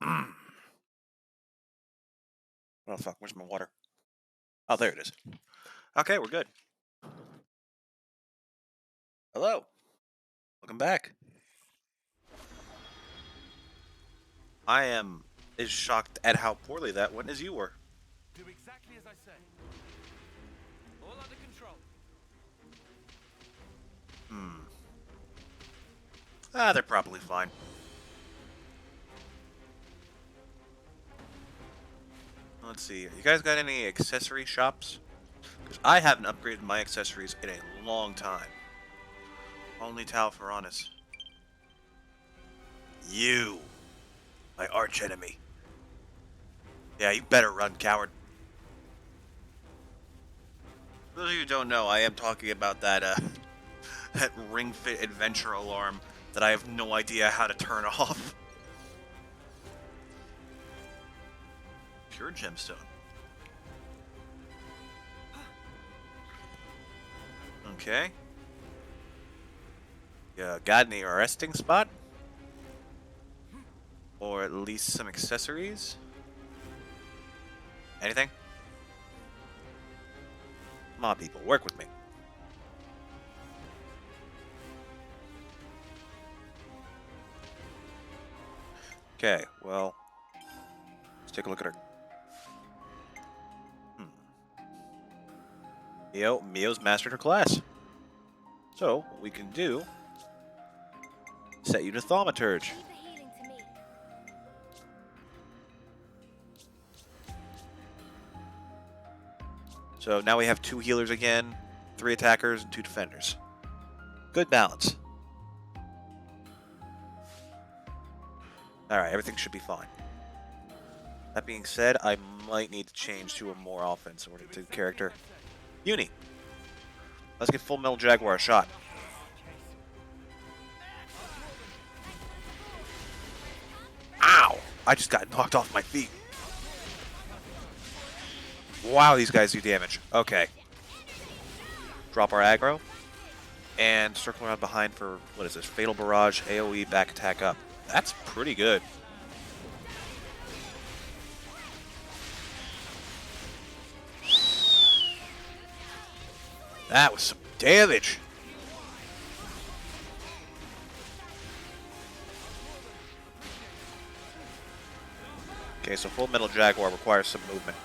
Oh fuck, where's my water? Oh, there it is. Okay, we're good. Hello. Welcome back. I am as shocked at how poorly that went as you were. Do exactly as I say. All under control. Hmm. Ah, they're probably fine. Let's see. You guys got any accessory shops? Because I haven't upgraded my accessories in a long time. Only Tau Feranis. You, my arch enemy. Yeah, you better run, coward. For those of you who don't know, I am talking about that that Ring Fit adventure alarm that I have no idea how to turn off. Pure gemstone. Okay. Yeah, got any resting spot? Or at least some accessories? Anything? Come on, people, work with me. Okay, well, let's take a look at her. Mio's mastered her class. So, what we can do, set you to Thaumaturge. Leave the healing to me. So now we have 2 healers again, 3 attackers, and 2 defenders. Good balance. Alright, everything should be fine. That being said, I might need to change to a more offense-oriented character. Uni. Let's get Full Metal Jaguar a shot. Ow! I just got knocked off my feet. Wow, these guys do damage. Okay. Drop our aggro. And circle around behind for, what is this? Fatal Barrage, AoE, back attack up. That's pretty good. That was some damage. Okay, so Full Metal Jaguar requires some movement.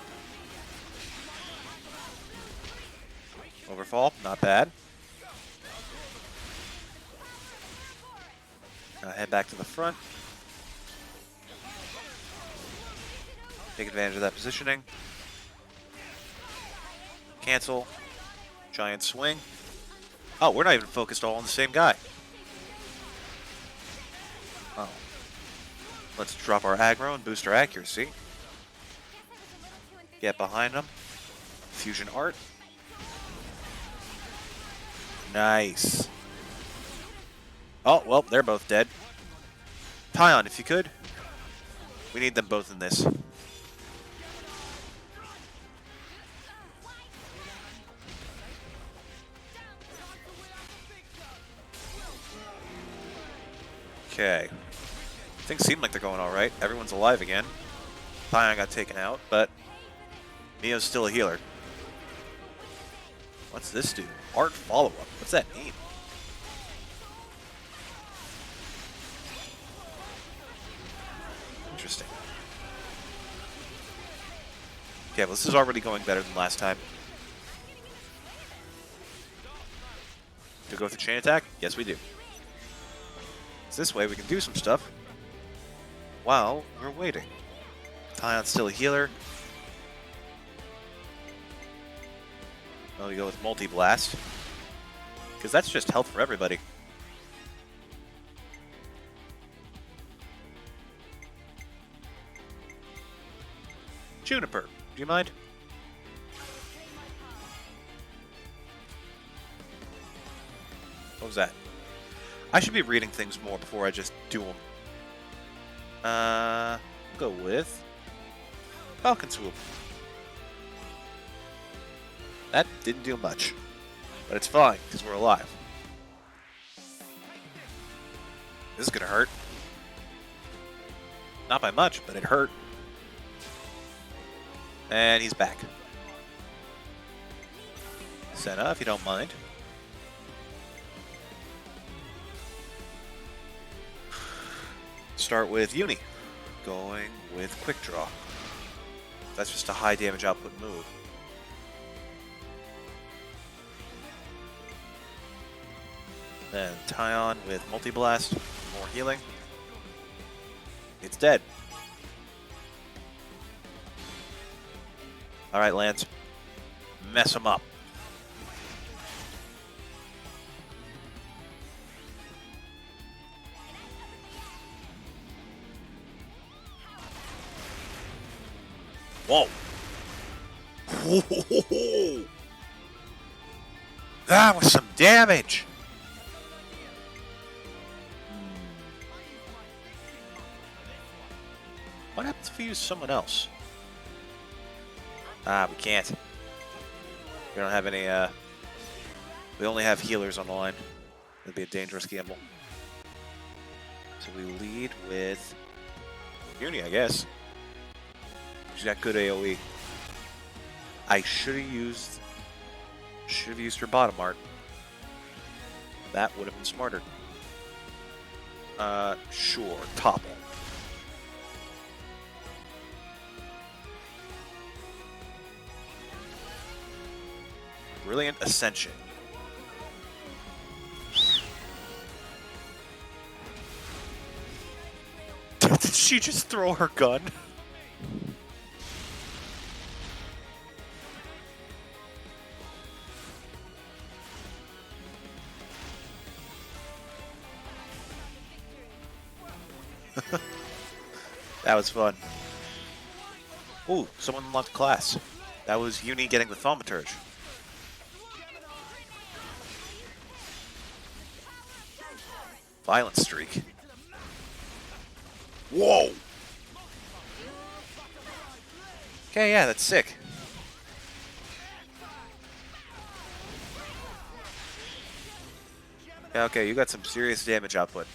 Overfall, not bad. Head back to the front. Take advantage of that positioning. Cancel. Giant swing. Oh, we're not even focused all on the same guy. Oh. Let's drop our aggro and boost our accuracy. Get behind him. Fusion art. Nice. Oh, well, they're both dead. Tyon, if you could. We need them both in this. Okay. Things seem like they're going alright. Everyone's alive again. Tyon got taken out, but Mio's still a healer. What's this do? Art follow-up. What's that mean? Interesting. Okay, well, this is already going better than last time. Do we go with the chain attack? Yes, we do. So this way we can do some stuff while we're waiting. Tyon's still a healer. Oh, we go with Multi-Blast. Because that's just health for everybody. Juniper, do you mind? What was that? I should be reading things more before I just do them. Go with Falcon Swoop. That didn't do much, but it's fine because we're alive. This is gonna hurt. Not by much, but it hurt. And he's back. Senna, if you don't mind. Start with Uni. Going with Quick Draw. That's just a high damage output move. Then Tyon with Multi-Blast. More healing. It's dead. Alright, Lance. Mess him up. Whoa. That was some damage. What happens if we use someone else? Ah, we can't. We don't have any, we only have healers on the line. It'd be a dangerous gamble. So we lead with Uni, I guess. She's got good AoE. I should have used her bottom art. That would have been smarter. Sure, topple. Brilliant Ascension. Did she just throw her gun? That was fun. Ooh, someone unlocked class. That was Uni getting the Thaumaturge. Violent streak. Whoa! Okay, yeah, that's sick. Yeah, okay, you got some serious damage output.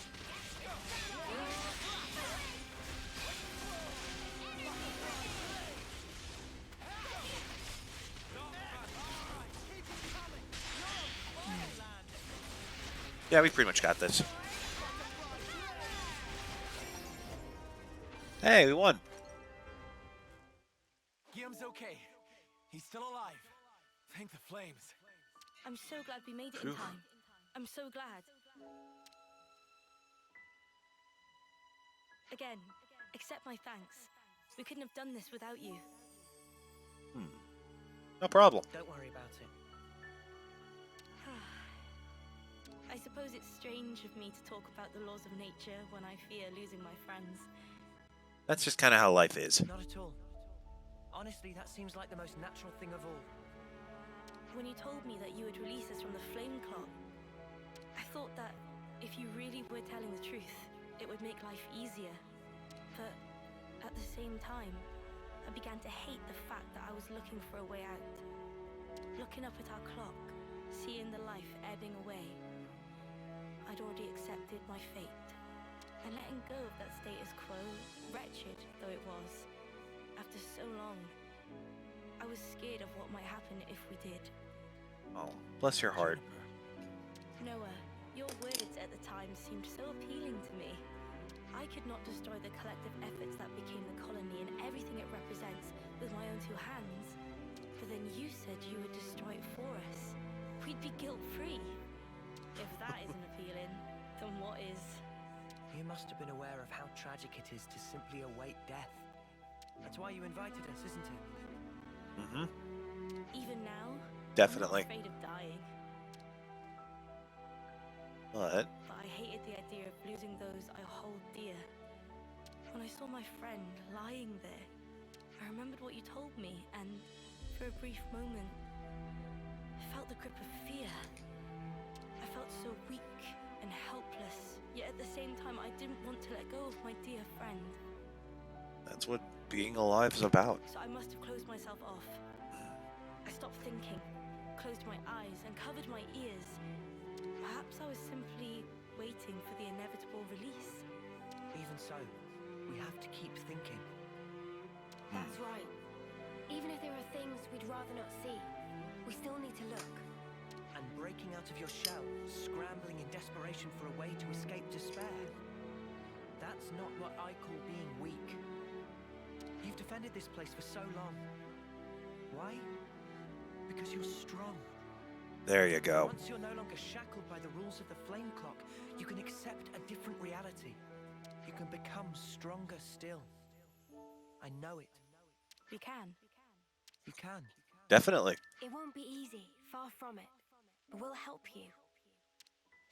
Yeah, we pretty much got this. Hey, we won. Guillaume's okay. He's still alive. Thank the flames. I'm so glad we made it in time. I'm so glad. Again, accept my thanks. We couldn't have done this without you. No problem. Don't worry about it. I suppose it's strange of me to talk about the laws of nature when I fear losing my friends. That's just kind of how life is. Not at all. Honestly, that seems like the most natural thing of all. When you told me that you would release us from the flame clock, I thought that if you really were telling the truth, it would make life easier. But at the same time, I began to hate the fact that I was looking for a way out. Looking up at our clock, seeing the life ebbing away, I'd already accepted my fate. And letting go of that status quo, wretched though it was, after so long, I was scared of what might happen if we did. Oh, bless your heart. Noah, your words at the time seemed so appealing to me. I could not destroy the collective efforts that became the colony and everything it represents with my own two hands. But then you said you would destroy it for us. We'd be guilt-free. If that isn't appealing, then what is? You must have been aware of how tragic it is to simply await death. That's why you invited us, isn't it? Mm-hmm. Even now, Definitely. I'm not afraid of dying. But But I hated the idea of losing those I hold dear. When I saw my friend lying there, I remembered what you told me, and for a brief moment, I felt the grip of fear. I felt so weak and helpless, yet at the same time I didn't want to let go of my dear friend. that's what being alive is about. So I must have closed myself off. I stopped thinking, closed my eyes, and covered my ears. Perhaps I was simply waiting for the inevitable release. Even so, we have to keep thinking. That's right. Even if there are things we'd rather not see, we still need to look. And breaking out of your shell, scrambling in desperation for a way to escape despair. That's not what I call being weak. You've defended this place for so long. Why? Because you're strong. There you go. Once you're no longer shackled by the rules of the flame clock, you can accept a different reality. You can become stronger still. I know it. We can. You can. Definitely. It won't be easy, far from it. But we'll help you.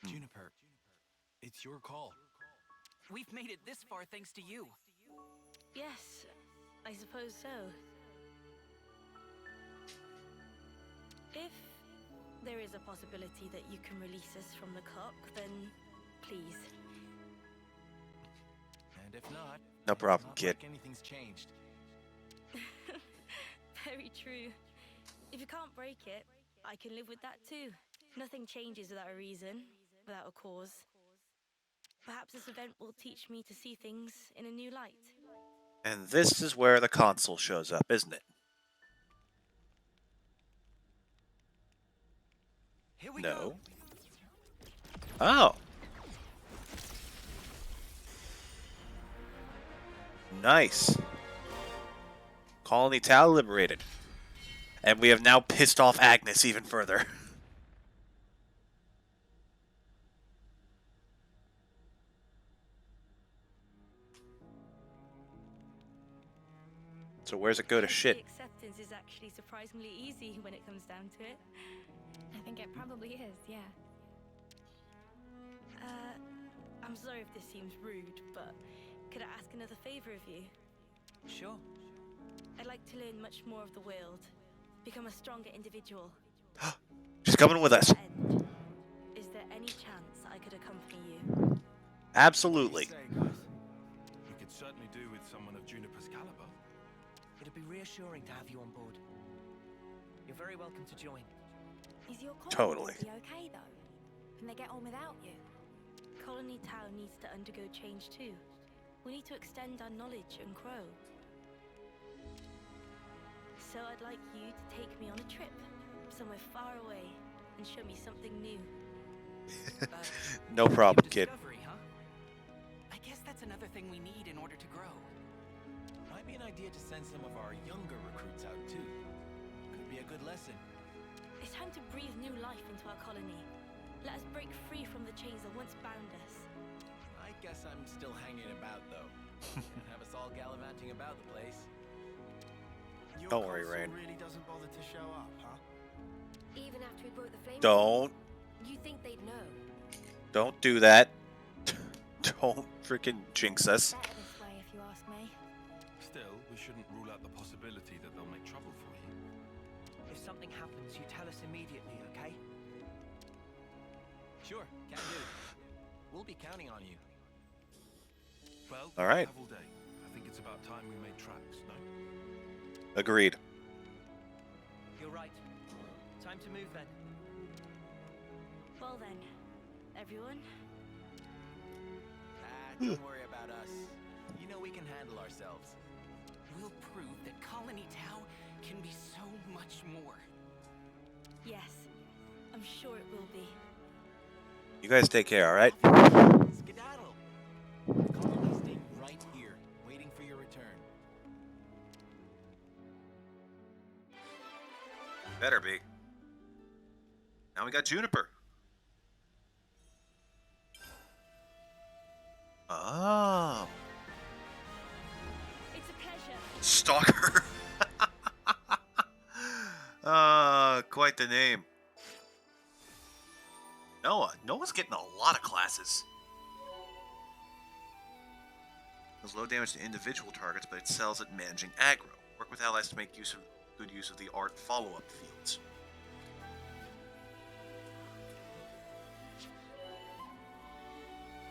Juniper, it's your call. We've made it this far thanks to you. Yes, I suppose so. If there is a possibility that you can release us from the clock, then please. And if not, No problem, not kid. like anything's changed. Very true. If you can't break it, I can live with that too. Nothing changes without a reason, without a cause. Perhaps this event will teach me to see things in a new light. And this is where the console shows up, isn't it? Here we No. go. Oh. Nice. Colony Tau liberated. And we have now pissed off Agnes even further. So where's it go to The shit? acceptance is actually surprisingly easy when it comes down to it. I think it probably is, yeah. I'm sorry if this seems rude, but could I ask another favor of you? Sure. I'd like to learn much more of the world, become a stronger individual. She's coming with us. And is there any chance I could accompany you? Absolutely. Say, guys, we could certainly do with someone of Juniper's caliber. It'd be reassuring to have you on board. You're very welcome to join. Is your colony Totally. gonna be okay, though? Can they get on without you? Colony Tau needs to undergo change too. We need to extend our knowledge and grow. So I'd like you to take me on a trip, somewhere far away, and show me something new. No problem, kid. Discovery, huh? I guess that's another thing we need in order to grow. Might be an idea to send some of our younger recruits out too. Could be a good lesson. It's time to breathe new life into our colony. Let us break free from the chains that once bound us. I guess I'm still hanging about though. Can't have us all gallivanting about the place. Your Don't worry, console Rain. really doesn't bother to show up, huh? Even after we broke the flame? Don't. You think they'd know? Don't do that. Don't freaking jinx us. Better this way, if you ask me. Still, we shouldn't rule out the possibility that they'll make trouble for you. If something happens, you tell us immediately, okay? Sure, can do. We'll be counting on you. Well, All right. have all day. I think it's about time we made tracks, no? Agreed. You're right. Time to move then. Well then, everyone, Don't worry about us. You know we can handle ourselves. We'll prove that Colony Tau can be so much more. yes, I'm sure it will be. You guys take care, alright? Skedaddle! The colony's staying right here, waiting for your return. Better be. Now we got Juniper. Oh. It's a pleasure. Stalker. Quite the name. Noah. Noah's getting a lot of classes. Does low damage to individual targets, but it excels at managing aggro. Work with allies to make good use of the art follow-up fields.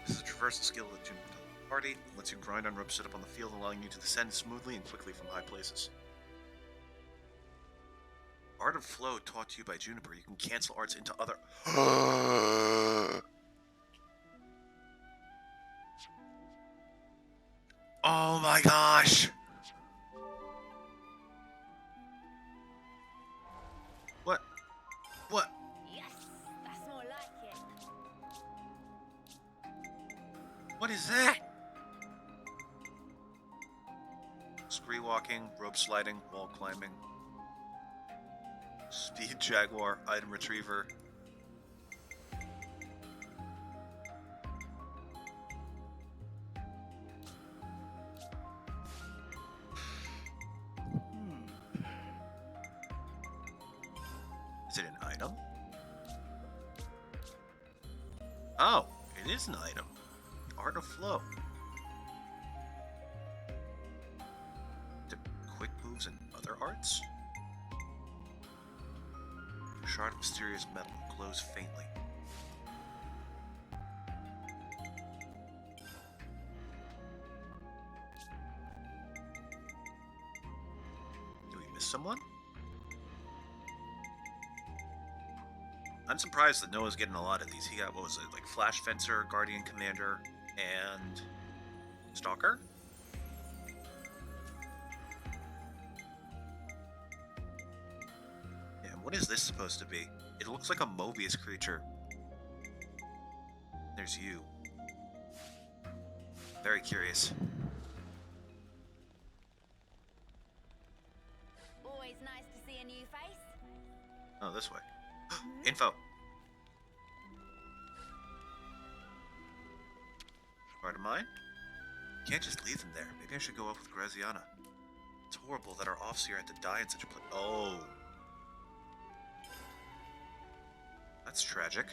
This is a traversal skill that Juniper taught the party. It lets you grind on ropes set up on the field, allowing you to descend smoothly and quickly from high places. Art of Flow taught to you by Juniper. You can cancel arts into other... Oh my gosh! What? What? Yes, that's more like it. What is that? Spree walking, rope sliding, wall climbing. Speed jaguar, item retriever. Is it an item? Oh, it is an item. Art of Flow. The quick moves and other arts? Shard of mysterious metal glows faintly. Did we miss someone? I'm surprised that Noah's getting a lot of these. He got, what was it, like Flash Fencer, Guardian Commander, and Stalker? Yeah, what is this supposed to be? It looks like a Mobius creature. There's you. Very curious. Always nice to see a new face. Oh, this way. Info. Part of mine? Can't just leave them there. Maybe I should go up with Graziana. It's horrible that our Offseer had to die in such a place. Oh. That's tragic.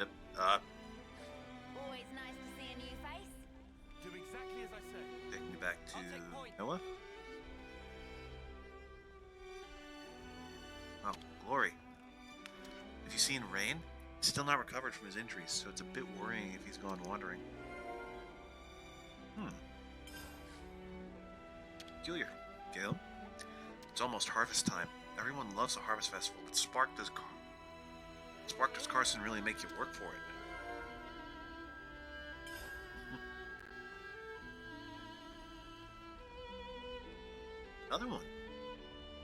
Yep. Always nice to see a new face. Do exactly as I say. Taking me back I'll take point. to Noah. Oh, Glory. Have you seen Rain? He's still not recovered from his injuries, so it's a bit worrying if he's gone wandering. Peculiar. Gale? It's almost harvest time. Everyone loves a harvest festival, but Spark does Carson really make you work for it? Another one.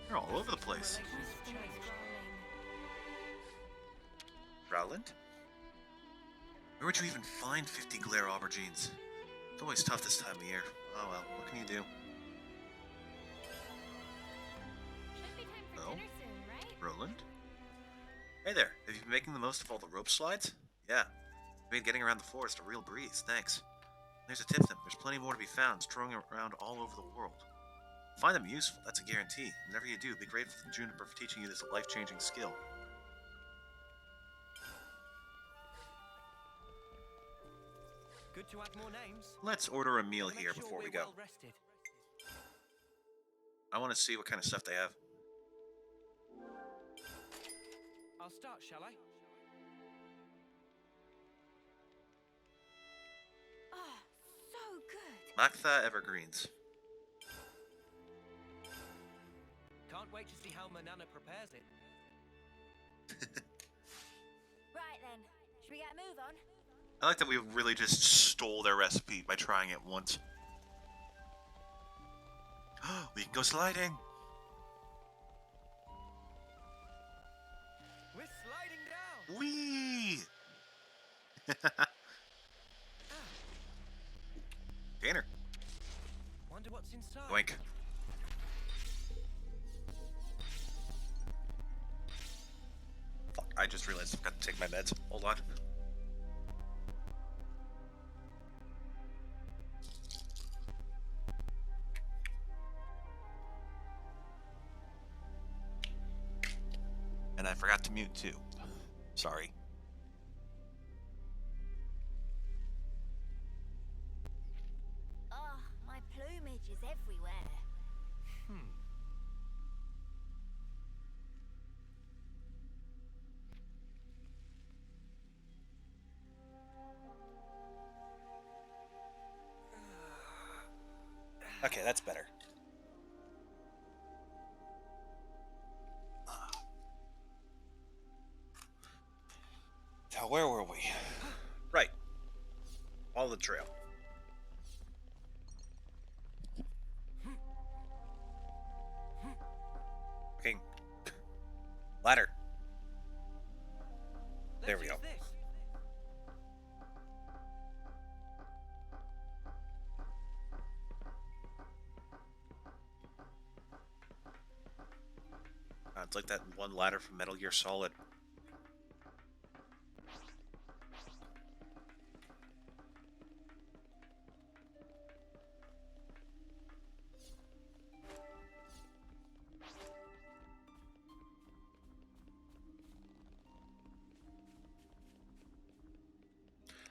They're all over the place. Rowland? Where would you even find 50 glare aubergines? It's always tough this time of year. Oh well, what can you do? Should be time for Oh? dinner soon, right? Roland? Hey there, have you been making the most of all the rope slides? Yeah. You made getting around the forest a real breeze, thanks. There's a tip them, there's plenty more to be found strung around all over the world. Find them useful, that's a guarantee. Whenever you do, be grateful to Juniper for teaching you this life-changing skill. Good to add more names. Let's order a meal Make here sure before we we're go. well rested. I want to see what kind of stuff they have. I'll start, shall I? Oh, so good. Maktha Evergreens. Can't wait to see how Manana prepares it. Right then, should we get a move on? I like that we really just stole their recipe by trying it once. We can go sliding! We're sliding down! Whee! Gainer. Wonder what's inside. Boink. Fuck, I just realized I've got to take my meds. Hold on. And I forgot to mute too. Sorry. Oh, my plumage is everywhere. Okay, that's better. Now, where were we? Right. Follow the trail. King. Ladder. There Let's we go. use this. It's like that one ladder from Metal Gear Solid.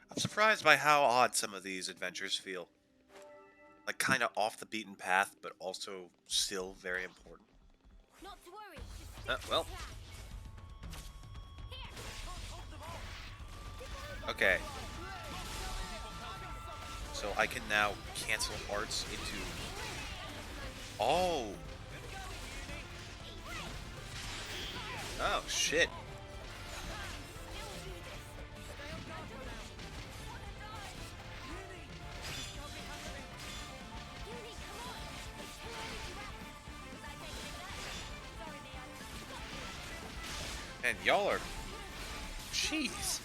I'm surprised by how odd some of these adventures feel. Like, kind of off the beaten path, but also still very important. Not to worry. Just stick to Well. the plan. Okay. So I can now cancel arts into... Oh! Oh, shit. And y'all are... Jeez.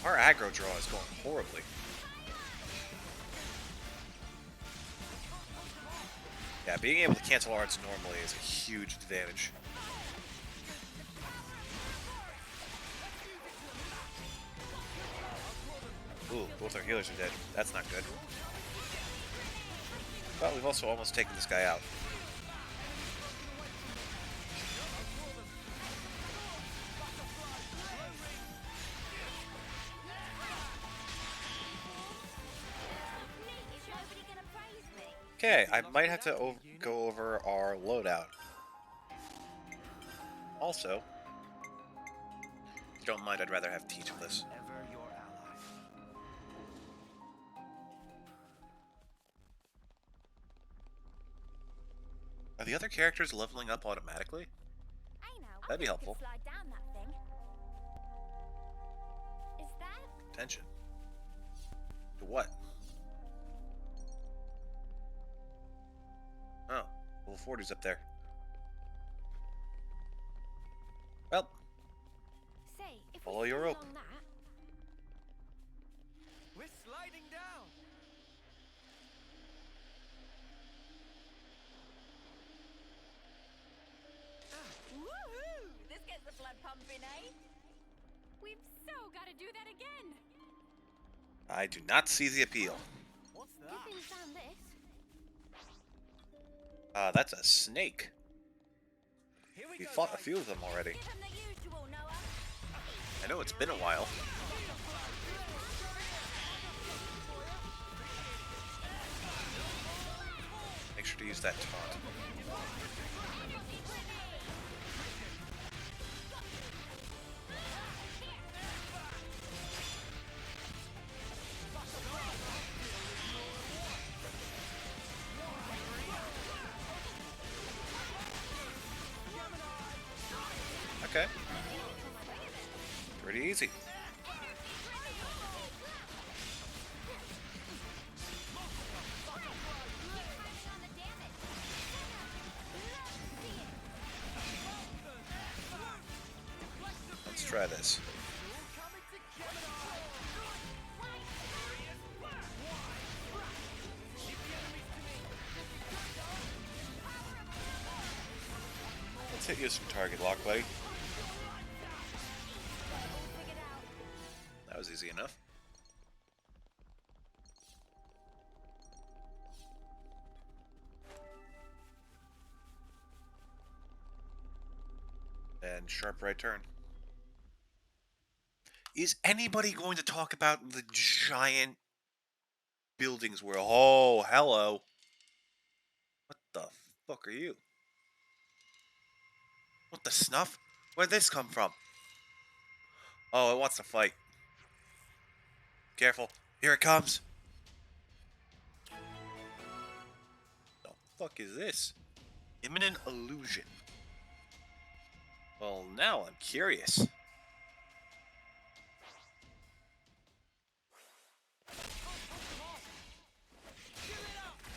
Our aggro draw is going horribly. Yeah, being able to cancel arts normally is a huge advantage. Ooh, both our healers are dead. That's not good. But we've also almost taken this guy out. Is nobody gonna praise me? Okay, I might have to go over our loadout. Also, if you don't mind, I'd rather have Teach with us. Ever your ally. Are the other characters leveling up automatically? I know. That'd be I bet you helpful. could slide down that thing. Is that? Attention. To what? Oh, level 40's up there. Well, Say, if follow we your swing rope. along that, We're sliding down. woohoo! This gets the blood pumping, eh? We've so got to do that again. I do not see the appeal. What's Good that? thing we found this. That's a snake. Here we We go, fought a guys. few of them already. Give him the usual, Noah. I know it's been a while. Make sure to use that taunt. Okay. Pretty easy. Let's try this. Let's hit you with some target lock, buddy. That was easy enough. And sharp right turn. Is anybody going to talk about the giant buildings where... Oh, hello. What the fuck are you? What the snuff? Where'd this come from? Oh, it wants to fight. Careful. Here it comes. The fuck is this? Imminent illusion. Well, now I'm curious.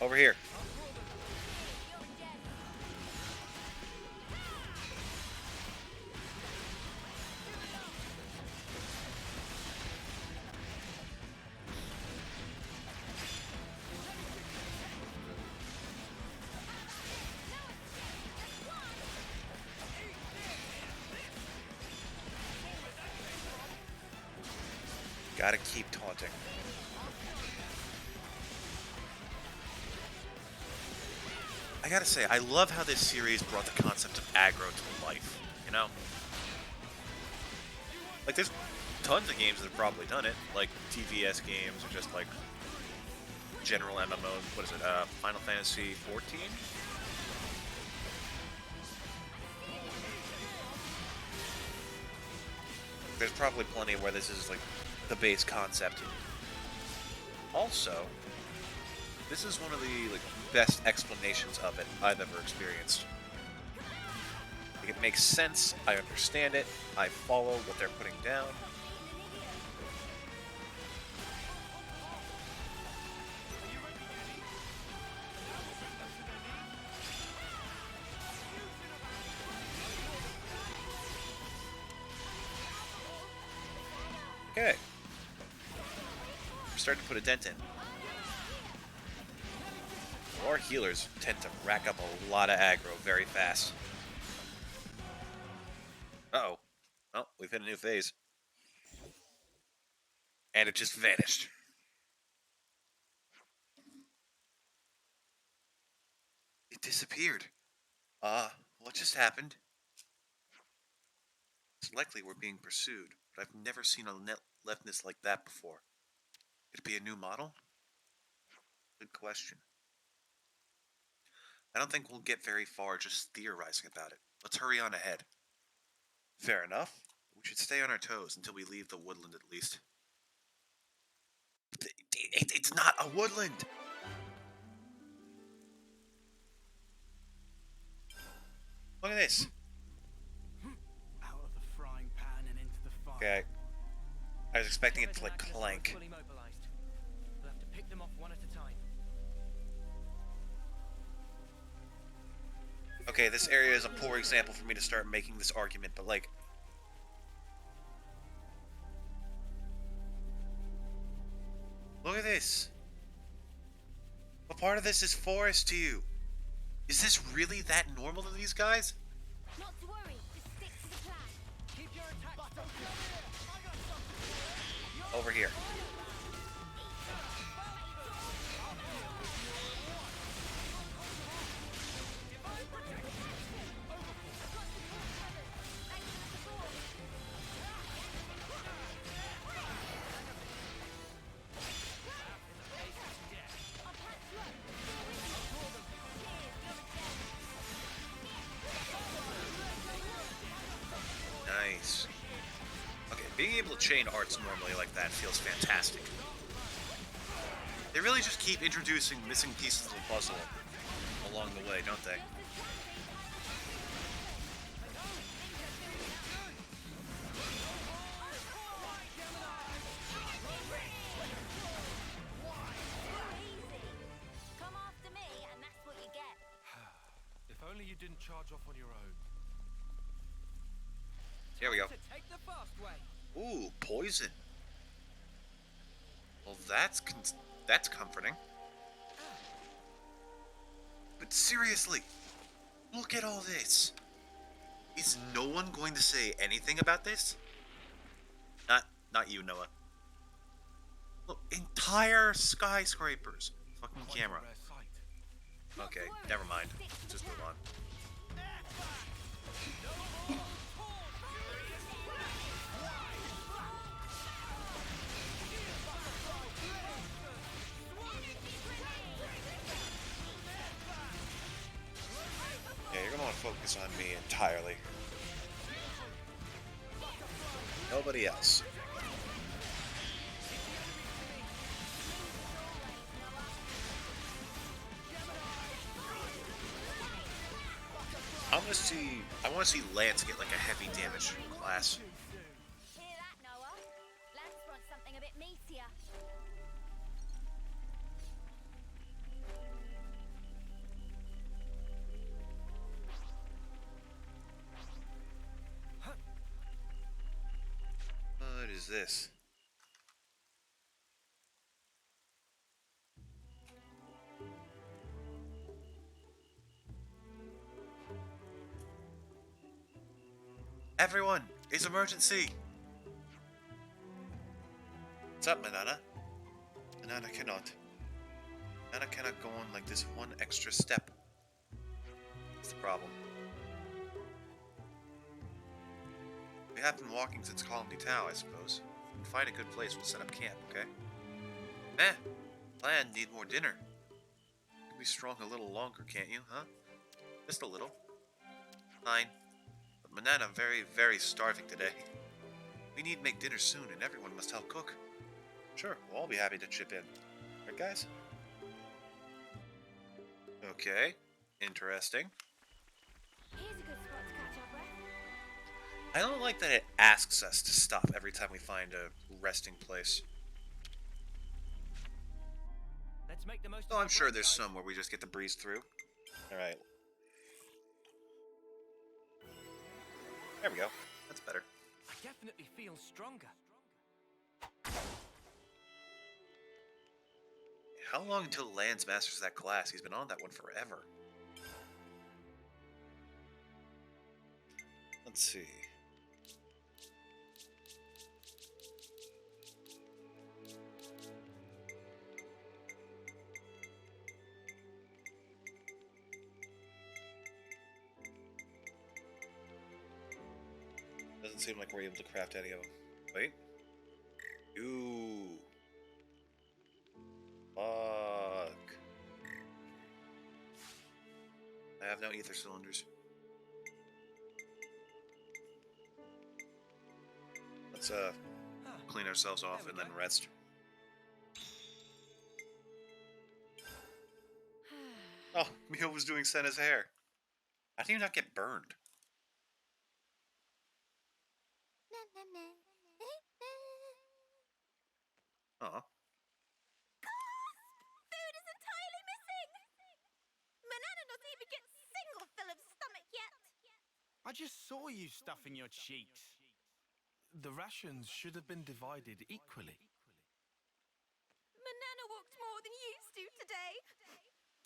Over here. Gotta keep taunting. I gotta say, I love how this series brought the concept of aggro to life, you know? Like, there's tons of games that have probably done it, like TVS games or just, like, general MMOs. What is it, Final Fantasy 14? There's probably plenty where this is, like, the base concept. Also, this is one of the, like, best explanations of it I've ever experienced. Like, it makes sense, I understand it, I follow what they're putting down. Okay. We're starting to put a dent in. Our healers tend to rack up a lot of aggro very fast. Uh-oh. Oh, we've hit a new phase. And it just vanished. It disappeared. What just happened? It's likely we're being pursued, but I've never seen a net leftness like that before. Could it be a new model? Good question. I don't think we'll get very far just theorizing about it. Let's hurry on ahead. Fair enough. We should stay on our toes until we leave the woodland at least. It's not a woodland! Look at this. Out of the frying pan and into the fire. Okay. I was expecting it to, like, clank. Fully mobilized. We'll have to pick them off one at a time. Okay, this area is a poor example for me to start making this argument, but, like... Look at this. What part of this is forest to you? Is this really that normal to these guys? Not to worry, just stick to the plan. Keep your attack focused. Over here. Nice. Okay, being able to chain arts normally like that feels fantastic. They really just keep introducing missing pieces of the puzzle along the way, don't they? Come after me, and that's what you get. If only you didn't charge off on your own. Here we go. To take the fast way. Ooh, poison. Well, that's comforting. But seriously, look at all this. Is no one going to say anything about this? Not you, Noah. Look, entire skyscrapers. Fucking Quite a camera. rare sight. Okay, never mind. Just move on. Yeah, you're gonna want to focus on me entirely. Nobody else. I want to see Lance get like a heavy damage class. Hear that, Noah? Lance wants something a bit meatier. What is this? Everyone, it's emergency. What's up, Manana? Manana cannot. Manana cannot go on like this one extra step. That's the problem. We have been walking since Colony Town, I suppose. If we can find a good place, we'll set up camp, okay? Plan, need more dinner. You can be strong a little longer, can't you, huh? Just a little. Fine. But Manana very, very starving today. We need to make dinner soon, and everyone must help cook. Sure, we'll all be happy to chip in. Right, guys? Okay. Interesting. Here's a good spot to catch our breath. I don't like that it asks us to stop every time we find a resting place. Let's make the most Oh, of I'm our sure break, there's guys. some where we just get to breeze through. Alright. There we go. That's better. I definitely feel stronger. How long until Lance masters that class? He's been on that one forever. Let's see. Doesn't seem like we're able to craft any of them. Wait. Ooh. Fuck. I have no ether cylinders. Let's clean ourselves off There and we then go. rest. Oh, Mio was doing Senna's hair. How do you not get burned? Aw. Food is entirely missing! Manana doesn't even get single fill of stomach yet! I just saw you stuffing your cheeks. The rations should have been divided equally. Manana walked more than used to today.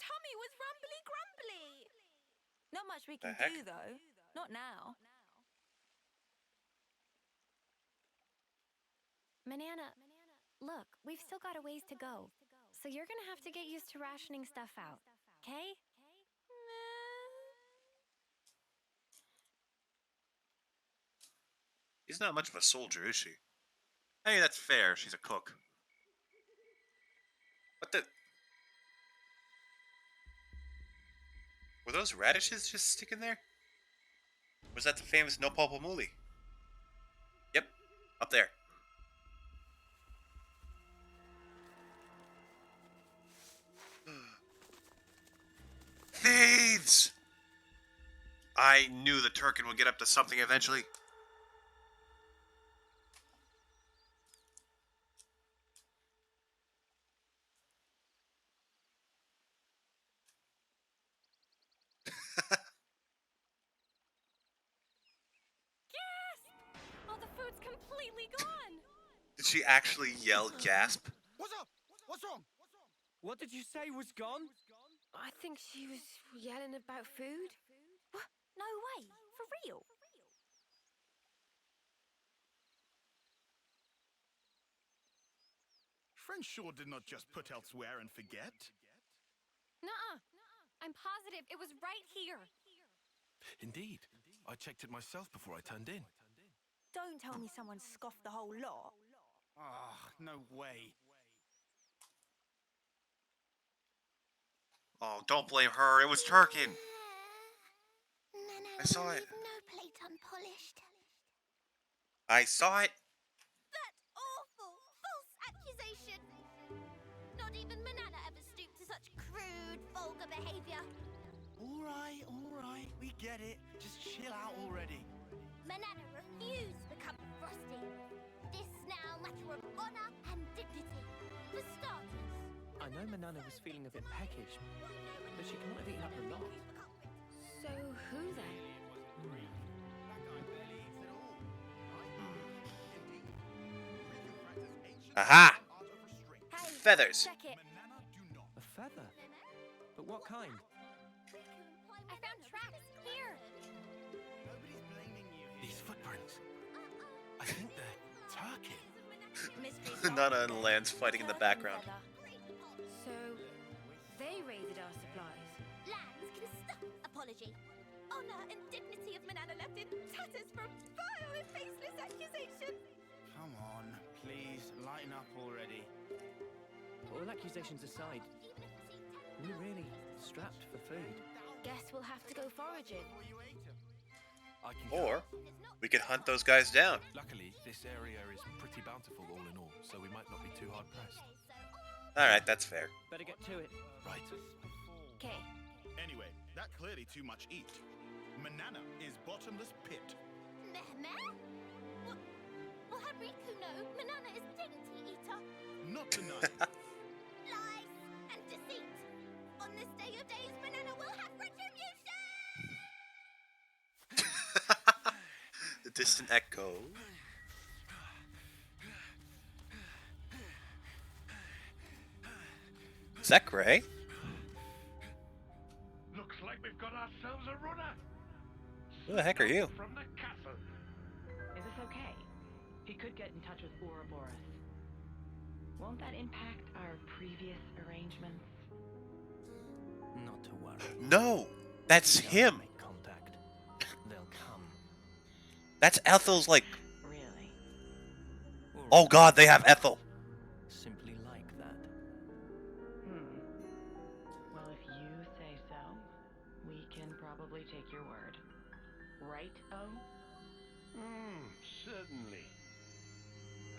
Tummy was rumbly grumbly. Not much we The can heck? do, though. Not now. Manana, look, we've still got a ways to go. So you're gonna have to get used to rationing stuff out, okay? She's not much of a soldier, is she? Hey, that's fair. She's a cook. What the... Were those radishes just sticking there? Or was that the famous Nopalpamuli? Yep. Up there. Thieves! I knew the Turkin would get up to something eventually. All the food's completely gone! Did she actually yell gasp? What's up? What's wrong? What did you say was gone? I think she was yelling about food. What? No way, for real? Friend sure did not just put elsewhere and forget. Nuh-uh. I'm positive it was right here. Indeed. I checked it myself before I turned in. Don't tell me someone scoffed the whole lot. Ah, no way. Oh, don't blame her. It was Turkin. I saw it. No plate unpolished. I saw it. That awful, false accusation! Not even Manana ever stooped to such crude, vulgar behavior. All right. We get it. Just chill out already. Manana refused to become frosty. This now matter of honor and dignity. For starters. I know Manana was feeling a bit peckish, but she can't have eaten up the lot. So who then? Aha! Hey, Feathers. check it. A feather? But what kind? I found tracks here. These footprints. I think they're Turkin. Mysteries Nana and solved, Lance fighting in the background. So, they raided our supplies. Lands can stop apology. Honor and dignity of Manana left in tatters from vile and faceless accusation. Come on, please, lighten up already. All accusations aside, we're really strapped for food. Guess we'll have to go foraging. I can Or come. we could hunt those guys down. Luckily, this area is pretty bountiful all in all, so we might not be too hard pressed. Alright, that's fair. Better get to it. Right. Okay. Anyway, that clearly too much eat. Manana is bottomless pit. Meh? Well, had Riku know Manana is dignity eater. Not tonight. Lies and deceit. On this day of days, Manana will have retribution! The distant echo. Is that Gray? Looks like we've got ourselves a runner. Who the heck are you? From the castle. Is this okay? He could get in touch with Ouroboros. Won't that impact our previous arrangements? Not to worry. No! That's Just him! Make contact. They'll come. That's Ethel's, like... Really? Oh god, they have Ethel! Simply like that. Well, if you say so, we can probably take your word. Right, O? Certainly.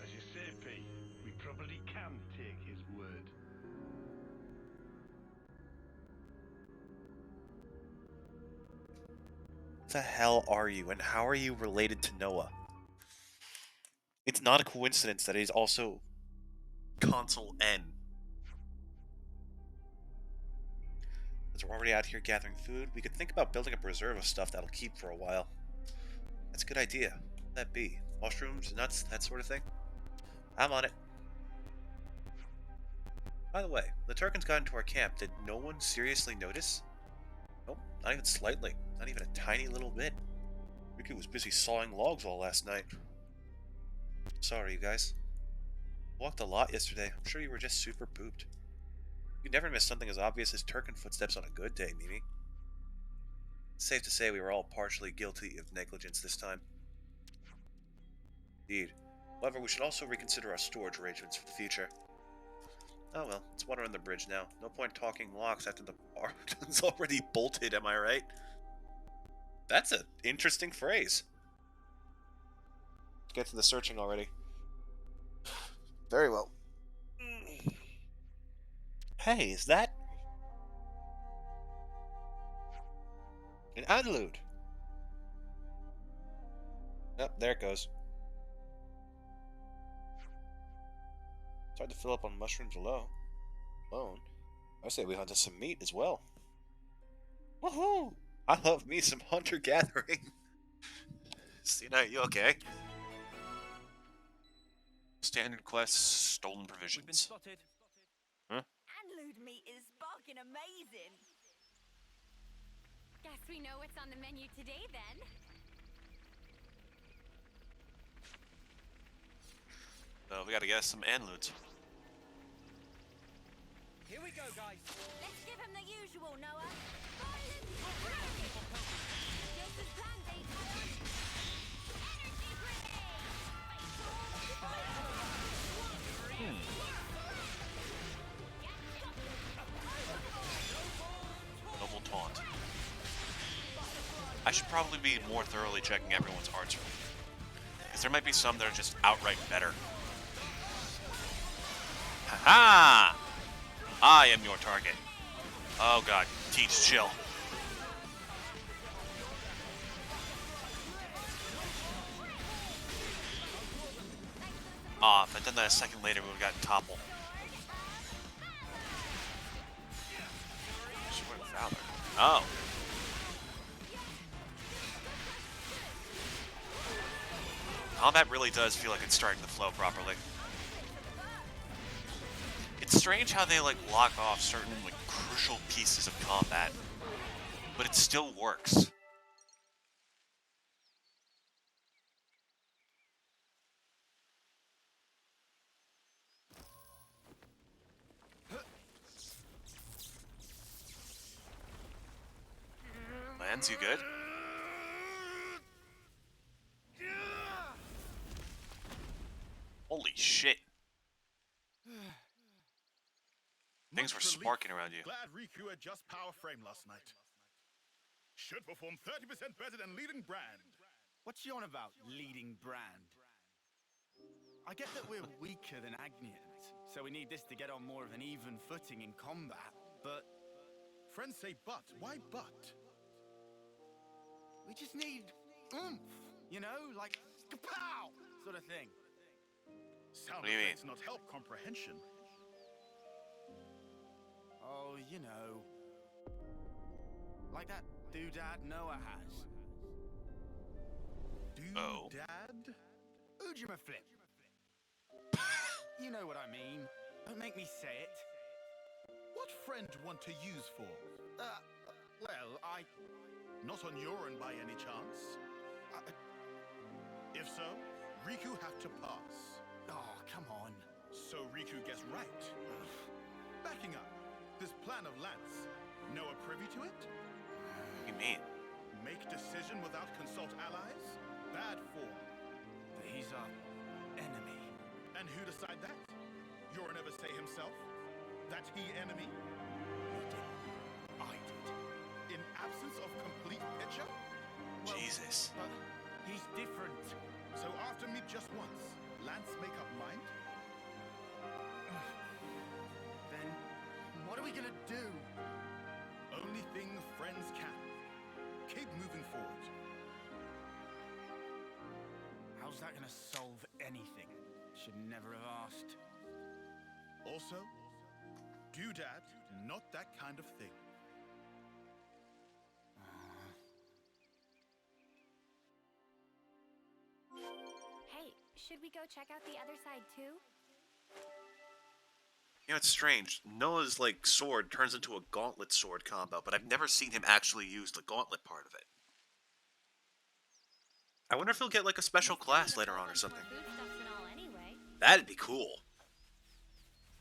As you say, P, we probably can take his word. What the hell are you, and how are you related to Noah? It's not a coincidence that he's also Consul N. As we're already out here gathering food, we could think about building up a reserve of stuff that'll keep for a while. That's a good idea. What would that be? Mushrooms, nuts, that sort of thing? I'm on it. By the way, the Turkins got into our camp. Did no one seriously notice? Nope, not even slightly. Not even a tiny little bit. Riku was busy sawing logs all last night. Sorry, you guys. Walked a lot yesterday. I'm sure you were just super pooped. You never miss something as obvious as Turkin footsteps on a good day, Mimi. It's safe to say we were all partially guilty of negligence this time. Indeed. However, we should also reconsider our storage arrangements for the future. Oh well, it's water on the bridge now. No point talking locks after the barton's already bolted, am I right? That's an interesting phrase. Let's get to the searching already. Very well. Hey, is that... an interlude? Yep, there it goes. It's hard to fill up on mushrooms alone. I say we hunted some meat as well. Woohoo! I love me some hunter-gathering. Stina, you okay? Standard quest, stolen We've been provisions. spotted. Anlude meat is sparking amazing. Guess we know what's on the menu today then. So we gotta get some anludes. Here we go, guys. Let's give him the usual, Noah. Violence or grounding. Just as planned, Daytime. Energy grenade. Double taunt. I should probably be more thoroughly checking everyone's arts room. Because there might be some that are just outright better. Haha! I am your target. Oh god, Teach, chill. Ah, if I'd done that a second later, we would've gotten topple. Oh. Combat really does feel like it's starting to flow properly. It's strange how they like lock off certain like crucial pieces of combat, but it still works. Lance, you good? Holy shit. Things were Much relief. sparking around you. Glad Riku had just power frame last night. Should perform 30% better than leading brand. What's you on about, leading brand? I get that we're weaker than Agnians, so we need this to get on more of an even footing in combat, but Friends say but. Why but? we just need oomph, you know, like kapow sort of thing. Sound What do you mean? effects not help comprehension. Oh, you know, like that doodad Noah has. Oh. Dad? Ujima flip. You know what I mean. Don't make me say it. What friend want to use for? Well, I... Not on your own by any chance? If so, Riku have to pass. Oh, come on. So Riku gets right. Backing up, this plan of Lance, Noah privy to it? What do you mean? Make decision without consult allies? Bad form. But he's our enemy. And who decide that? Yorin ever say himself? That he enemy? He did. I did. In absence of complete picture? Well, Jesus. But he's different. So after meet just once, Lance make up mind? Then what are we gonna do? Only thing friends can. Keep moving forward. How's that gonna solve anything? Should never have asked. Also, doodad, not that kind of thing. Hey, should we go check out the other side too? You know, it's strange. Noah's, like, sword turns into a gauntlet sword combo, but I've never seen him actually use the gauntlet part of it. I wonder if he'll get, like, a special class later on or something. Foodstuffs and all anyway. That'd be cool.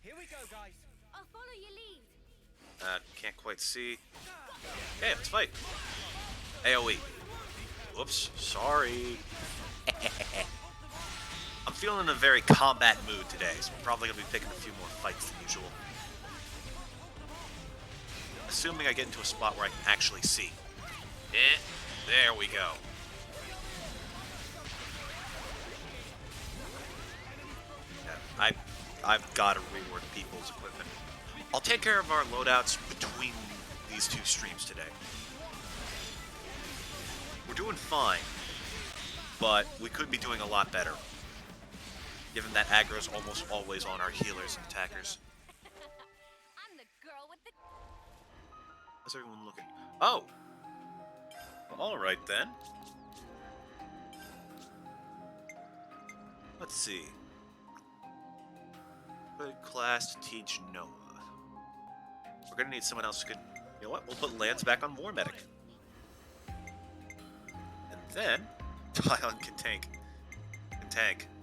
Here we go, guys. I'll follow your lead. Can't quite see. Okay, let's fight. AoE. Whoops, sorry. I'm feeling in a very combat mood today, so I'm probably going to be picking a few more fights than usual. Assuming I get into a spot where I can actually see. There we go. Yeah, I've got to rework people's equipment. I'll take care of our loadouts between these two streams today. We're doing fine, but we could be doing a lot better, given that aggro is almost always on our healers and attackers. I'm the girl with the... How's everyone looking? Oh! Alright then. Let's see. Good class to teach Noah. We're gonna need someone else who can... You know what? We'll put Lance back on War Medic. And then... Tylon can tank.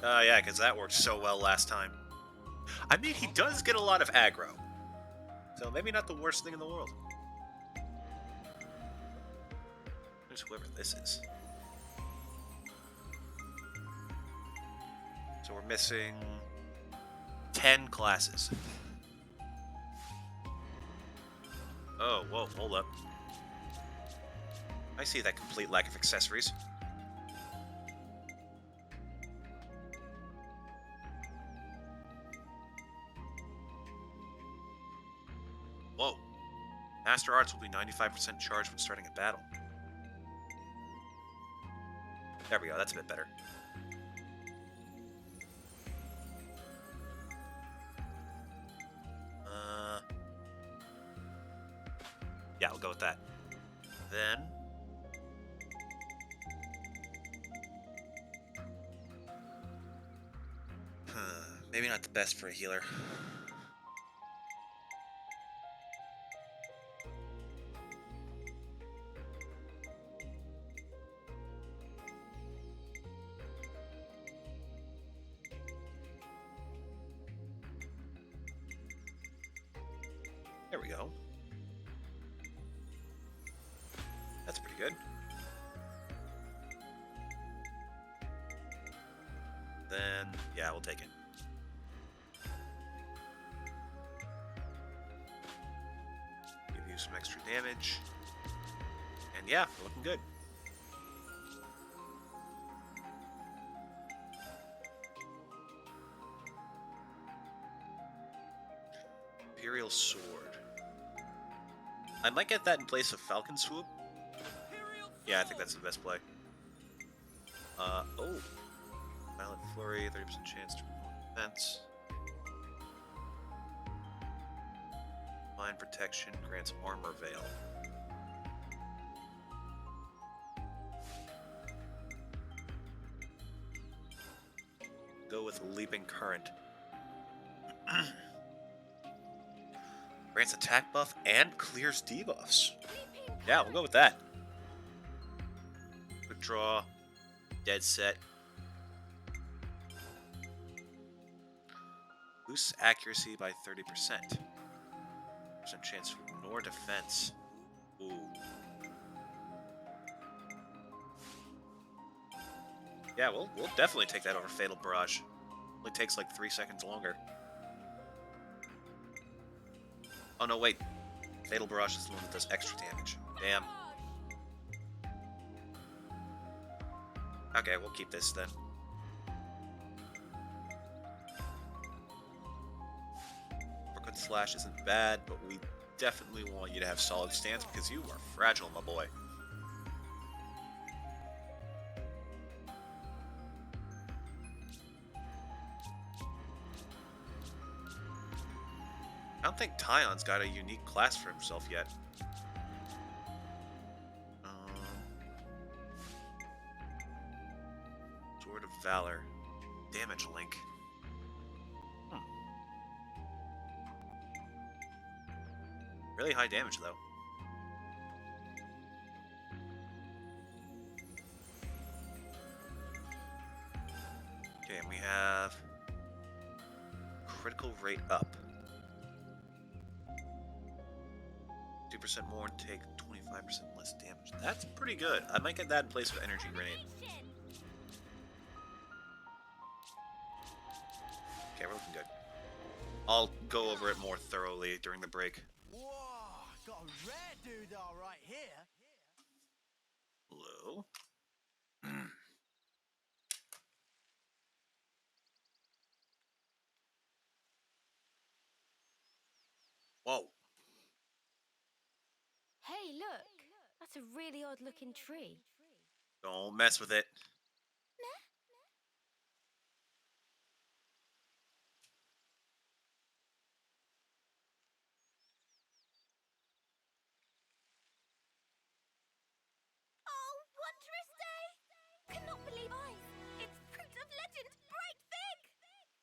Yeah, because that worked so well last time. I mean, he does get a lot of aggro. So maybe not the worst thing in the world. There's whoever this is. So we're missing 10 classes. Oh, whoa, hold up. I see that complete lack of accessories. Whoa. Master Arts will be 95% charged when starting a battle. There we go, that's a bit better. Yeah, I'll go with that. Then... maybe not the best for a healer. There we go. That's pretty good. Then, yeah, we'll take it. Give you some extra damage. And yeah, we're looking good. Imperial Sword. I might get that in place of Falcon Swoop. Yeah, I think that's the best play. Oh. Violent Flurry, 30% chance to remove defense. Mind Protection grants Armor Veil. Go with Leaping Current. Grants attack buff and clears debuffs. Yeah, we'll go with that. Quick draw. Dead set. Boosts accuracy by 30%. Percent chance to ignore defense. Ooh. Yeah, we'll definitely take that over Fatal Barrage. Only takes like 3 seconds longer. Oh no, wait. Fatal Barrage is the one that does extra damage. Damn. Okay, we'll keep this then. Uppercut Slash isn't bad, but we definitely want you to have solid stance because you are fragile, my boy. I don't think Tion's got a unique class for himself yet. Sword of Valor. Damage link. Really high damage, though. Okay, and we have critical rate up. 2% more and take 25% less damage. That's pretty good. I might get that in place of Energy Grenade. Okay, we're looking good. I'll go over it more thoroughly during the break. Whoa, got a rare doodah right here. Hello? Whoa. Hey, look! That's a really odd-looking tree. Don't mess with it. Oh, wondrous day! Cannot believe eyes. It's fruit of legend, bright fig!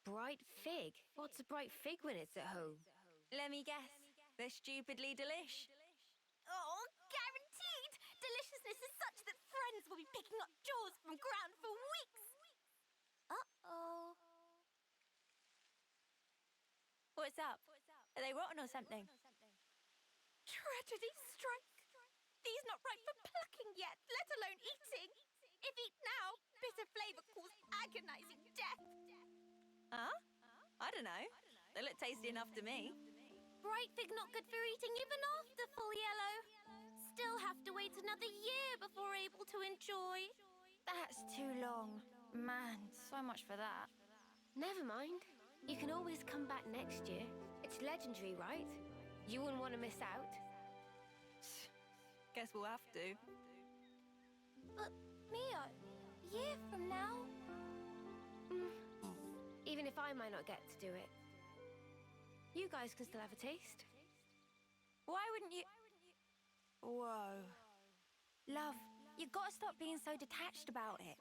Bright fig? What's a bright fig when it's at home? Let me guess. They're stupidly delish. Oh, guaranteed! Deliciousness is such that friends will be picking up jaws from ground for weeks! Uh-oh. What's up? Are they rotten or something? Tragedy strike. These not ripe for plucking yet, let alone eating. If eat now, bitter flavor cause agonizing death. Huh? I don't know. They look tasty enough to me. Bright fig not good for eating even after full yellow. Still have to wait another year before able to enjoy. That's too long. Man, so much for that. Never mind. You can always come back next year. It's legendary, right? You wouldn't want to miss out. Guess we'll have to. But, Mia, year from now? Even if I might not get to do it. You guys can still have a taste. Why wouldn't you... Whoa. Love, you gotta stop being so detached about it.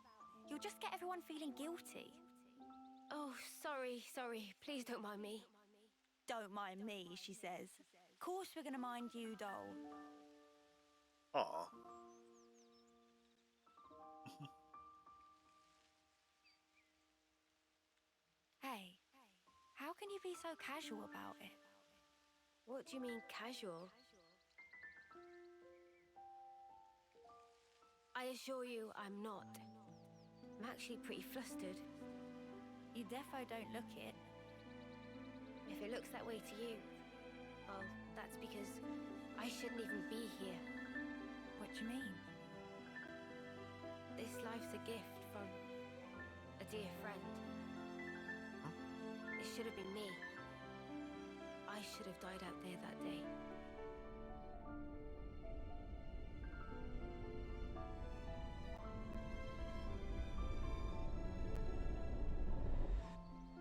You'll just get everyone feeling guilty. Oh, sorry. Please don't mind me. Don't mind me, she says. Course we're gonna mind you, doll. Aw. Hey, how can you be so casual about it? What do you mean, casual? I assure you, I'm not. I'm actually pretty flustered. You defo don't look it. If it looks that way to you, well, that's because I shouldn't even be here. What do you mean? This life's a gift from a dear friend. It should have been me. I should have died out there that day.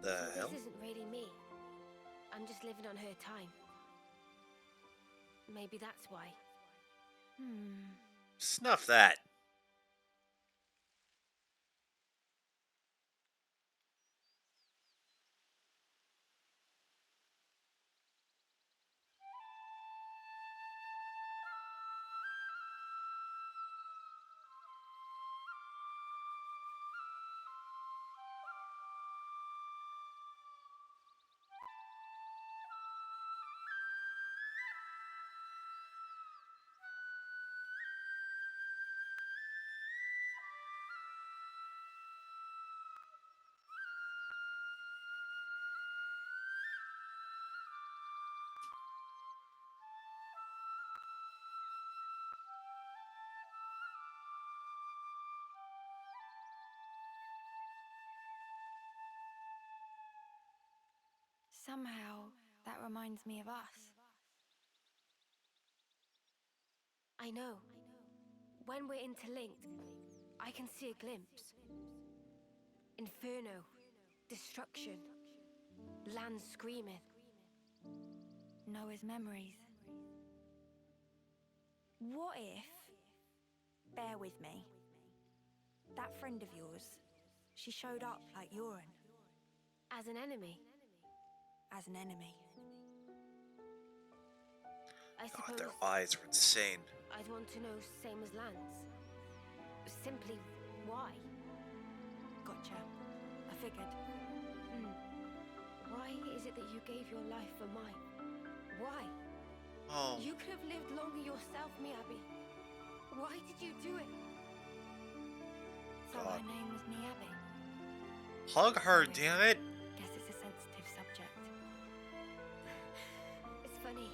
The hell? This isn't really me. I'm just living on her time. Maybe that's why. Snuff that. Somehow, that reminds me of us. I know. When we're interlinked, I can see a glimpse. Inferno, destruction, land screaming. Noah's memories. What if, bear with me, that friend of yours, she showed up like Yoren? As an enemy? As an enemy. I God, suppose their eyes are insane. I'd want to know same as Lance. Simply why? Gotcha. I figured. Why is it that you gave your life for mine? Why? Oh. You could have lived longer yourself, Miyabi. Why did you do it? So God. her name was Miyabi. Hug her, damn it! Guess it's a sensitive subject. It's funny.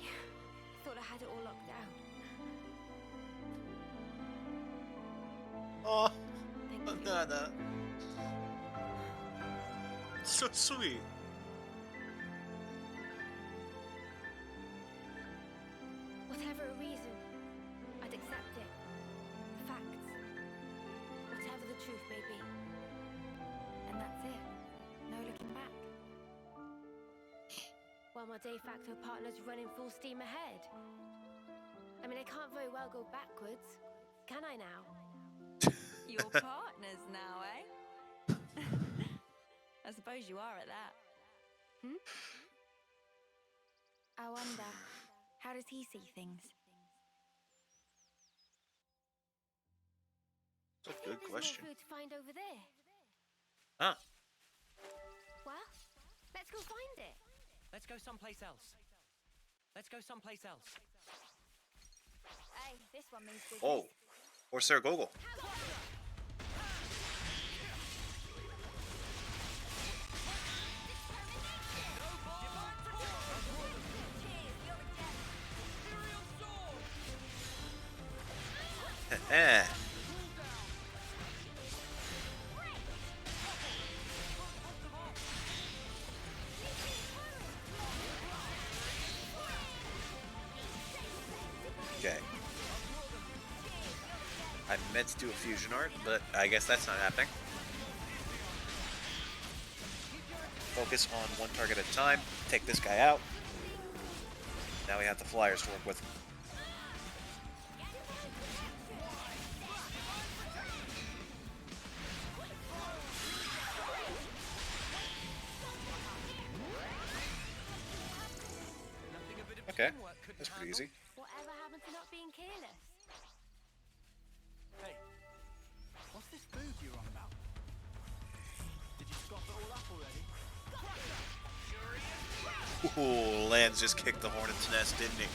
Thought I had it all locked down. Oh, Thank you. banana. So sweet. Whatever a reason, I'd accept it. Facts. Whatever the truth may be. And that's it. No looking back. While my de facto partner's running full steam ahead. I mean, I can't very well go backwards, can I now? Your partners now, eh? I suppose you are at that. I wonder, how does he see things? That's a I think good there's question. more food to find over there. Huh. Well, let's go find it. Let's go someplace else. Let's go someplace else. Hey, this one means business. Oh. Or Sarah Gogol. Eh. Okay. I meant to do a fusion art, but I guess that's not happening. Focus on one target at a time. Take this guy out. Now we have the flyers to work with. Okay, that's pretty easy. Whatever happened to not being careless? Hey, what's this food you're on about? Did you scoff it all up already? Ooh, Lance just kicked the hornet's nest, didn't he?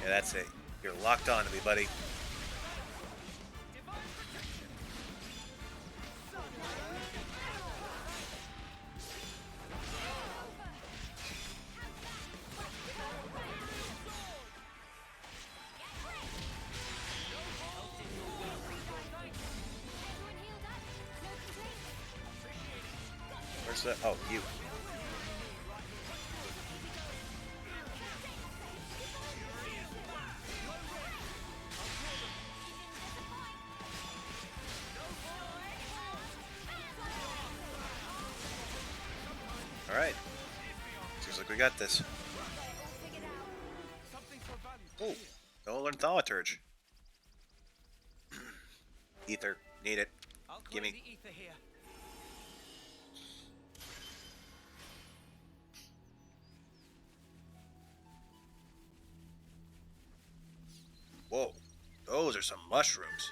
Yeah, that's it. You're locked on to me, buddy. Where's the... Oh, you. Alright. Seems like we got this. Oh, no learn thaumaturge. Ether. Need it. Gimme. The ether here. Whoa. Those are some mushrooms.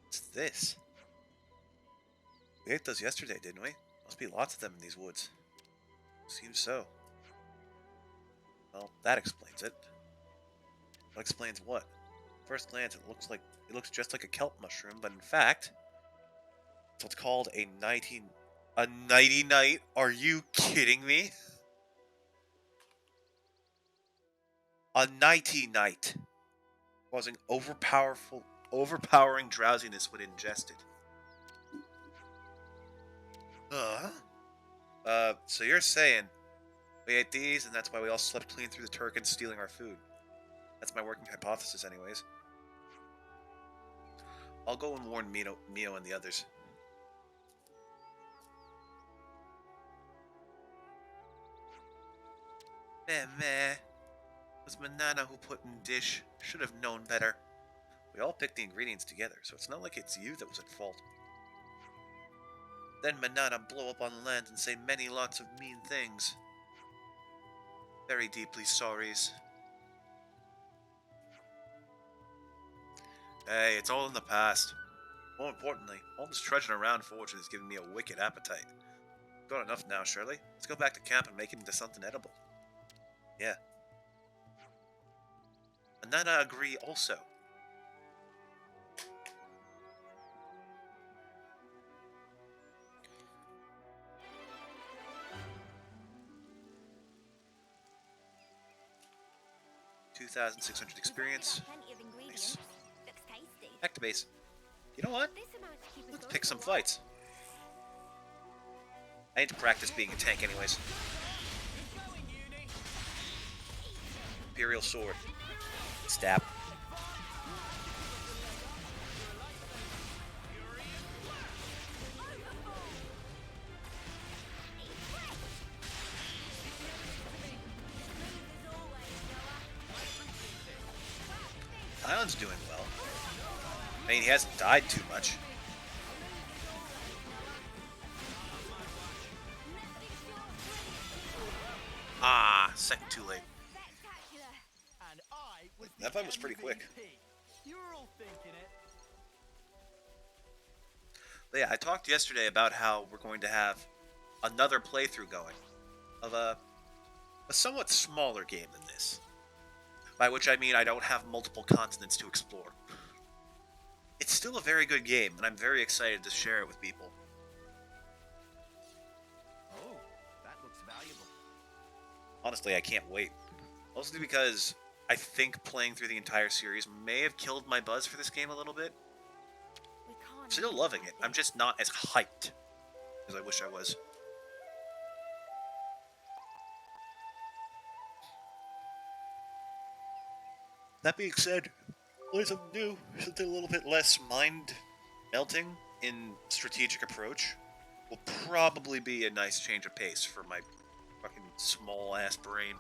What's this? We ate those yesterday, didn't we? Must be lots of them in these woods. Seems so. Well, that explains it. What explains what? First glance, it looks just like a kelp mushroom, but in fact, it's what's called a nighty night. Are you kidding me? A nighty night, causing overpowering drowsiness when ingested. So you're saying we ate these, and that's why we all slept clean through the Turkins stealing our food. That's my working hypothesis, anyways. I'll go and warn Mio and the others. Meh. It was Manana who put in dish. Should have known better. We all picked the ingredients together, so it's not like it's you that was at fault. Then Manana blow up on land and say many lots of mean things. Very deeply sorries. Hey, it's all in the past. More importantly, all this trudging around Fortune has given me a wicked appetite. Got enough now, surely. Let's go back to camp and make it into something edible. Yeah. Manana agree also. $2,600 experience. Nice. Back to base. You know what? Let's pick some fights. I need to practice being a tank anyways. Imperial Sword. Stab. Ion's doing well. I mean, he hasn't died too much. Ah, second too late. That fight was pretty quick. You're all thinking it. But yeah, I talked yesterday about how we're going to have another playthrough going of a somewhat smaller game than this. By which I mean I don't have multiple continents to explore. It's still a very good game, and I'm very excited to share it with people. Oh, that looks valuable. Honestly, I can't wait. Mostly because I think playing through the entire series may have killed my buzz for this game a little bit. I'm still loving it. I'm just not as hyped as I wish I was. That being said, play something new, something a little bit less mind-melting in strategic approach will probably be a nice change of pace for my fucking small-ass brain.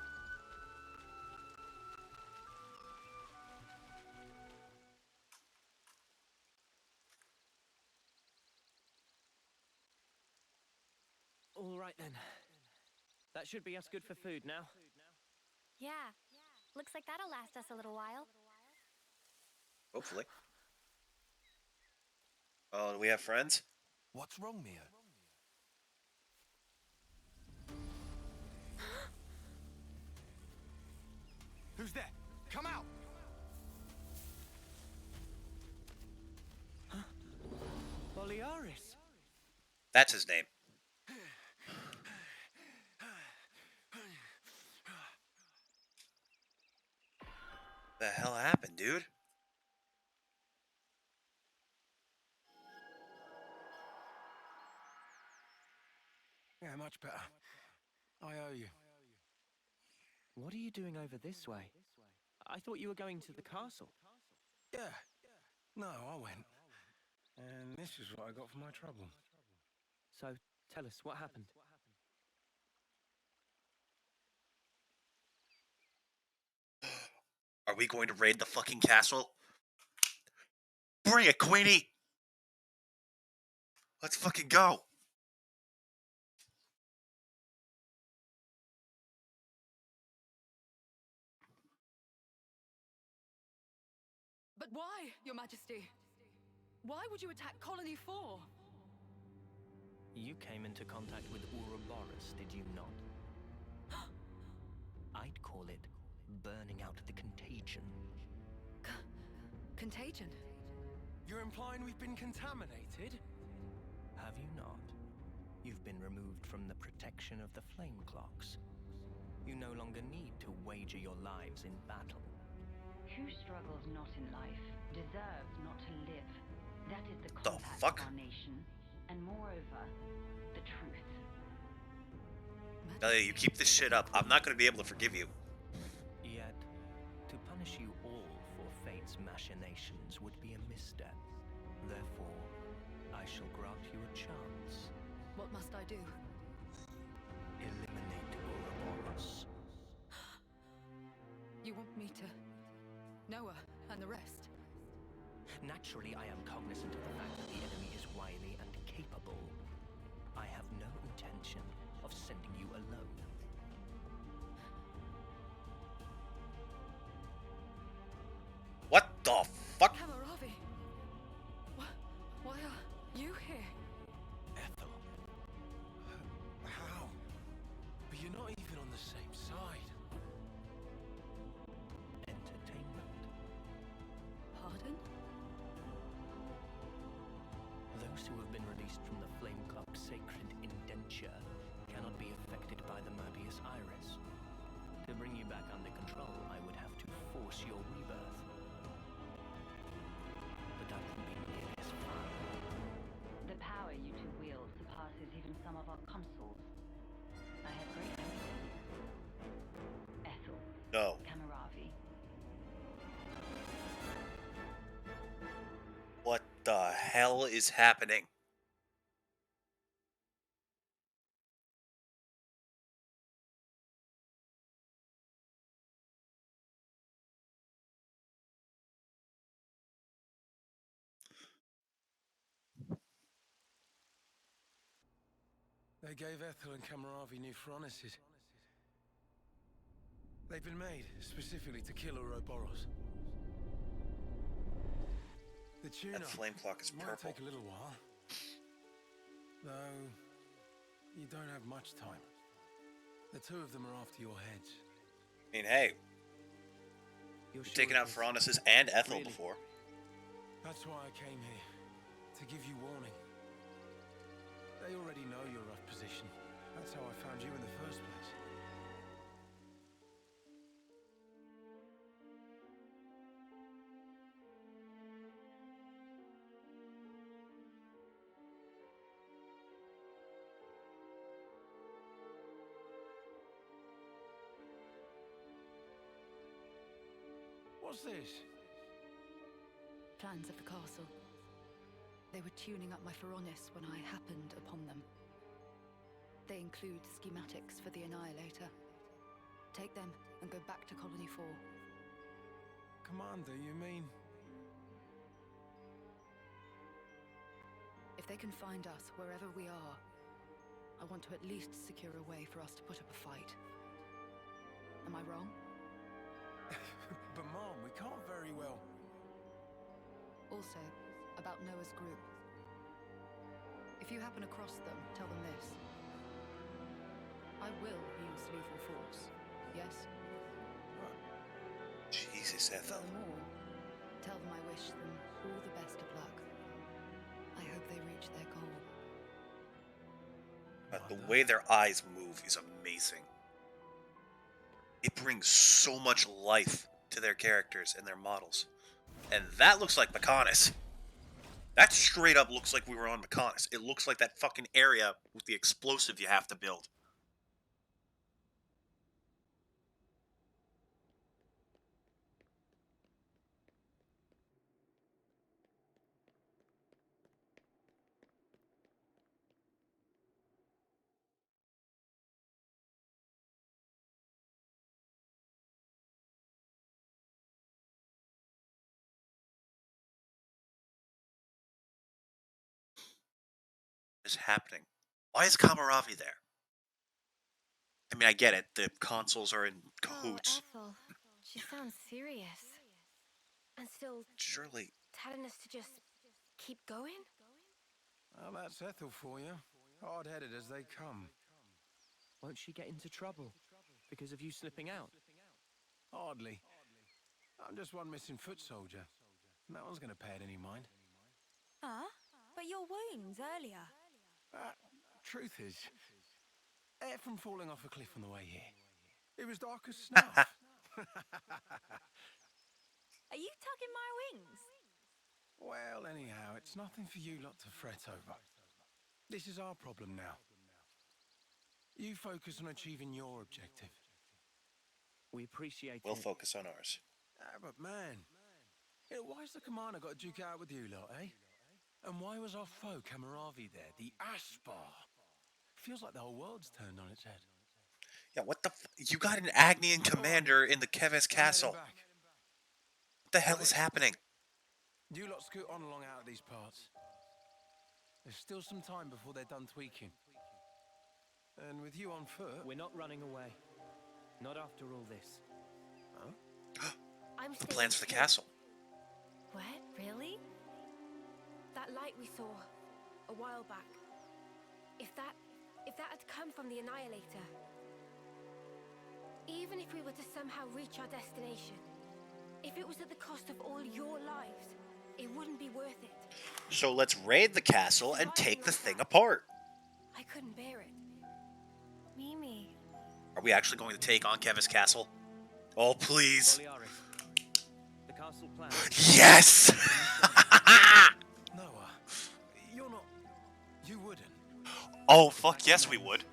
All right then. That should be us good for food now. Yeah. Looks like that'll last us a little while. Hopefully. Oh, do we have friends? What's wrong, Mio? Who's there? Come out! Huh? Boliaris. That's his name. The hell happened, dude? Yeah, much better. I owe you. What are you doing over this way? I thought you were going to the castle. Yeah. No, I went. And this is what I got for my trouble. So, tell us, what happened? Are we going to raid the fucking castle? Bring it, Queenie! Let's fucking go! But why, Your Majesty? Why would you attack Colony 4? You came into contact with Ouroboros, did you not? I'd call it burning out the contagion. Contagion? You're implying we've been contaminated? Have you not? You've been removed from the protection of the flame clocks. You no longer need to wager your lives in battle. Who struggles not in life deserves not to live. That is the The compact fuck? of our nation, and moreover, the truth. Now, you keep this shit up, I'm not going to be able to forgive you. Yet, to punish you all for fate's machinations would be a misstep. Therefore, I shall grant you a chance. What must I do? Eliminate Ouroboros. You want me to... Noah and the rest? Naturally, I am cognizant of the fact that the enemy is wily and capable. I have no intention of sending you alone. What the fuck? Kamaravi! Why are you here? Ethel. How? But you're not even on the same side. Entertainment. Pardon? Those who have been released from the Flame Clock's sacred indenture cannot be affected by the Mobius Iris. To bring you back under control, I would have to force your rebirth. But that would be nearly as fun. The power you two wield surpasses even some of our consuls. I have great hope. Ethel. No. Kamaravi. What the hell is happening? They gave Ethel and Kamaravi new furnaces. They've been made specifically to kill Ouroboros. The tune-up That flame clock is might purple. take a little while. Though, you don't have much time. The two of them are after your heads. I mean, hey, You're you've taken out Phronesis and Ethel before. That's why I came here. To give you warning. They already know your rough position. That's how I found you in the first place. What's this? Plans of the castle. They were tuning up my Phoronis when I happened upon them. They include schematics for the Annihilator. Take them and go back to Colony 4. Commander, you mean? If they can find us wherever we are, I want to at least secure a way for us to put up a fight. Am I wrong? But Mom, we can't very well. Also, about Noah's group. you happen across them, tell them this. I will use lethal force, yes? Jesus, Ethel. Furthermore, tell them I wish them all the best of luck. I hope they reach their goal. But the way their eyes move is amazing. It brings so much life to their characters and their models. And that looks like Mechonis. That straight up looks like we were on Mechonis. It looks like that fucking area with the explosive you have to build. Is happening? Why is Kamaravi there? I mean, I get it. The consoles are in cahoots. Oh, Ethel. She sounds serious. And still Surely. telling us to just keep going? Well, that's Ethel for you. Hard-headed as they come. Won't she get into trouble because of you slipping out? Hardly. I'm just one missing foot soldier. No one's going to pay it any mind. Huh? But your wounds earlier. Truth is, air from falling off a cliff on the way here. It was dark as snuff. Are you tugging my wings? Well, anyhow, it's nothing for you lot to fret over. This is our problem now. You focus on achieving your objective. We appreciate We'll focus on ours. But man, why's the commander got to duke it out with you lot, eh? And why was our foe Kamaravi there, the Aspar? Feels like the whole world's turned on its head. Yeah, what the you got an Agnian commander in the Keves castle. What the hell is happening? You lot scoot on along out of these parts. There's still some time before they're done tweaking. And with you on foot... We're not running away. Not after all this. Huh? I'm The plans for the castle. What? Really? That light we saw a while back. If that had come from the Annihilator, even if we were to somehow reach our destination, if it was at the cost of all your lives, it wouldn't be worth it. So let's raid the castle and take the thing apart. I couldn't bear it. Mimi. Are we actually going to take on Keves castle? Oh, please. The castle plan. Yes! Noah, you're not... You wouldn't. Oh, fuck yes we would.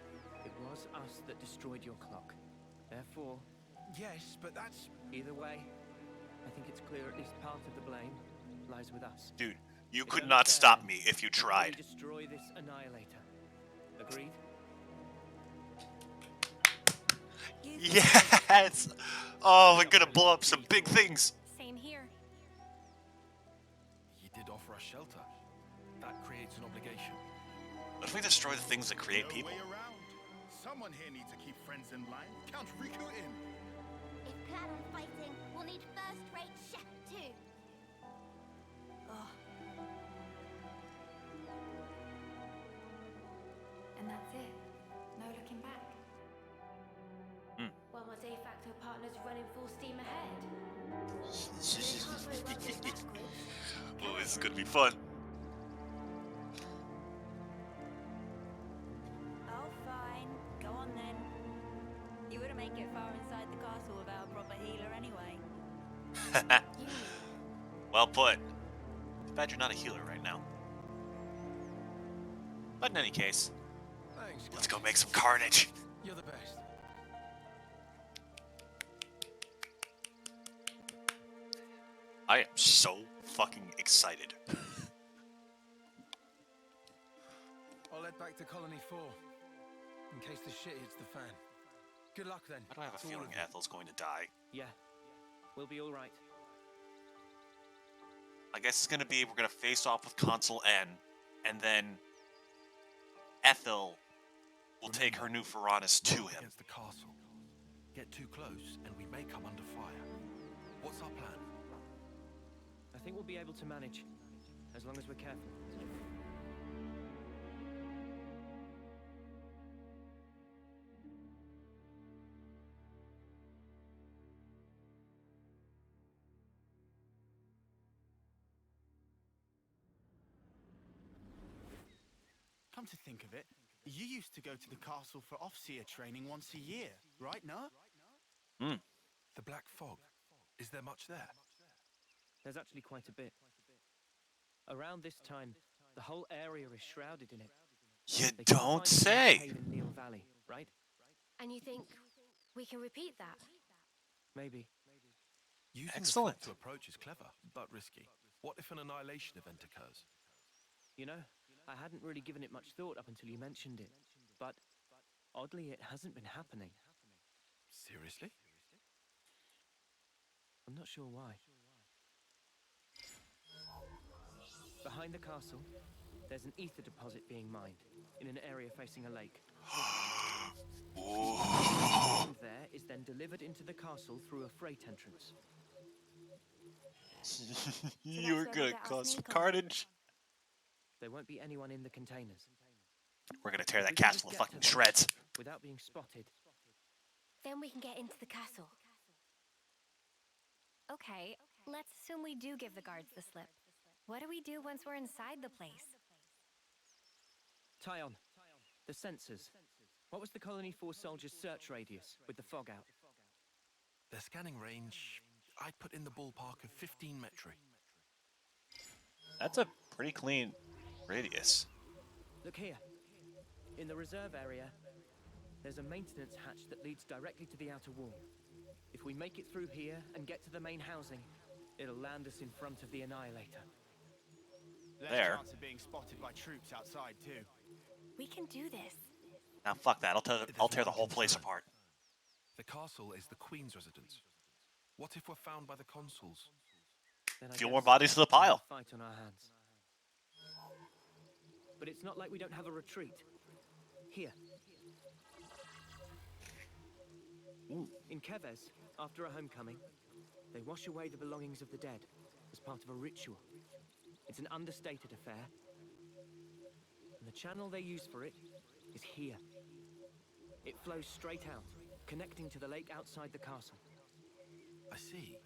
It was us that destroyed your clock. Therefore... Yes, but that's... Either way, I think it's clear at least part of the blame lies with us. Dude, you could not stop me if you tried. We destroy this Annihilator. Agreed? Yes! Oh, we're gonna blow up some big things. Same here. He did offer us shelter. That creates an obligation. What if we destroy the things that create No people? way around. Someone here needs to keep friends in line. Count Riku in. If plan on fighting, we'll need first-rate chef too. And that's it. No looking back. While my de facto partner's running full steam ahead. They can't very well go backwards. Oh, this is gonna be fun. Oh, fine. Go on then. You wouldn't make it far inside the castle without a proper healer anyway. Well put. Too bad you're not a healer right now. But in any case, Thanks, let's go make some carnage. You're the best. I am so fucking excited. I'll head back to Colony 4. In case the shit hits the fan. Good luck then. I don't have a to all feeling of you. Ethel's going to die. Yeah. We'll be all right. I guess it's gonna be we're gonna face off with Consul N, and then Ethel will take her new Ferranis to him. Against the castle. Get too close and we may come under fire. What's our plan? I think we'll be able to manage, as long as we're careful. come to think of it, you used to go to the castle for off-seer training once a year, right, no? Hmm. The Black Fog. Is there much there? There's actually quite a bit. Around this time, the whole area is shrouded in it. You They couldn't don't find a say. cave in Neil Valley, right? And you think we can repeat that? Maybe. Using Excellent. the fog to approach is clever, but risky. What if an annihilation event occurs? You know, I hadn't really given it much thought up until you mentioned it. But, oddly, it hasn't been happening. Seriously? I'm not sure why. Behind the castle, there's an ether deposit being mined, in an area facing a lake. And there is then delivered into the castle through a freight entrance. You're where we gonna get our cause some snake oil. carnage. There won't be anyone in the containers. We're gonna tear If that we can castle just to get fucking them shreds. Without being spotted. Then we can get into the castle. Okay, let's assume we do give the guards the slip. What do we do once we're inside the place? Tyon, the sensors. What was the Colony Force soldiers' search radius with the fog out? Their scanning range, I'd put in the ballpark of 15 metri. That's a pretty clean radius. Look here. In the reserve area, there's a maintenance hatch that leads directly to the outer wall. If we make it through here and get to the main housing, it'll land us in front of the Annihilator. Less There. chance of being spotted by troops outside, too. We can do this. Now fuck that. I'll tear the one whole place concern. apart. The castle is the Queen's residence. What if we're found by the consuls? Then I Few guess more bodies to the we'll have pile. a fight on our hands. But it's not like we don't have a retreat. Here. In Keves, after a homecoming, they wash away the belongings of the dead as part of a ritual. It's an understated affair. And the channel they use for it is here. It flows straight out, connecting to the lake outside the castle. I see.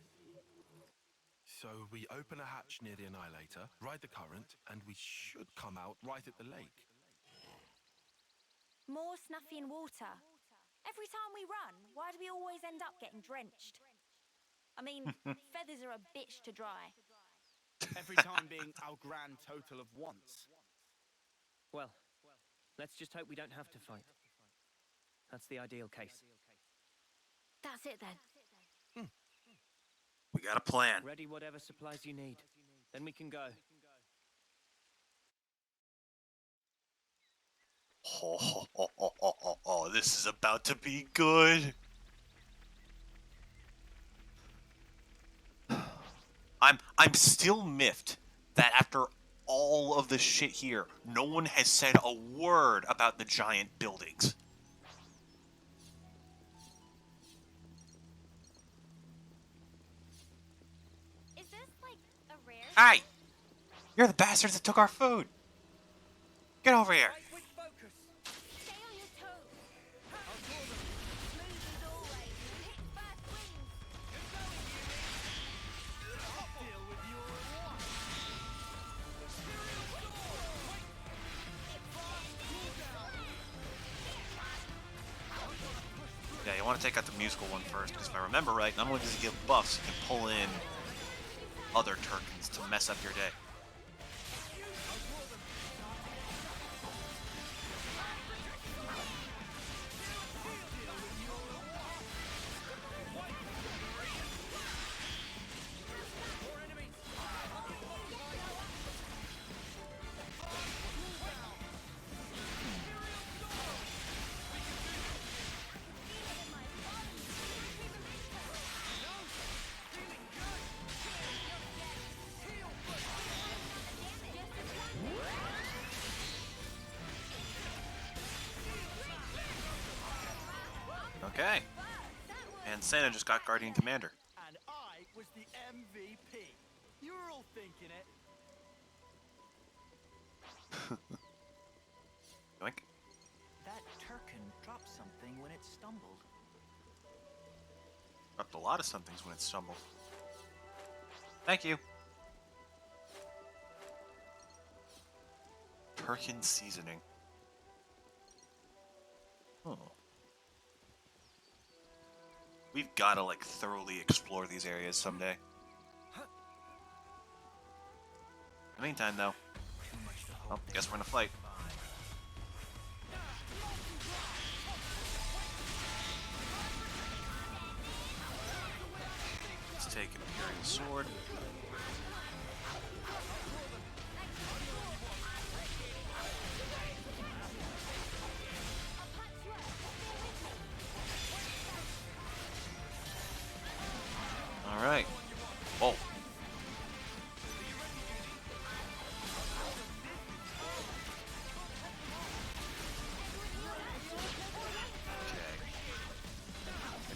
So we open a hatch near the Annihilator, ride the current, and we should come out right at the lake. More snuffy in water. Every time we run, why do we always end up getting drenched? I mean, feathers are a bitch to dry. Every time being our grand total of once. Well, let's just hope we don't have to fight. That's the ideal case. That's it then. We got a plan. Ready whatever supplies you need. Then we can go. Oh, this is about to be good. I'm still miffed that after all of the shit here, no one has said a word about the giant buildings. Is this like a rare? Hey! You're the bastards that took our food! Get over here! Stay on your toes. Smooth as always. Hit first wings. Yeah, you want to take out the musical one first, because if I remember right, not only does he give buffs, he can pull in other Turkins to mess up your day. Okay. And Santa just got Guardian Commander. And I was the MVP. You were all thinking it. Yoink. That Turkin dropped something when it stumbled. Dropped a lot of somethings when it stumbled. Thank you. Turkin seasoning. Oh. We've got to, like, thoroughly explore these areas someday. In the meantime, though, well, guess we're in a fight. Let's take an Imperial Sword. Alright. Oh.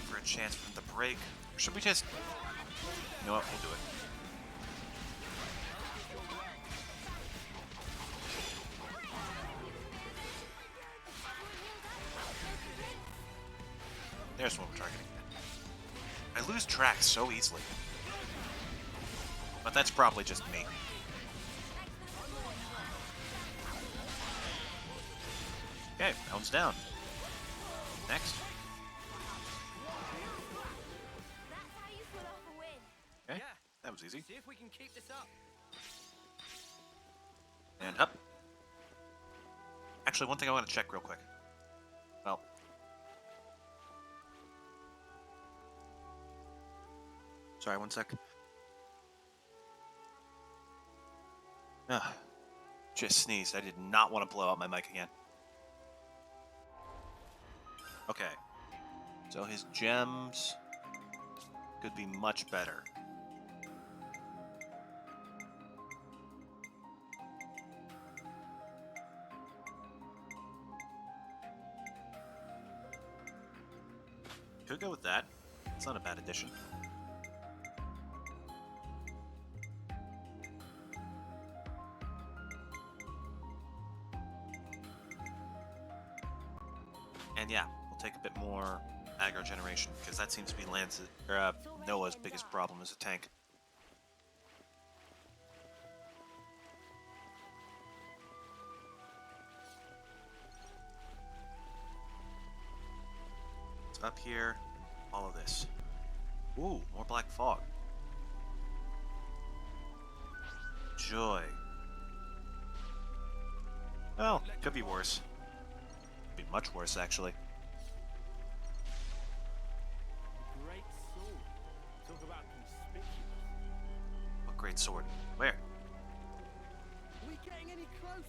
For a chance for them to break. Or should we just... You know what? We'll do it. There's what we're targeting. I lose track so easily. But that's probably just me. Okay, Hound's down. Next. Okay, that was easy. See if we can keep this up. And up. Actually, one thing I want to check real quick. Well. Sorry, one sec. Just sneezed. I did not want to blow out my mic again. Okay. So his gems could be much better. Could go with that. It's not a bad addition. And yeah, we'll take a bit more aggro generation, because that seems to be Noah's biggest problem as a tank. It's up here, all of this. Ooh, more black fog. Joy. Well, could be worse. Could be much worse, actually. Great sword. Talk about conspicuous. What great sword? Where? Are we getting any closer?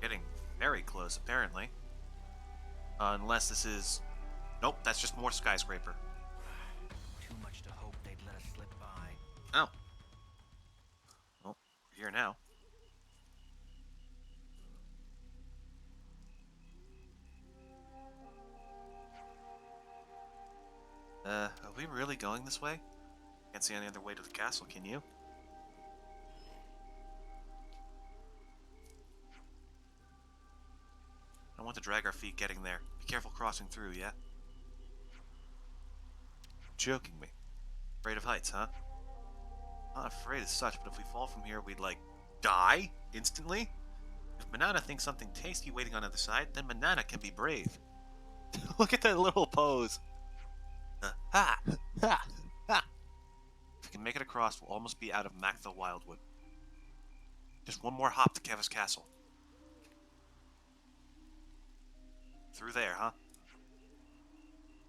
Getting very close, apparently. Unless this is... Nope, that's just more skyscraper. Too much to hope they'd let us slip by. Oh. Well, we're here now. Are we really going this way? Can't see any other way to the castle, can you? I don't want to drag our feet getting there. Be careful crossing through, yeah? Joking me. Afraid of heights, huh? Not afraid as such, but if we fall from here, we'd, like, die instantly? If Manana thinks something tasty waiting on the other side, then Manana can be brave. Look at that little pose. Ha! Ha! Ha! If we can make it across, we'll almost be out of Macville Wildwood. Just one more hop to Keva's castle. Through there, huh?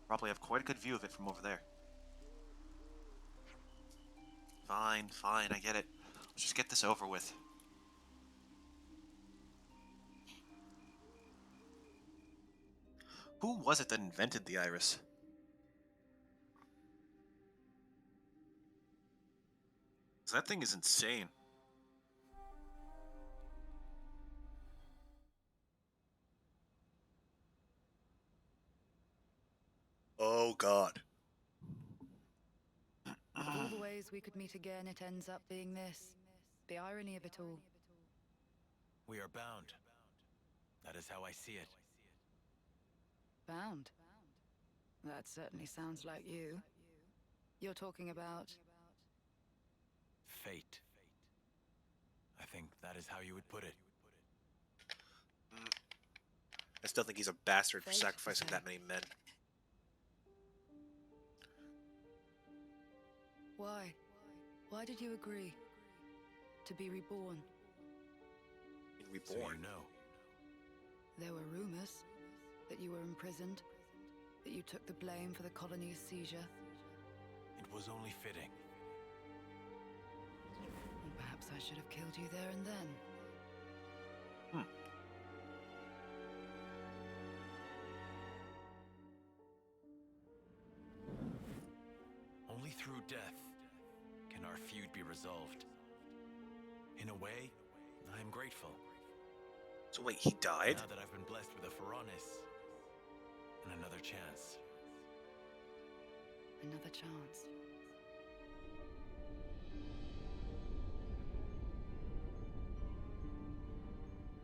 Probably have quite a good view of it from over there. Fine, fine, I get it. Let's just get this over with. Who was it that invented the iris? 'Cause that thing is insane. Oh, God. Of all the ways we could meet again, it ends up being this. The irony of it all. We are bound. That is how I see it. Bound. That certainly sounds like you. You're talking about... Fate. I think that is how you would put it. I still think he's a bastard for Fate, sacrificing okay. that many men. Why? Why did you agree to be reborn? So Reborn. you know. There were rumors that you were imprisoned, that you took the blame for the colony's seizure. It was only fitting. And perhaps I should have killed you there and then. Only through death can our feud be resolved. In a way, I am grateful. So wait, he died? Now that I've been blessed with a Pharaonis and another chance. Another chance.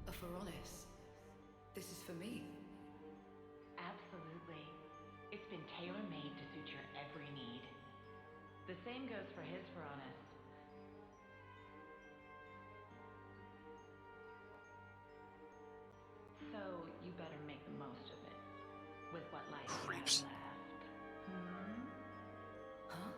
A Pharaonis. This is for me. Absolutely. It's been tailor-made to suit your every need. The same goes for his Pharaonis. So you better make the most of it. With what life you Creeps. have left. Hmm? Huh?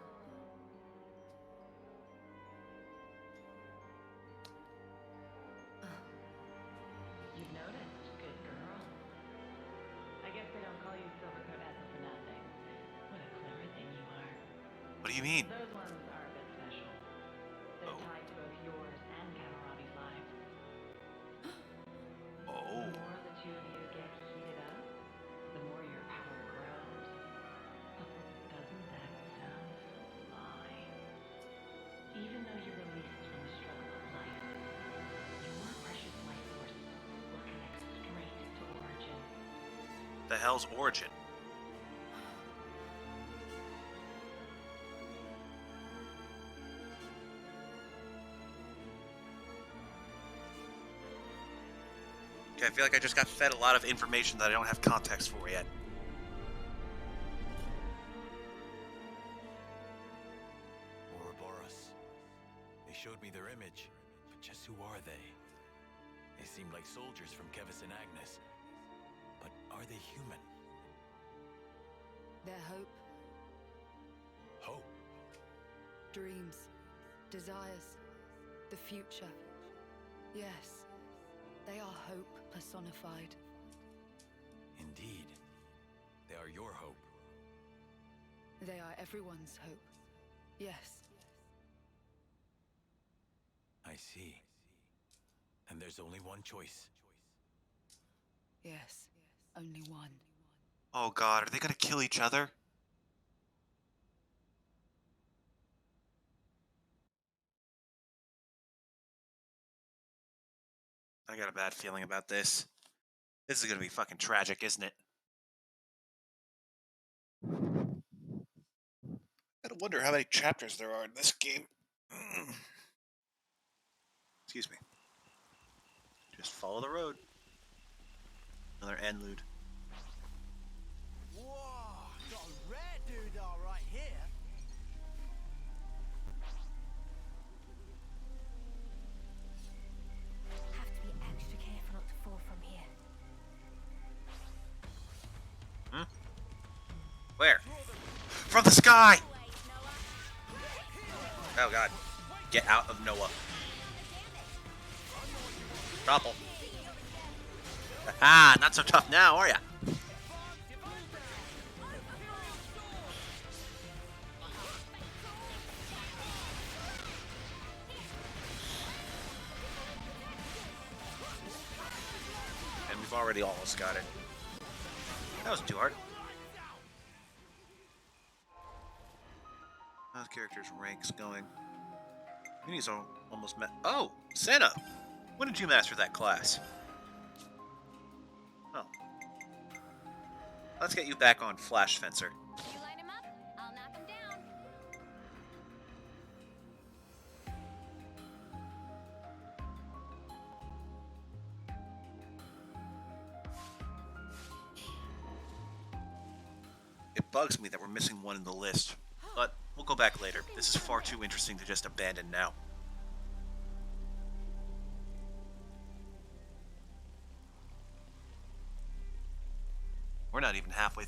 You've noticed, good girl. I guess they don't call you Silver Coat Ethel for nothing. What a clever thing you are. What do you mean? Those ones are a bit special. They're Oh. tied to both yours and Kamarabi's lives. Oh. The more the two of you get heated up, the more your power grows. Doesn't that sound sublime? Even though you're released from the struggle of life, your precious life force will connect straight to Origin. The hell's Origin? Okay, I feel like I just got fed a lot of information that I don't have context for yet. Ouroboros. They showed me their image, but just who are they? They seem like soldiers from Kevis and Agnes. But are they human? Their hope, Hope. dreams, desires, the future. Yes, they are hope personified. Indeed. They are your hope. They are everyone's hope. Yes. I see. And there's only one choice. Yes. Only one. Oh god, are they gonna kill each other? I got a bad feeling about this. This is gonna be fucking tragic, isn't it? I gotta wonder how many chapters there are in this game. Excuse me. Just follow the road. Another Enlude. Whoa, got a rare doodah right here. Have to be extra careful not to fall from here. Where? From the sky! Oh god. Get out of Noah. Trouble. Ah, not so tough now, are ya? And we've already almost got it. That wasn't too hard. How's characters' ranks going? Uni's almost met. Oh, Senna! When did you master that class? Oh. Let's get you back on Flash Fencer. You line him up, I'll knock him down. It bugs me that we're missing one in the list, but we'll go back later. This is far too interesting to just abandon now.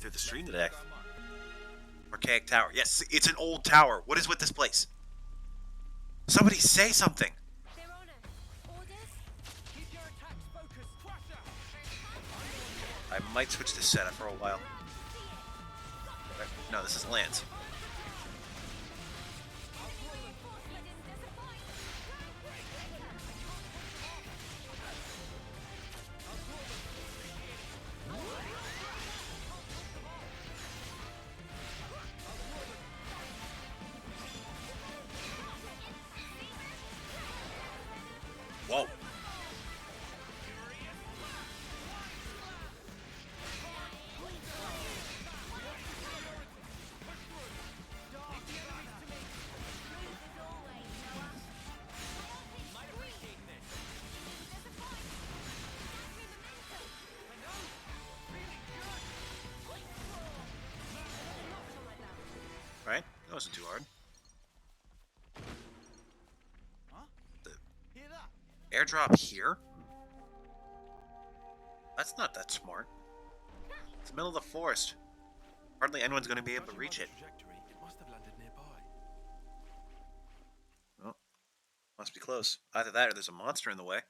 through the stream today. Archaic tower. Yes, it's an old tower. What is with this place? Somebody say something. I might switch to Senna for a while. No, this is Lance. Whoa. Right? That wasn't too hard. Airdrop here? That's not that smart. It's the middle of the forest. Hardly anyone's going to be able to reach it. It must have landed nearby. Well, must be close. Either that or there's a monster in the way.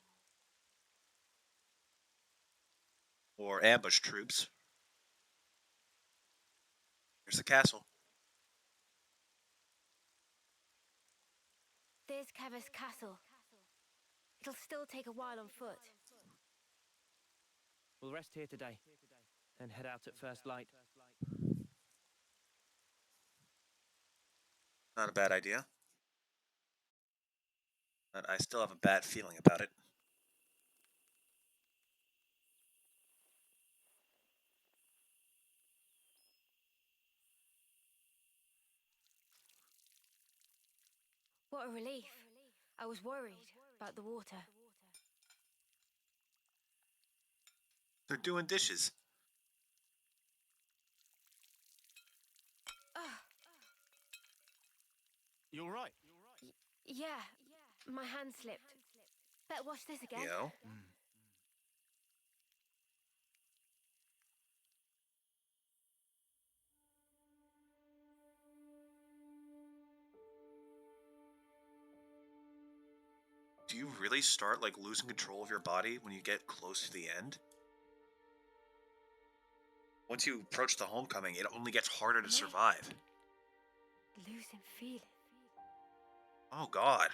Or ambush troops. Here's the castle. There's Kevis Castle. It'll still take a while on foot. We'll rest here today, then head out at first light. Not a bad idea. But I still have a bad feeling about it. What a relief. I was worried about the water. They're doing dishes. You all right? Yeah, my hand slipped. Better wash this again. Yo. Do you really start like losing control of your body when you get close to the end? Once you approach the homecoming, it only gets harder to survive. Losing feeling. Oh god.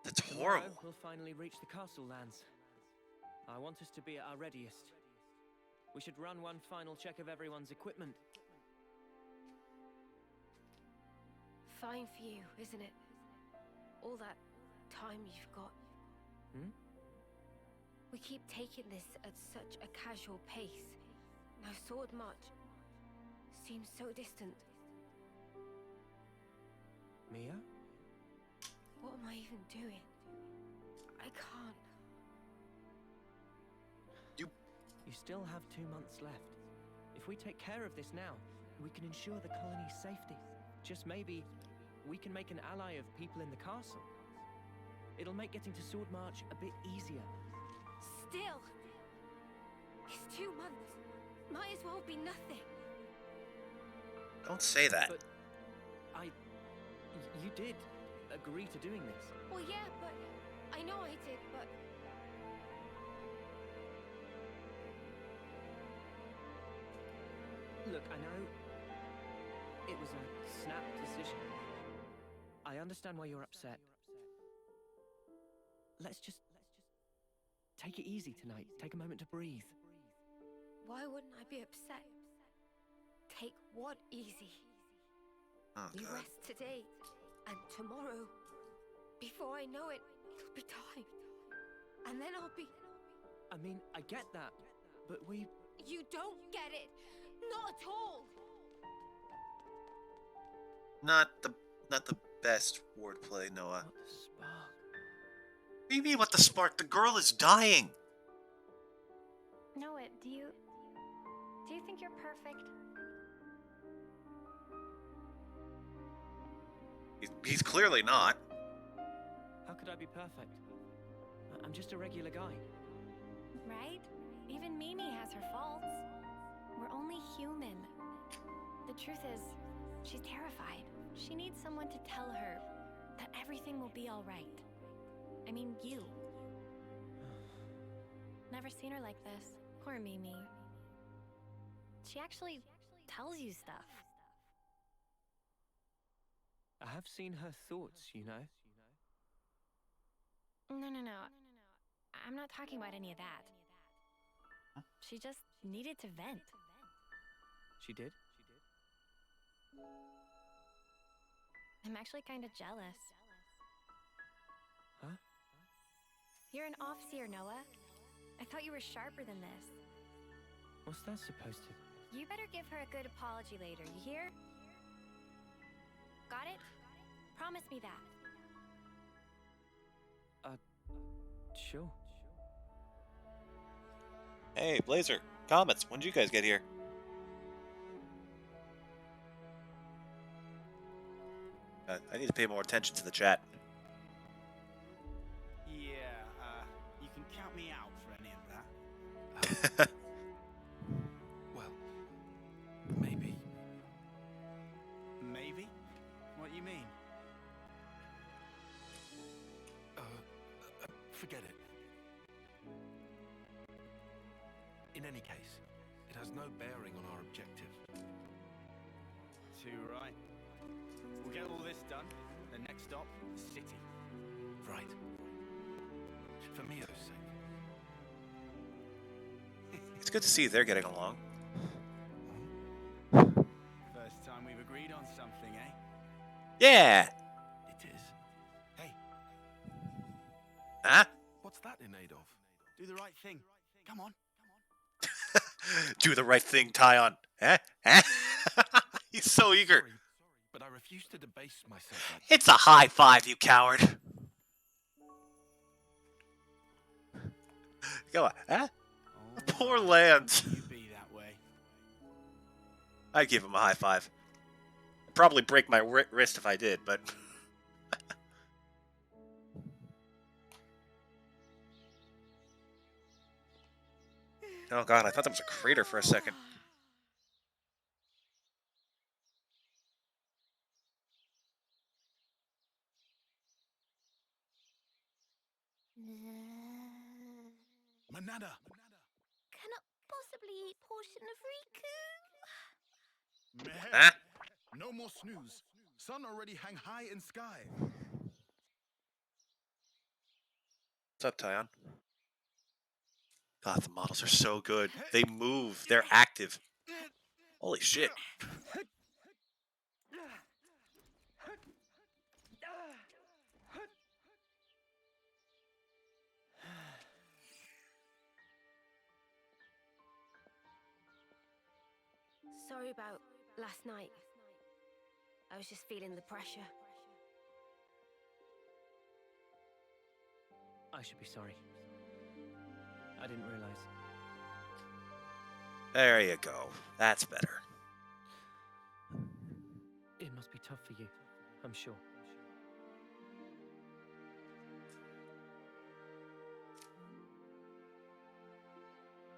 That's horrible. Tomorrow, we'll finally reach the castle lands. I want us to be at our readiest. We should run one final check of everyone's equipment. Fine for you, isn't it? All that time you've got. Hmm? We keep taking this at such a casual pace. Now Sword March seems so distant. Mia? What am I even doing? I can't. You still have 2 months left. If we take care of this now, we can ensure the colony's safety. Just maybe, we can make an ally of people in the castle. It'll make getting to Sword March a bit easier. Still! It's 2 months. Might as well be nothing. Don't say that. But you did agree to doing this. Well, yeah, but I know I did, but look, I know it was a snap decision. I understand why you're upset. Let's just take it easy tonight. Take a moment to breathe. why wouldn't I be upset? Take what easy? Oh, We God. rest today, and tomorrow, before I know it, it'll be time. And then I'll be... I mean, I get that, but we... You don't get it! Not at all! Not the best wordplay, Noah. What the spark? What do you mean, what the spark? The girl is dying! Noah, do you think you're perfect? He's clearly not. How could I be perfect? I'm just a regular guy. Right? Even Mimi has her faults. We're only human. The truth is, she's terrified. She needs someone to tell her that everything will be all right. I mean, you. Never seen her like this. Poor Mimi. She actually tells you stuff. I have seen her thoughts, you know. No. I'm not talking about any of that. She just needed to vent. She did? I'm actually kind of jealous. Huh? You're an Offseer, Noah. I thought you were sharper than this. What's that supposed to? You better give her a good apology later, you hear? Got it? Promise me that. Sure. Hey, Blazer, comments. When did you guys get here? I need to pay more attention to the chat. Yeah, you can count me out for any of that. Well, maybe. Maybe? What you mean? Forget it. In any case, it has no bearing on our objective. Too right. We'll get all this done. The next stop, the city. Right. For Mio's sake. It's good to see they're getting along. First time we've agreed on something, eh? Yeah! It is. Hey. Huh? What's that in aid of? Do the right thing. Come on. Do the right thing, Tyon. Huh? He's so eager. Sorry, but I refuse to debase myself like It's a high five, you coward. Go on. Huh? Oh, Poor Lance. you be that way. I'd give him a high five. I'd probably break my wrist if I did, but... Oh god, I thought that was a crater for a second. Manada! Cannot possibly eat portion of Riku. Meh. Huh? No more snooze. Sun already hang high in sky. What's up, Tyon? God, the models are so good. They move. They're active. Holy shit. Sorry about last night. I was just feeling the pressure. I should be sorry. I didn't realize. There you go. That's better. It must be tough for you, I'm sure.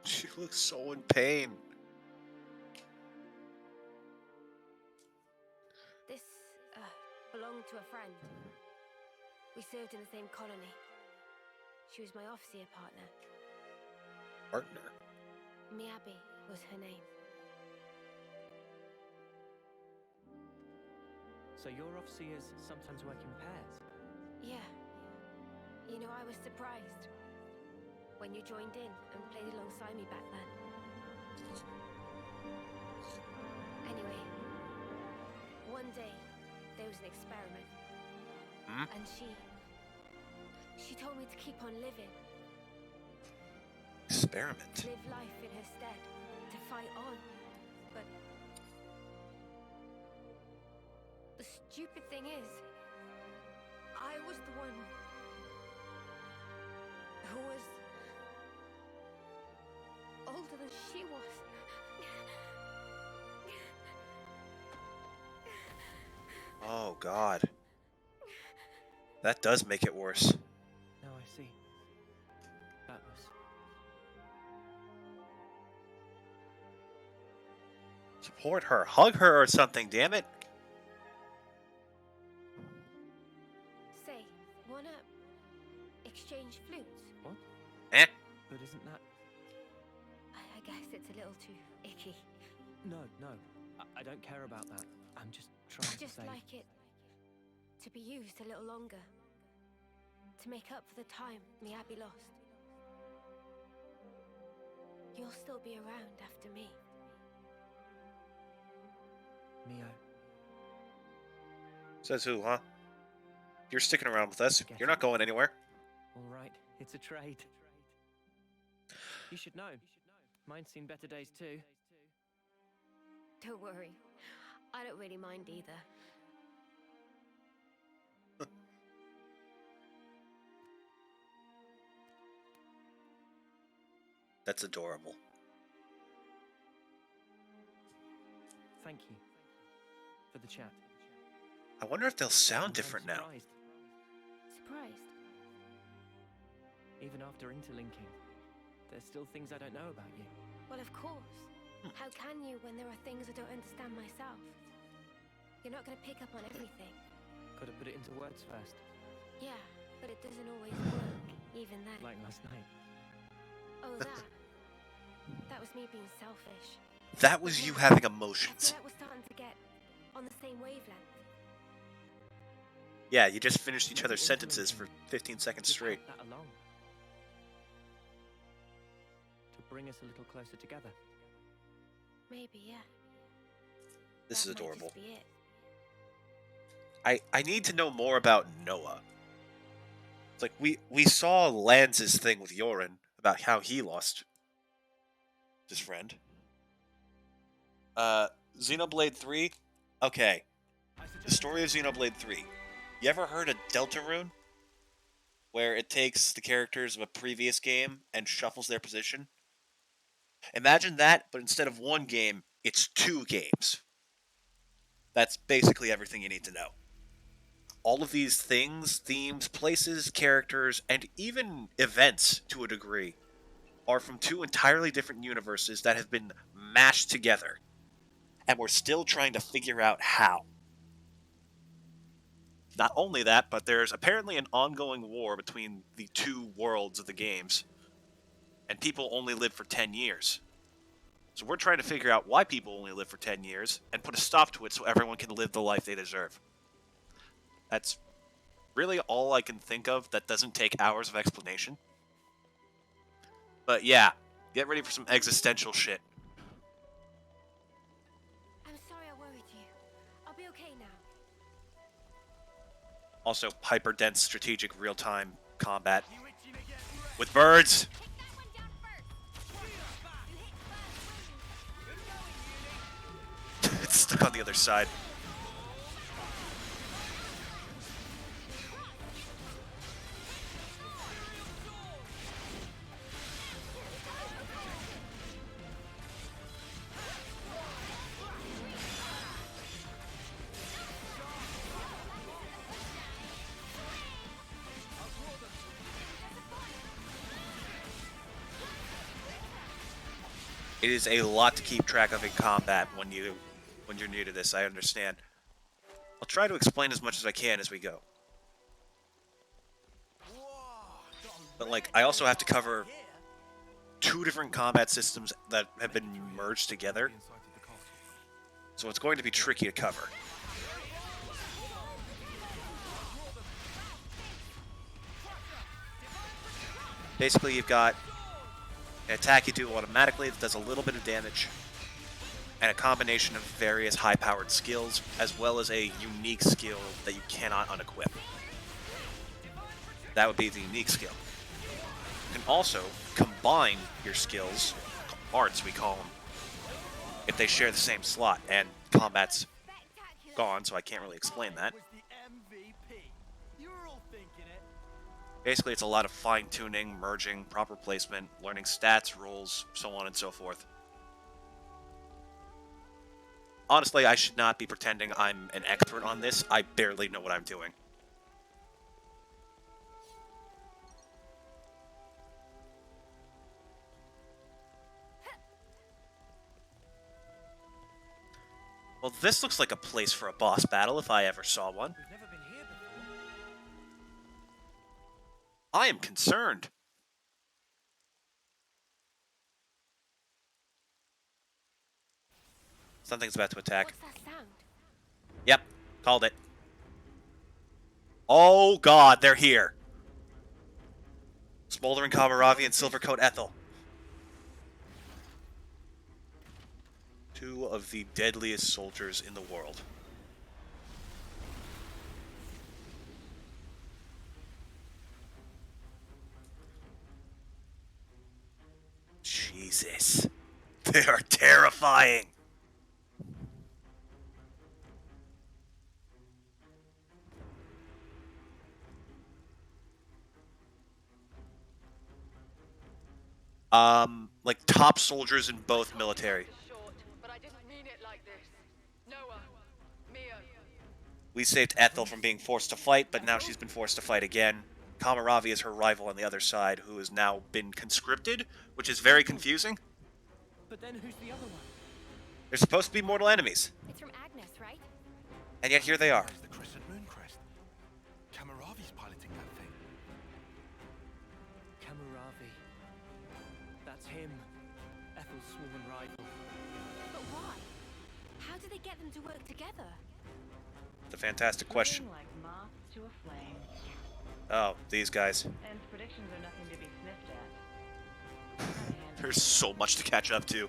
She looks so in pain. This belonged to a friend. We served in the same colony. She was my officer partner. Partner? Miyabi was her name. So your officers sometimes work in pairs? Yeah. You know, I was surprised when you joined in and played alongside me back then. Anyway, one day there was an experiment. And she told me to keep on living. Experiment? To live life in her stead, to fight on. But the stupid thing is, I was the one who was older than she was. Oh, God. That does make it worse. Now I see. That was... Support her. Hug her or something, damn it. Say, wanna exchange flutes? What? Eh? But isn't that... I guess it's a little too icky. No, I don't care about that. I'm just trying Just to say... like it to be used a little longer. To make up for the time me Abby lost. You'll still be around after me. Mio. Says who, huh? You're sticking around with us. You're not going anywhere. All right, it's a trade. You should know. Mine's seen better days too. Don't worry. I don't really mind either. That's adorable. Thank you for the chat. I wonder if they'll sound different now. Surprised? Even after interlinking, there's still things I don't know about you. Well, of course. How can you when there are things I don't understand myself? You're not going to pick up on everything. Gotta put it into words first. Yeah, but it doesn't always work, even then. Like last night. Oh, that. That was me being selfish. That was you having I emotions. feel like we're starting to get on the same wavelength. Yeah, you just finished each other's sentences for 15 seconds straight. That along. To bring us a little closer together. Maybe, yeah. This is That might adorable. just be it. I need to know more about Noah. It's like we saw Lance's thing with Yorin about how he lost his friend. Xenoblade 3? Okay. The story of Xenoblade 3. You ever heard of Deltarune? Where it takes the characters of a previous game and shuffles their position? Imagine that, but instead of one game, it's 2 games. That's basically everything you need to know. All of these things, themes, places, characters, and even events, to a degree, are from 2 entirely different universes that have been mashed together. And we're still trying to figure out how. Not only that, but there's apparently an ongoing war between the 2 worlds of the games. And people only live for 10 years. So we're trying to figure out why people only live for 10 years and put a stop to it so everyone can live the life they deserve. That's really all I can think of that doesn't take hours of explanation. But yeah, get ready for some existential shit. I'm sorry I worried you. I'll be okay now. Also, hyper-dense strategic real-time combat. With birds! It's stuck on the other side. It is a lot to keep track of in combat when you're new to this, I understand. I'll try to explain as much as I can as we go. But like, I also have to cover 2 different combat systems that have been merged together. So it's going to be tricky to cover. Basically, you've got an attack you do automatically that does a little bit of damage, and a combination of various high-powered skills, as well as a unique skill that you cannot unequip. That would be the unique skill. You can also combine your skills, arts we call them, if they share the same slot, and combat's gone, so I can't really explain that. Basically, it's a lot of fine-tuning, merging, proper placement, learning stats, rules, so on and so forth. Honestly, I should not be pretending I'm an expert on this. I barely know what I'm doing. Well, this looks like a place for a boss battle if I ever saw one. We've never been here before. I am concerned. Something's about to attack. What's that sound? Yep, called it. Oh god, they're here. Smoldering Kamaravi and Silvercoat Ethel. Two of the deadliest soldiers in the world. Jesus. They are terrifying. Like top soldiers in both military. But I didn't mean it like this. Noah, Mia. We saved Ethel from being forced to fight, but now she's been forced to fight again. Kamaravi is her rival on the other side, who has now been conscripted, which is very confusing. But then who's the other one? They're supposed to be mortal enemies, It's from Agnes, right? and yet here they are. There's the Crescent Moon crest. Kamaravi's piloting that thing. Kamaravi. That's him. Ethel's sworn rival. But why? How do they get them to work together? It's a fantastic question. Like moths to a flame. Oh, these guys. And predictions are nothing to be sniffed at. There's so much to catch up to.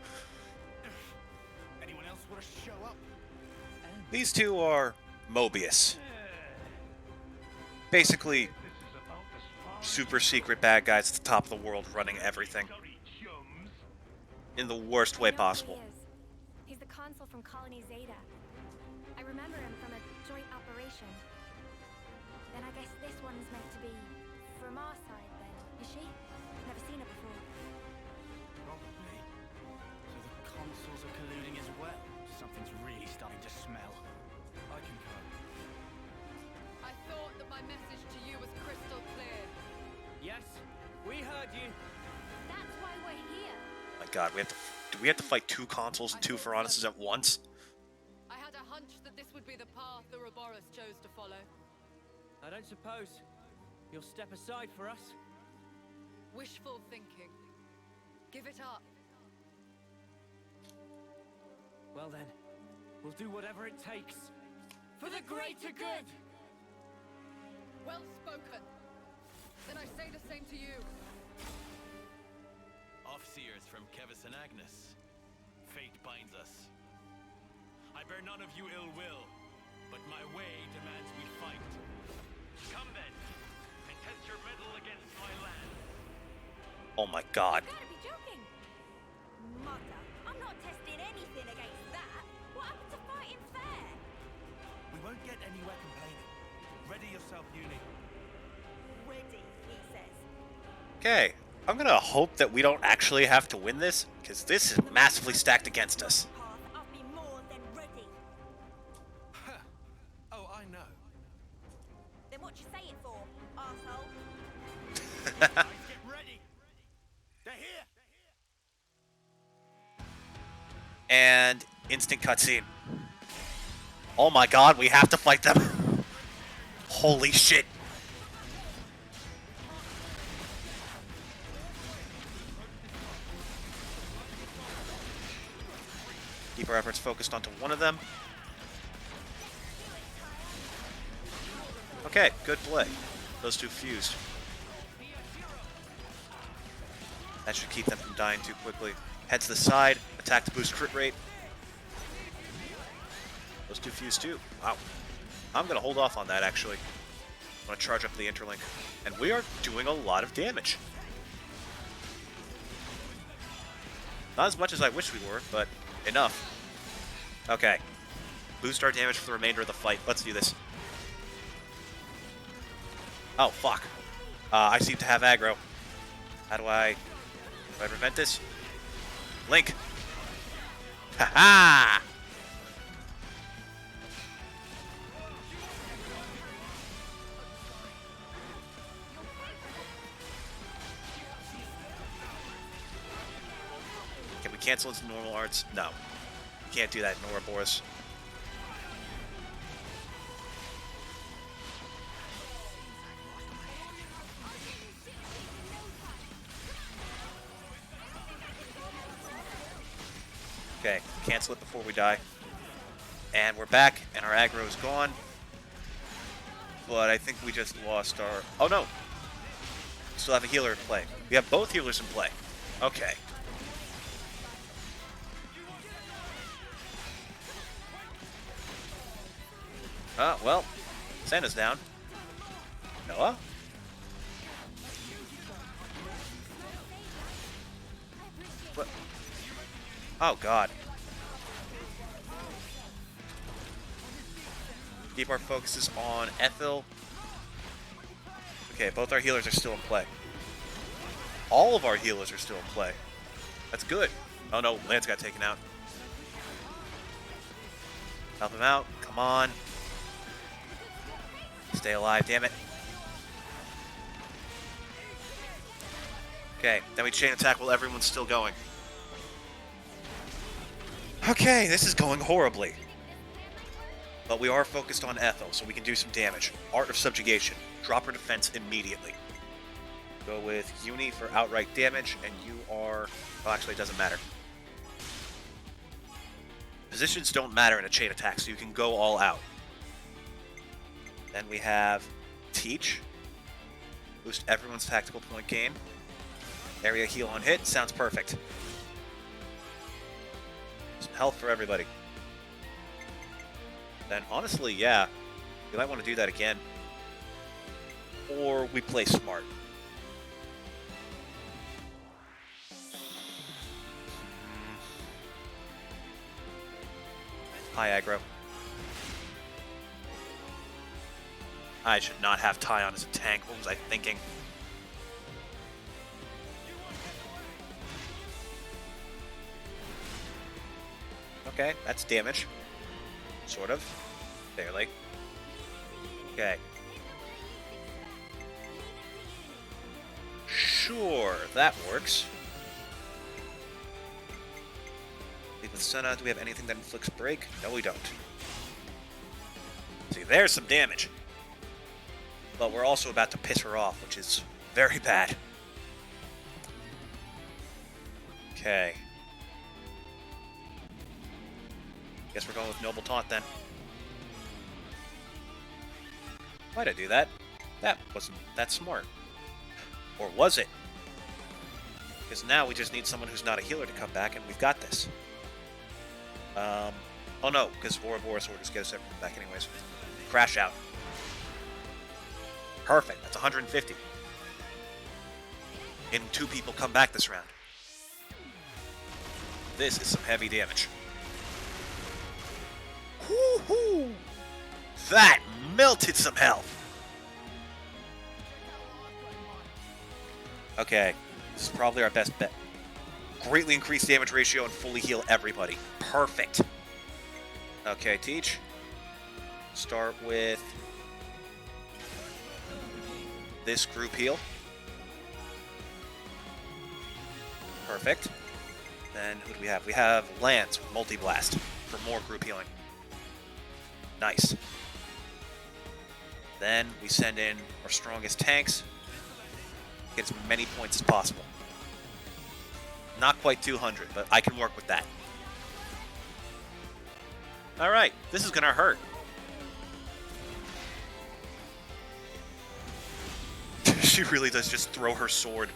Anyone else want to show up? These two are Mobius. Basically, super secret bad guys at the top of the world running everything. In the worst way possible. He's the consul from Colony Zeta. I remember him from a joint operation. Then I guess this one's meant to be from our side then, is she? Never seen her before. Probably. So the consuls are colluding as well. Something's really starting to smell. I concur. I thought that my message to you was crystal clear. Yes, we heard you. That's why we're here. My god, do we have to fight two consuls and two Feronises at once? I had a hunch that this would be the path the Ouroboros chose to follow. I don't suppose you'll step aside for us. Wishful thinking. Give it up. Well then, we'll do whatever it takes. For the greater good! Well spoken. Then I say the same to you. Offseers from Kevis and Agnes. Fate binds us. I bear none of you ill will, but my way demands we fight. Come then, and test your mettle against my land. Oh my god. You gotta be joking. Mother, I'm not testing anything against that. What happened to fighting fair? We won't get anywhere complaining. Ready yourself, Uni. Ready, he says. Okay, I'm gonna hope that we don't actually have to win this, because this is massively stacked against us. I'll be more than ready. Oh, I know. Then what you say it for, arsehole? Get ready. They're here. And instant cutscene. Oh my god, we have to fight them. Holy shit. Keep our efforts focused onto one of them. Okay, good play. Those two fused. That should keep them from dying too quickly. Head to the side, attack to boost crit rate. Those two fused too. Wow. I'm going to hold off on that, actually. I'm going to charge up the interlink. And we are doing a lot of damage. Not as much as I wish we were, but enough. Okay. Boost our damage for the remainder of the fight. Let's do this. Oh, fuck. I seem to have aggro. How do I prevent this? Link. Ha-ha! Can we cancel into normal arts? No. We can't do that in Ouroboros. Okay, cancel it before we die. And we're back, and our aggro is gone. But I think we just lost our... Oh, no. We still have a healer in play. We have both healers in play. Okay. Well, Santa's down. Noah? What? Oh, God. Keep our focuses on Ethel. Okay, both our healers are still in play. All of our healers are still in play. That's good. Oh, no, Lance got taken out. Help him out. Come on. Stay alive, damn it. Okay, then we chain attack while everyone's still going. Okay, this is going horribly. But we are focused on Ethel, so we can do some damage. Art of Subjugation. Drop her defense immediately. Go with Uni for outright damage, and you are... Well, actually, it doesn't matter. Positions don't matter in a chain attack, so you can go all out. Then we have Teach. Boost everyone's tactical point gain. Area heal on hit. Sounds perfect. Some health for everybody. Then, honestly, yeah. You might want to do that again. Or we play smart. High aggro. I should not have Tyon as a tank. What was I thinking? Okay, that's damage. Sort of. Barely. Okay. Sure, that works. Lead with Senna. Do we have anything that inflicts break? No, we don't. See, there's some damage. But we're also about to piss her off, which is very bad. Okay. Guess we're going with Noble Taunt then. Why'd I do that? That wasn't that smart. Or was it? Because now we just need someone who's not a healer to come back, and we've got this. Oh no, because Ouroboros orders get us everything back anyways. Crash out. Perfect, that's 150. And 2 people come back this round. This is some heavy damage. Woohoo! That melted some health. Okay, this is probably our best bet. Greatly increase damage ratio and fully heal everybody. Perfect. Okay, Teach. Start with this group heal. Perfect. Then who do we have? We have Lance with Multi-Blast for more group healing. Nice. Then we send in our strongest tanks. Get as many points as possible. Not quite 200, but I can work with that. Alright, this is gonna hurt. She really does just throw her sword.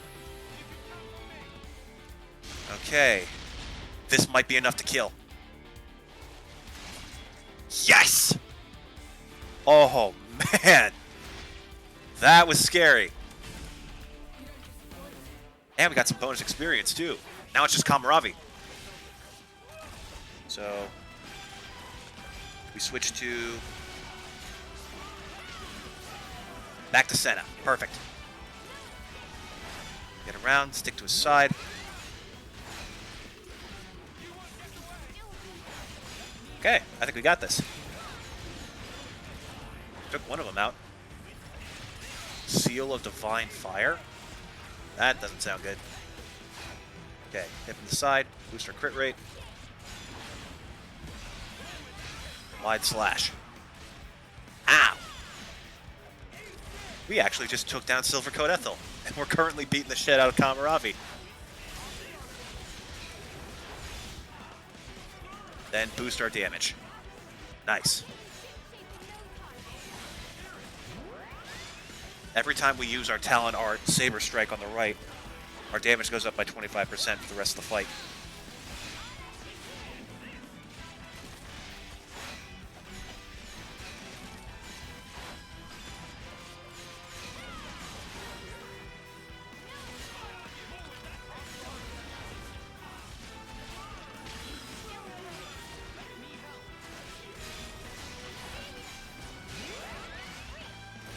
Okay. This might be enough to kill. Yes! Oh, man. That was scary. And we got some bonus experience, too. Now it's just Kamaravi. So, we switch to... Back to Senna. Perfect. Get around, stick to his side. Okay, I think we got this. Took one of them out. Seal of Divine Fire? That doesn't sound good. Okay, hit from the side, boost our crit rate. Wide slash. Ow! We actually just took down Silver Coat Ethel, and we're currently beating the shit out of Kamaravi. Then boost our damage. Nice. Every time we use our Talon Art Saber Strike on the right, our damage goes up by 25% for the rest of the fight.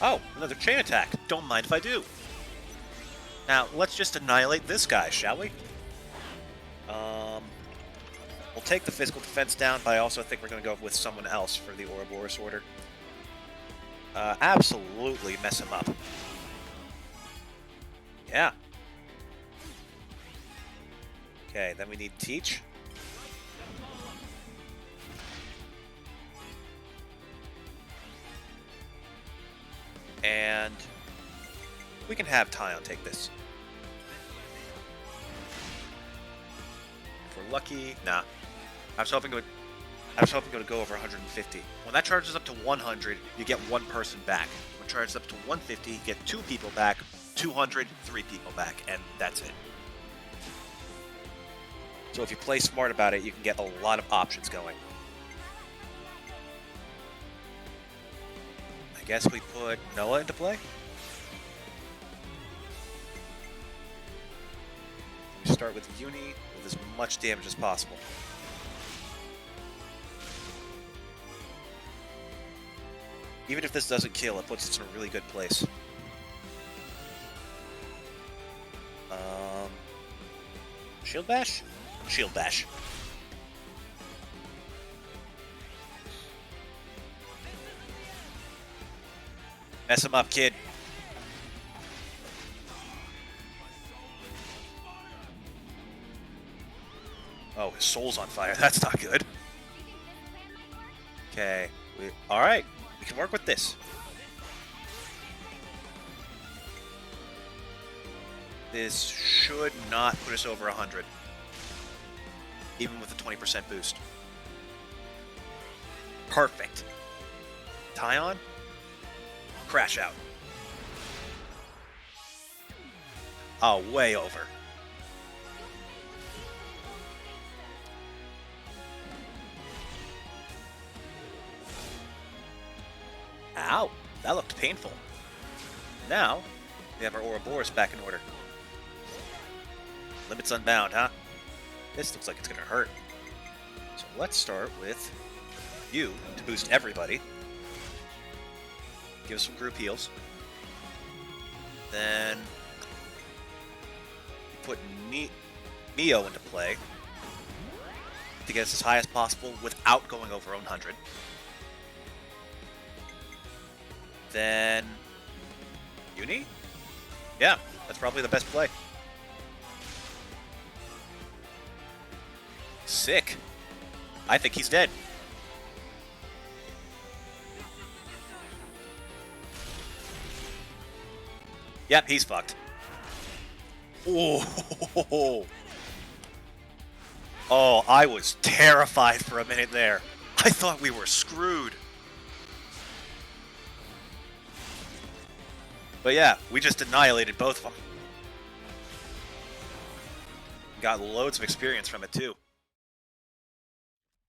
Oh, another chain attack. Don't mind if I do. Now, let's just annihilate this guy, shall we? We'll take the physical defense down, but I also think we're going to go with someone else for the Ouroboros order. Absolutely mess him up. Yeah. Okay, then we need Teach. And we can have Tyon take this. If we're lucky, nah. I was hoping it would go over 150. When that charges up to 100, you get one person back. When it charges up to 150, you get 2 people back. 200, 3 people back, and that's it. So if you play smart about it, you can get a lot of options going. I guess we put Noah into play. We start with Uni with as much damage as possible. Even if this doesn't kill, it puts us in a really good place. Shield Bash? Shield Bash. Mess him up, kid. Oh, his soul's on fire. That's not good. Okay. Alright. We can work with this. This should not put us over 100. Even with a 20% boost. Perfect. Tyon? Crash out. Oh, way over. Ow, that looked painful. Now, we have our Ouroboros back in order. Limits unbound, huh? This looks like it's gonna hurt. So let's start with you to boost everybody. Give us some group heals. Then put Mio into play to get us as high as possible without going over 100. Then Uni? Yeah, that's probably the best play. Sick. I think he's dead. Yep, he's fucked. Oh, oh, I was terrified for a minute there. I thought we were screwed. But yeah, we just annihilated both of them. Got loads of experience from it too.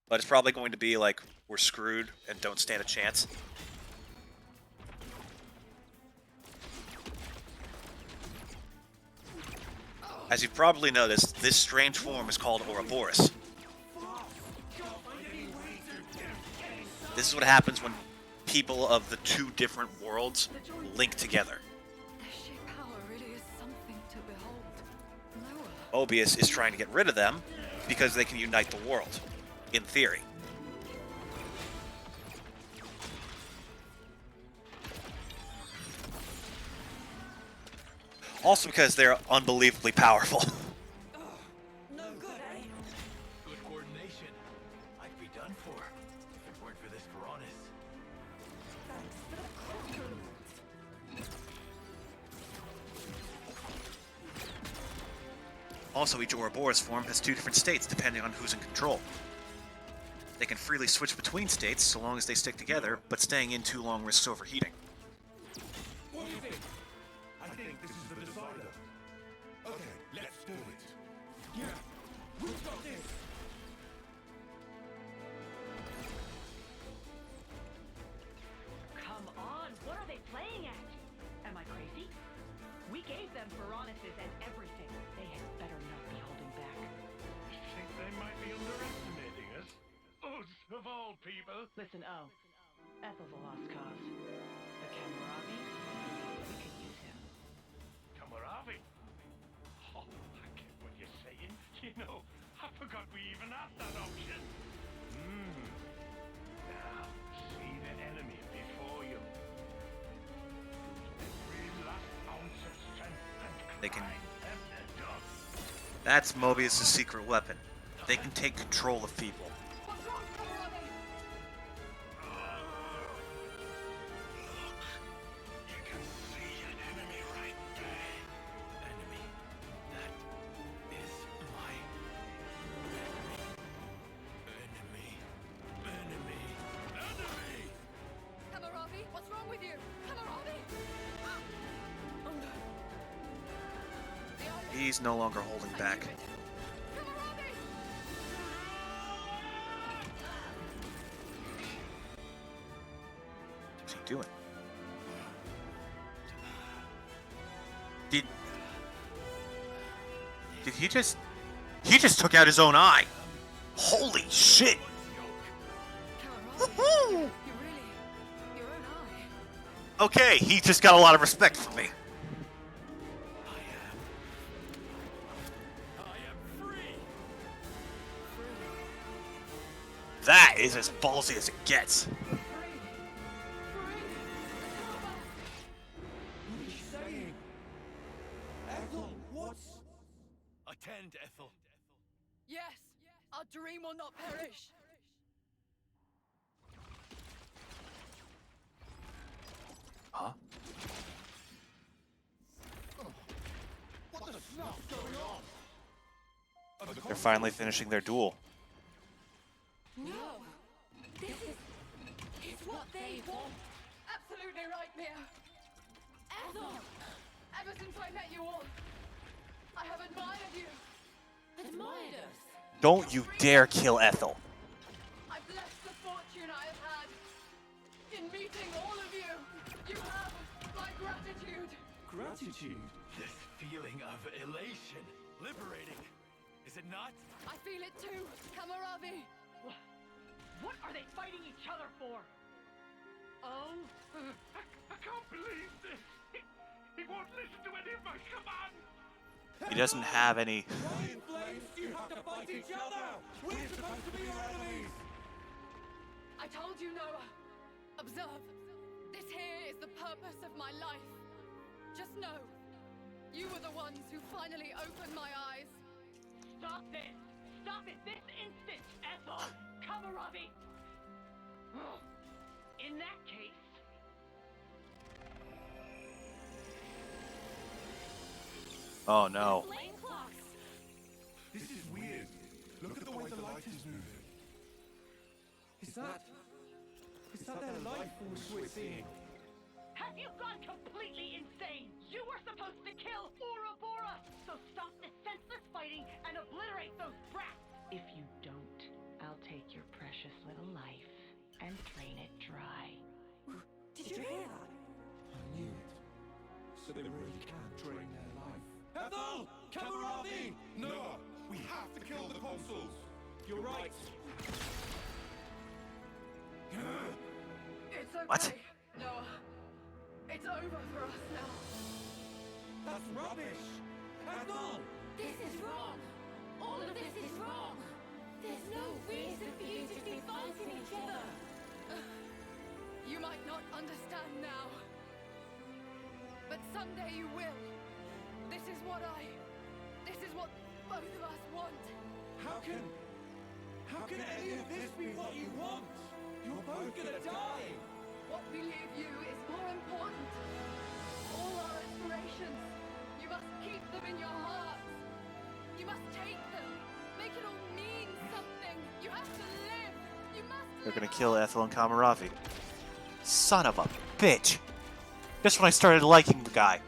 But it's probably going to be like, we're screwed and don't stand a chance. As you've probably noticed, this strange form is called Ouroboros. This is what happens when people of the 2 different worlds link together. Their sheer power really is something to behold. Noah. Obius is trying to get rid of them because they can unite the world, in theory. Also because they're unbelievably powerful. No good, eh? Good coordination. I'd be done for if it weren't for this Coronis. Also, each Ouroboros form has 2 different states depending on who's in control. They can freely switch between states so long as they stick together, but staying in too long risks overheating. What do you think? I think this is the decider. Okay, let's do it. Yeah, we've got this. Come on, what are they playing at? Am I crazy? We gave them Veronices and everything. They had better not be holding back. You think they might be underestimating us? Us, of all people. Listen, Ethel's a lost cause. The Kamaravi, we could use him. Kamaravi? Oh, I get what you're saying. You know, I forgot we even had that option. Now, see the enemy before you. Every last ounce of strength and They can. and the dust. That's Mobius' secret weapon. They can take control of people. What's wrong, Kamaravi? You can see an enemy right there. Enemy. That is my enemy. Enemy. Enemy. Kamaravi, what's wrong with you? Kamaravi! Oh no. The island. He's no longer holding back. Kamaravi! What's he doing? Did he just... He just took out his own eye! Holy shit! Woohoo! You really... your own eye? Okay, he just got a lot of respect from me. That is as ballsy as it gets. What are you saying? Ethel, what's... Attend, Ethel. Yes, our dream will not perish. Huh? What the snuff's going on? They're finally finishing their duel. No! This is what they want! Absolutely right, Mia! Ethel! Ever since I met you all, I have admired you! Admired us? Don't you dare kill Ethel. I bless the fortune I have had in meeting all of you! You have my gratitude! Gratitude? This feeling of elation. Liberating. Is it not? I feel it too, Kamaravi! What are they fighting each other for? Oh, I can't believe this. He won't listen to any of my commands. He doesn't have any... Why in flames do you have to fight each other? We're supposed to be your enemies! I told you, Noah. Observe. This here is the purpose of my life. Just know, you were the ones who finally opened my eyes. stop this! Stop it this instant, Ethel! Kamaravi! In that case... Oh no. This is weird. Look at the way the light is moving. Is that their life force we're seeing? Have you gone completely insane? You were supposed to kill Ouroboros! So stop this senseless fighting and obliterate those brats! If you don't, I'll take your precious little life and drain it dry. Did you hear that? I knew it. So they really can drain their life. Ethel! Kamaravi! Noah! We have to kill the consuls! You're right. It's okay. What? Noah. It's over for us now. That's rubbish! Ethel! This is wrong. All of this is wrong. There's no reason for you to be fighting each other. You might not understand now. But someday you will. This is what both of us want. How can any of this be what you want? You're both gonna die! What we leave you is more important. All our aspirations, you must keep them in your hearts. You must take them. Make it all mean something. You have to live. You They're gonna kill Ethel and Kamaravi. Son of a bitch! Just when I started liking the guy.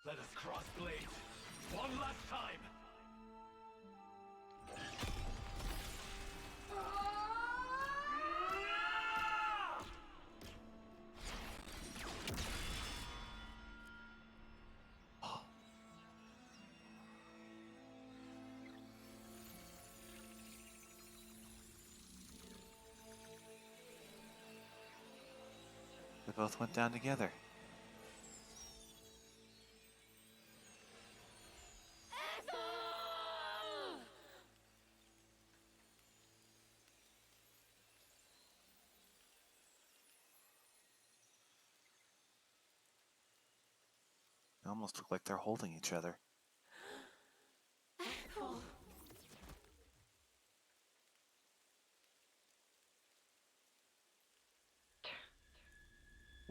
Let us cross blades one last time. They both went down together. They almost look like they're holding each other.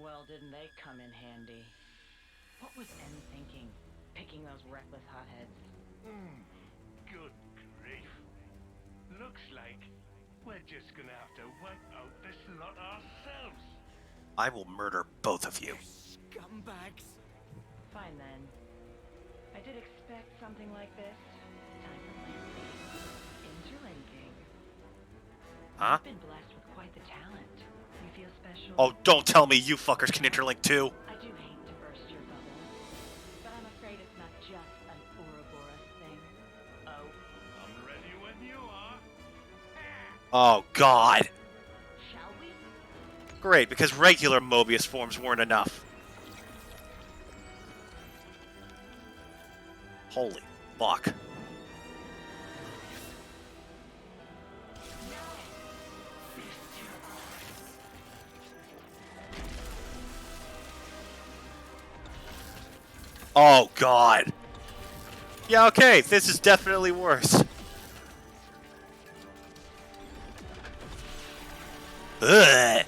Well, didn't they come in handy? What was M thinking, picking those reckless hotheads? Good grief. Looks like we're just gonna have to wipe out this lot ourselves. I will murder both of you. Scumbags. Fine then. I did expect something like this. Time for plan B. Interlinking. Huh? You've been blessed with quite the talent. You feel special? Oh, don't tell me you fuckers can interlink too. I do hate to burst your bubble, but I'm afraid it's not just an Ouroboros thing. Oh. I'm ready when you are. Oh, God. Shall we? Great, because regular Mobius forms weren't enough. Holy fuck. Oh, God. Yeah, okay, this is definitely worse. Ugh.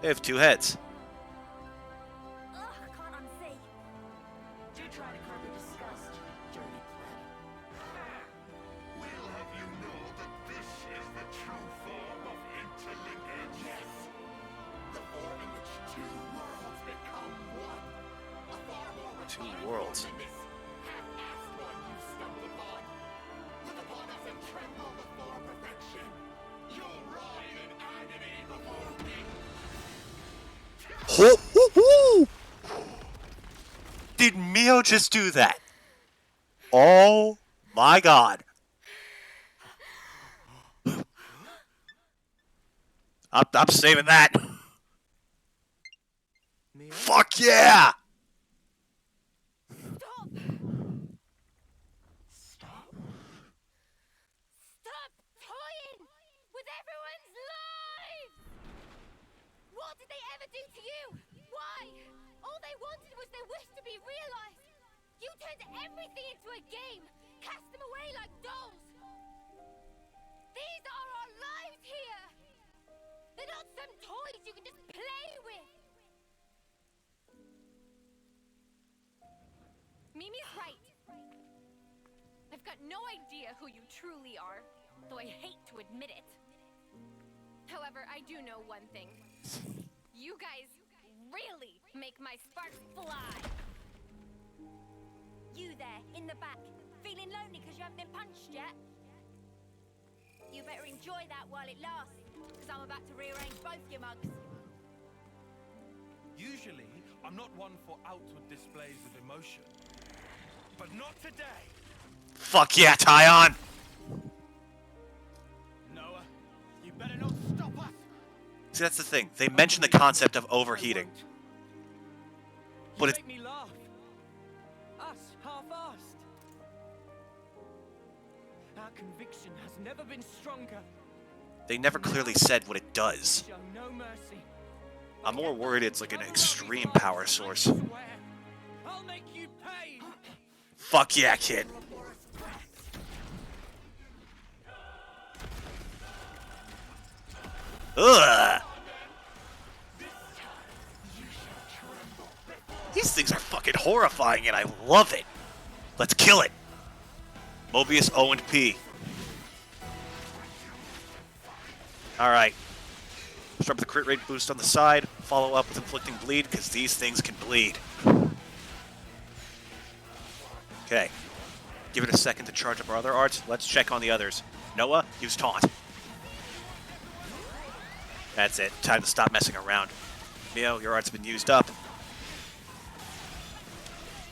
They have two heads. Ugh, can't unsee. Do try to curb your disgust, dirty planet. We'll have you know that this is the true form of interlinkage. Yes! The form in which two worlds become one. A far more Two worlds. than this half-assed one you stumbled upon. Look upon us and tremble before perfection. You'll writhe in agony before me. Ho, ho, ho. Did Mio just do that? Oh my God. I'm saving that. Mia? Fuck yeah! Stop toying with everyone's lives! What did they ever do to you? Why? All they wanted was their wish to be realized. You turned everything into a game, cast them away like dolls. These are our lives here. They're not some toys you can just play with. Mimi's right. I've got no idea who you truly are, though I hate to admit it. However, I do know one thing. You guys really make my sparks fly. You there, in the back, feeling lonely because you haven't been punched yet? You better enjoy that while it lasts, because I'm about to rearrange both your mugs. Usually, I'm not one for outward displays of emotion. But not today. Fuck yeah, Tyon! Noah, you better not stop us. See, that's the thing. They mention the concept of overheating. But You it's... make me laugh. Us, half-assed. Our conviction has never been stronger. They never clearly said what it does. Show no mercy. I'm more worried it's like an extreme power source. I'll make you pay. Fuck yeah, kid. Ugh! These things are fucking horrifying and I love it. Let's kill it. Mobius O and P. Alright. Start with the crit rate boost on the side. Follow up with inflicting bleed, because these things can bleed. Okay. Give it a second to charge up our other arts. Let's check on the others. Noah, use taunt. That's it. Time to stop messing around. Mio, your art's been used up.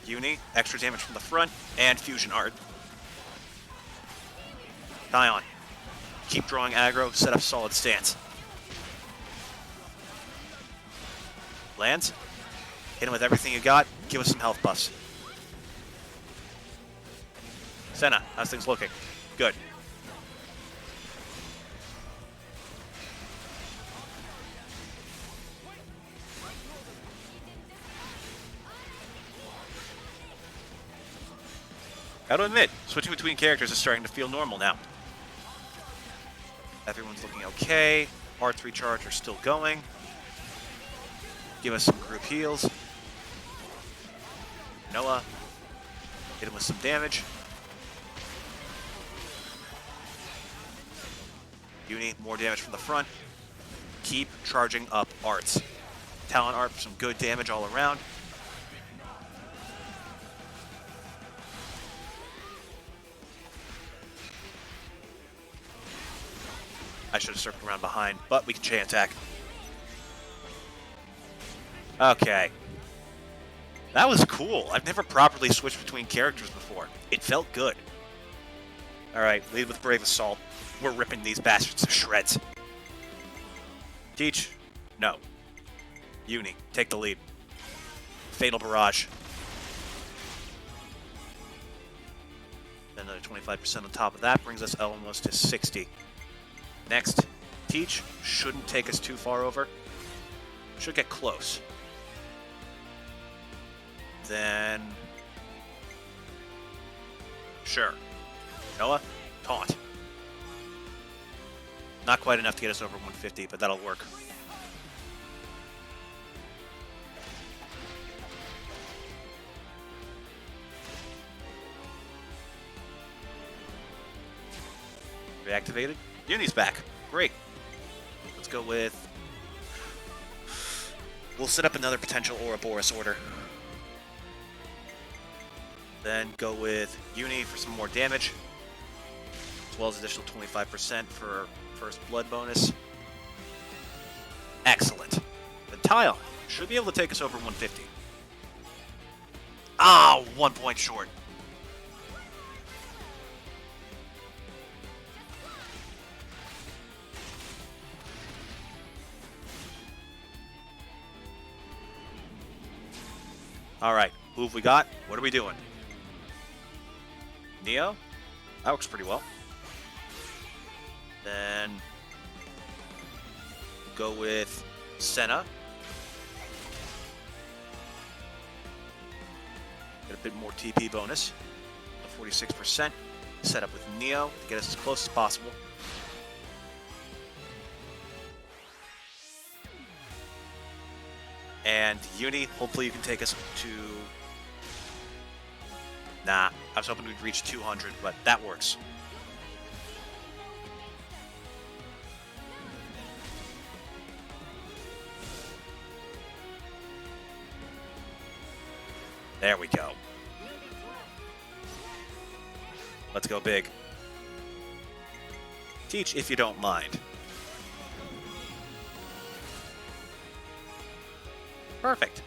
Uni, extra damage from the front, and fusion art. Dion, keep drawing aggro, set up solid stance. Lands, hit him with everything you got, give us some health buffs. Senna, how's things looking? Good. Gotta admit, switching between characters is starting to feel normal now. Everyone's looking okay. Arts recharge are still going. Give us some group heals. Noah, hit him with some damage. Uni, more damage from the front. Keep charging up arts. Talent art for some good damage all around. I should have circled around behind, but we can chain attack. Okay. That was cool. I've never properly switched between characters before. It felt good. Alright, lead with Brave Assault. We're ripping these bastards to shreds. Teach? No. Uni, take the lead. Fatal Barrage. Another 25% on top of that brings us almost to 60. Next, Teach shouldn't take us too far over. Should get close. Then... Sure. Noah, Taunt. Not quite enough to get us over 150, but that'll work. Reactivated. Uni's back. Great. Let's go with... We'll set up another potential Ouroboros order. Then go with Uni for some more damage, as well as additional 25% for first blood bonus. Excellent. The Tile should be able to take us over 150. Ah, 1 point short. All right, move we got. What are we doing? Neo? That works pretty well. Then go with Senna. Get a bit more TP bonus. 46%. Set up with Neo to get us as close as possible. And Uni, hopefully you can take us to... Nah, I was hoping we'd reach 200, but that works. There we go. Let's go big. Teach if you don't mind. Perfect.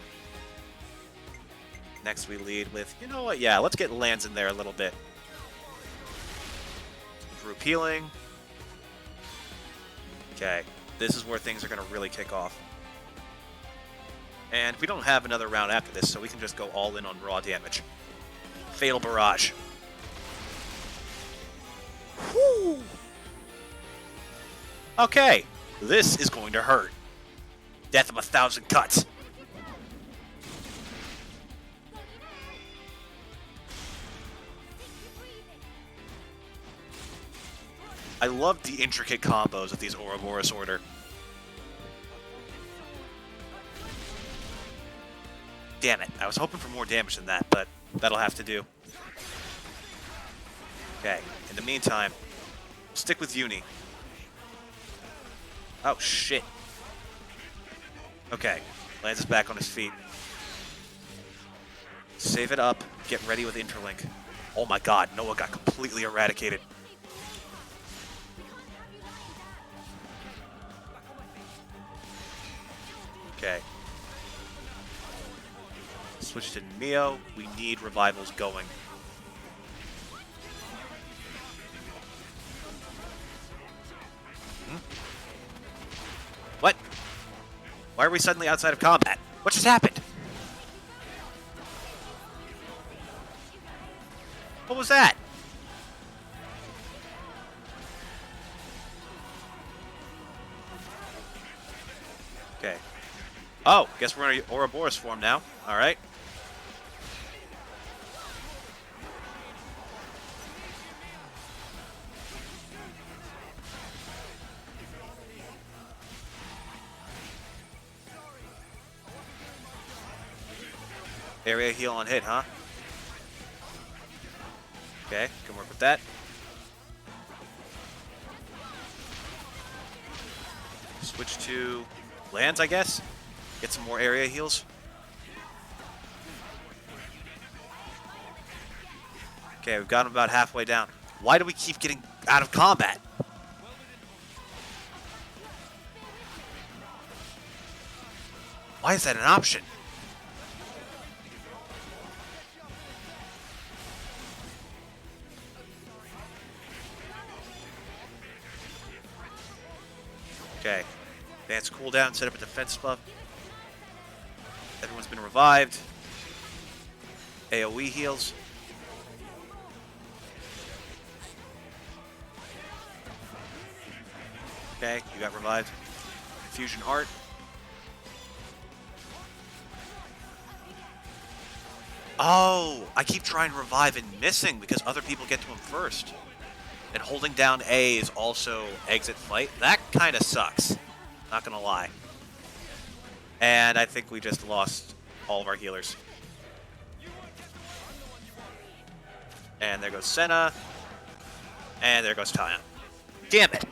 Next we lead with, you know what, yeah, let's get lands in there a little bit. Group healing. Okay, this is where things are going to really kick off. And we don't have another round after this, so we can just go all in on raw damage. Fatal Barrage. Whew. Okay, this is going to hurt. Death of 1,000 cuts. I love the intricate combos of these Ouroboros Order. Damn it. I was hoping for more damage than that, but that'll have to do. Okay. In the meantime, we'll stick with Uni. Oh, shit. Okay. Lands us back on his feet. Save it up. Get ready with Interlink. Oh my god, Noah got completely eradicated. Okay. Switch to Neo. We need revivals going. What? Why are we suddenly outside of combat? What just happened? What was that? Okay. Oh, guess we're in Ouroboros form now. Alright. Area heal on hit, huh? Okay, can work with that. Switch to lands, I guess. Get some more area heals. Okay, we've got him about halfway down. Why do we keep getting out of combat? Why is that an option? Okay. Advance cooldown, set up a defense buff. Everyone's been revived. AoE heals. Okay, you got revived. Fusion Art. Oh, I keep trying to revive and missing because other people get to him first. And holding down A is also exit fight. That kind of sucks. Not gonna lie. And I think we just lost all of our healers. And there goes Senna. And there goes Taya. Damn it!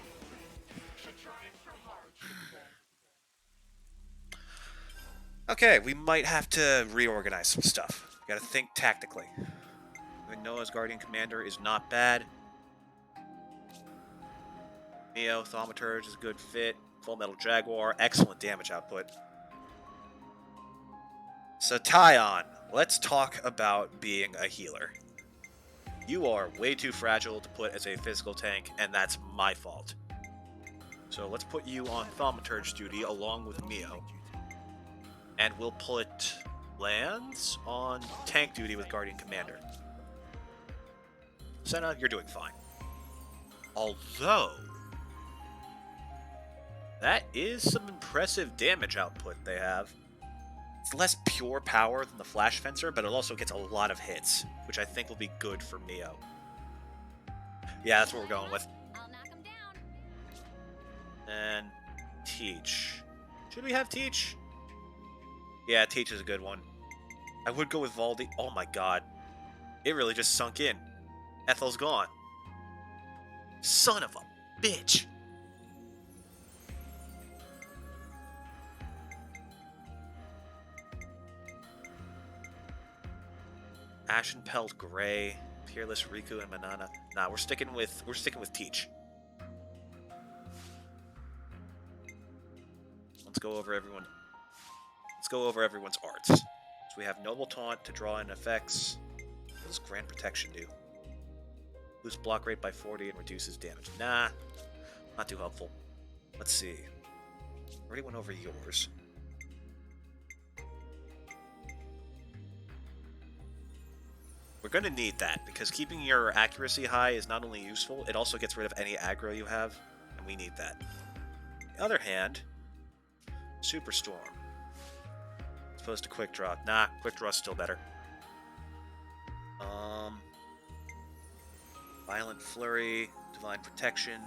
Okay, we might have to reorganize some stuff. We gotta think tactically. I think Noah's Guardian Commander is not bad. Neo, Thaumaturge is a good fit. Full Metal Jaguar, excellent damage output. So Tyon, let's talk about being a healer. You are way too fragile to put as a physical tank, and that's my fault. So let's put you on Thaumaturge duty along with Neo. And we'll put Lance on tank duty with Guardian Commander. Senna, you're doing fine. Although, that is some impressive damage output they have. It's less pure power than the Flash Fencer, but it also gets a lot of hits, which I think will be good for Neo. Yeah, that's what we're going with. I'll knock him down. And Teach. Should we have Teach? Yeah, Teach is a good one. I would go with Valdi. Oh my god. It really just sunk in. Ethel's gone. Son of a bitch. Ashen Pelt Gray, Peerless Riku, and Manana. Nah, we're sticking with Teach. Let's go over everyone. Let's go over everyone's arts. So we have Noble Taunt to draw in effects. What does Grand Protection do? Boosts block rate by 40 and reduces damage. Nah, not too helpful. Let's see. Already went over yours. We're going to need that, because keeping your accuracy high is not only useful, it also gets rid of any aggro you have, and we need that. On the other hand, Superstorm. As opposed to Quick Draw. Nah, Quick Draw's still better. Violent Flurry, Divine Protection.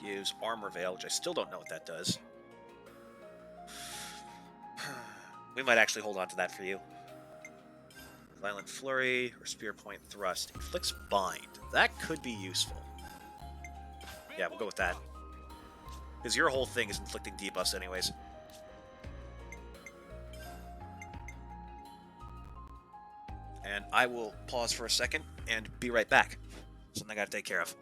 Gives Armor Veil, which I still don't know what that does. We might actually hold on to that for you. Violent Flurry or Spear Point Thrust. Inflicts Bind. That could be useful. Yeah, we'll go with that. Because your whole thing is inflicting debuffs anyways. And I will pause for a second and be right back. Something I gotta take care of.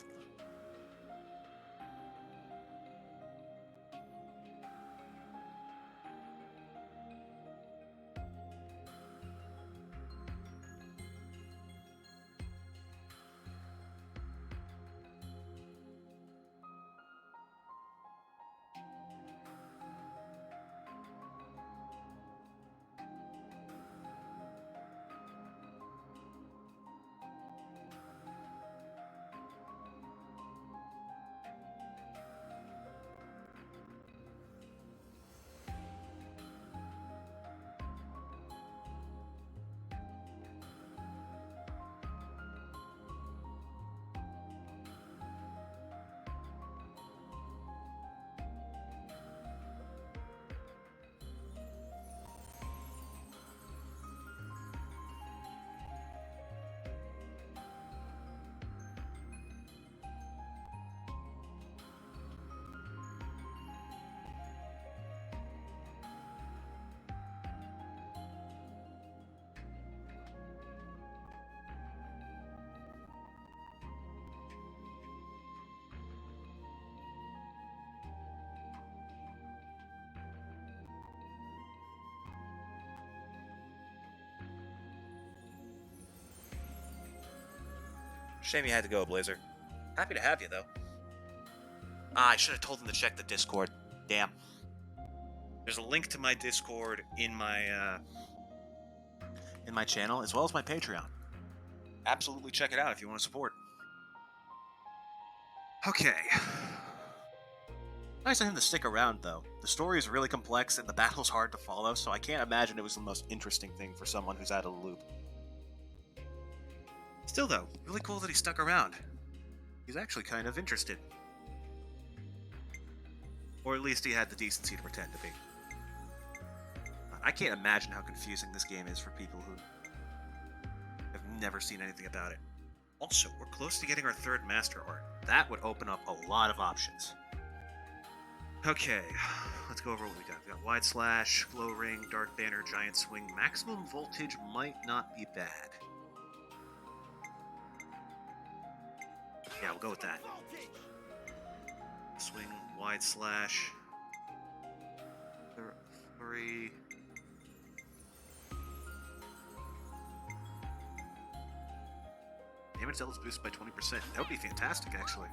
Shame you had to go, Blazer. Happy to have you, though. I should have told him to check the Discord. Damn. There's a link to my Discord in my channel, as well as my Patreon. Absolutely check it out if you want to support. Okay. Nice of him to stick around, though. The story is really complex and the battle's hard to follow, so I can't imagine it was the most interesting thing for someone who's out of the loop. Still, though, really cool that he stuck around. He's actually kind of interested. Or at least he had the decency to pretend to be. I can't imagine how confusing this game is for people who have never seen anything about it. Also, we're close to getting our third Master Art. That would open up a lot of options. Okay, let's go over what we got. We got Wide Slash, Glow Ring, Dark Banner, Giant Swing. Maximum Voltage might not be bad. Yeah, we'll go with that. Swing, Wide Slash. Flurry. Damage dealt is boosted by 20%. That would be fantastic, actually.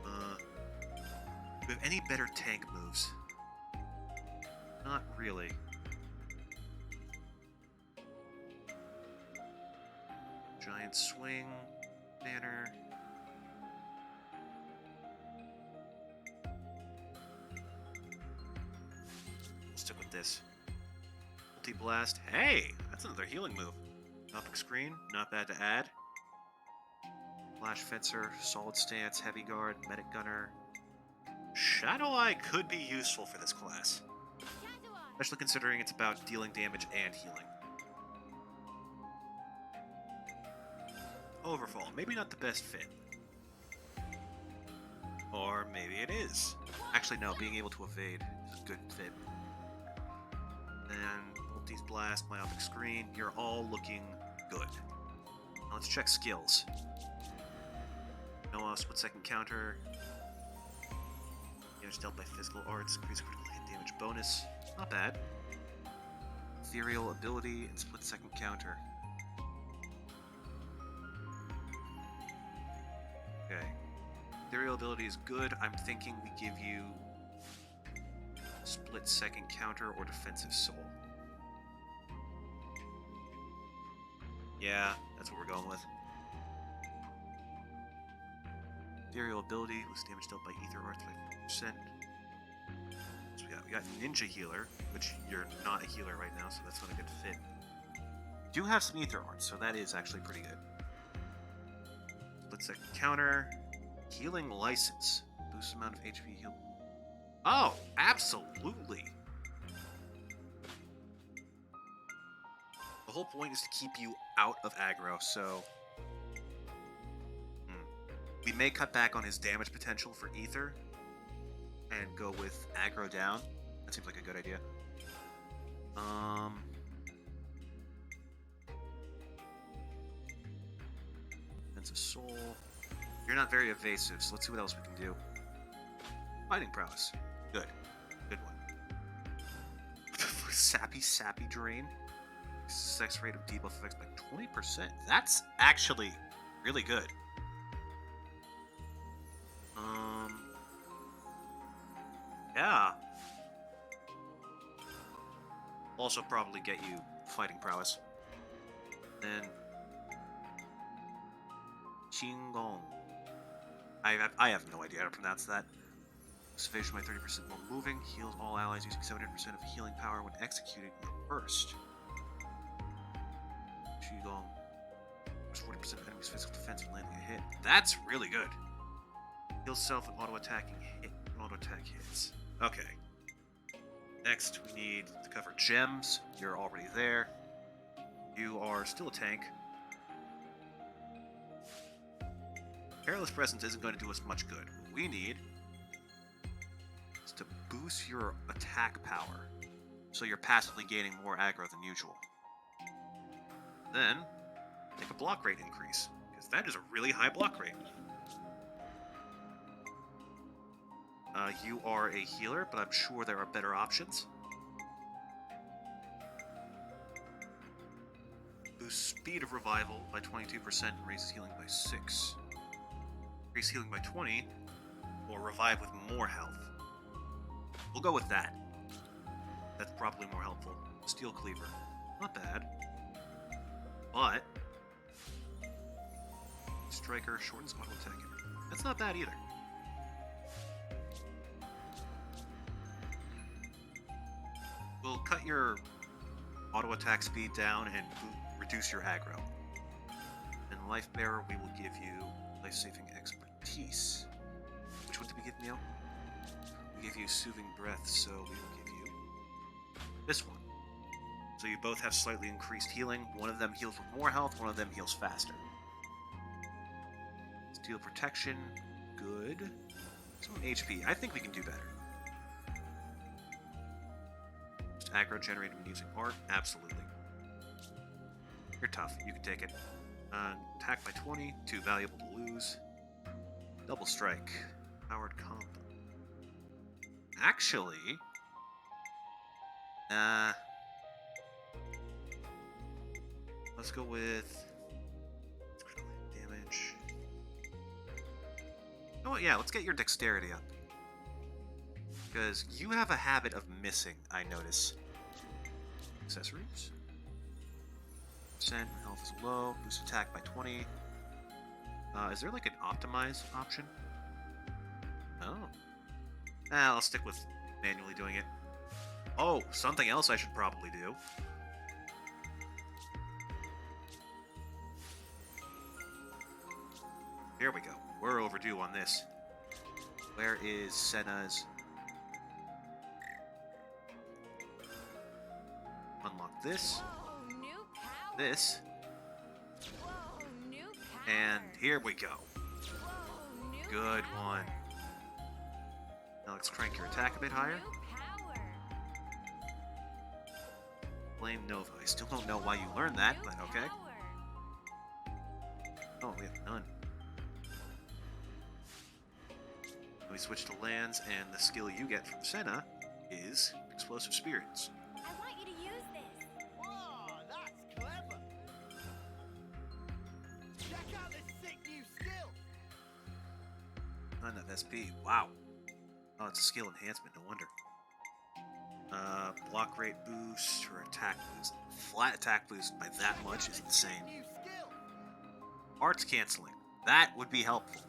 Do we have any better tank moves? Not really. Giant Swing, Banner. We'll stick with this. Multi-Blast. Hey! That's another healing move. Topic Screen, not bad to add. Flash Fencer, Solid Stance, Heavy Guard, Medic Gunner. Shadow Eye could be useful for this class. Especially considering it's about dealing damage and healing. Overfall, maybe not the best fit. Or maybe it is. Actually, no, being able to evade is a good fit. And Multi's Blast, Myopic Screen, you're all looking good. Now let's check skills. Noah, split second counter. Damage dealt by physical arts, increase critical hit damage bonus. Not bad. Ethereal ability and split second counter. Okay. Ethereal ability is good. I'm thinking we give you split second counter or defensive soul. Yeah, that's what we're going with. Ethereal ability was damage dealt by ether arts by 5%. So we got Ninja Healer, which you're not a healer right now, so that's not a good fit. Do have some ether arts, so that is actually pretty good. Split second counter. Healing License. Boost amount of HP heal. Oh, absolutely. whole point is to keep you out of aggro, so... We may cut back on his damage potential for Ether and go with aggro down. That seems like a good idea. Sense of Soul. You're not very evasive, so let's see what else we can do. Fighting Prowess. Good. Good one. Sappy Drain. Sex rate of debuff effects by 20%. That's actually really good. Yeah. Also probably get you Fighting Prowess. Then Qinggong. I have no idea how to pronounce that. Evasion by 30% while moving. Heals all allies using 700% of healing power when executing a burst. Qigong. 40% of enemy's physical defense when landing a hit. That's really good. Heals self and auto-attacking hit. Auto-attack hits. Okay. Next, we need to cover gems. You're already there. You are still a tank. Perilous Presence isn't going to do us much good. What we need is to boost your attack power, so you're passively gaining more aggro than usual. Then, take a block rate increase, because that is a really high block rate. You are a healer, but I'm sure there are better options. Boosts speed of revival by 22% and raises healing by 6. Increase healing by 20, or revive with more health. We'll go with that. That's probably more helpful. Steel Cleaver. Not bad. But Striker shortens auto attack. That's not bad either. We'll cut your auto attack speed down and reduce your aggro. And Life Bearer, we will give you life saving expertise. Which one did we give Neil? We gave you Soothing Breath, so we will give you this one. So you both have slightly increased healing. One of them heals with more health, one of them heals faster. Steel Protection, good. Some HP. I think we can do better. Just aggro generated when using art? Absolutely. You're tough. You can take it. Attack by 20, too valuable to lose. Double Strike. Powered combo. Actually... let's go with... damage. Oh, yeah, let's get your dexterity up. Because you have a habit of missing, I notice. Accessories. Percent when health is low. Boost attack by 20. Is there like an optimize option? Oh. I'll stick with manually doing it. Oh, something else I should probably do. Here we go. We're overdue on this. Where is Senna's? Unlock this. This. And here we go. Good one. Now let's crank your attack a bit higher. Blame Nova. I still don't know why you learned that, but okay. Oh, we have none. We switch to lands, and the skill you get from Senna is Explosive Spirits. I want you to use this. Whoa, that's clever. Check out this sick new skill. None of SP. Wow. Oh, it's a skill enhancement. No wonder. Block rate boost or attack boost. Flat attack boost by that much is insane. Arts canceling. That would be helpful.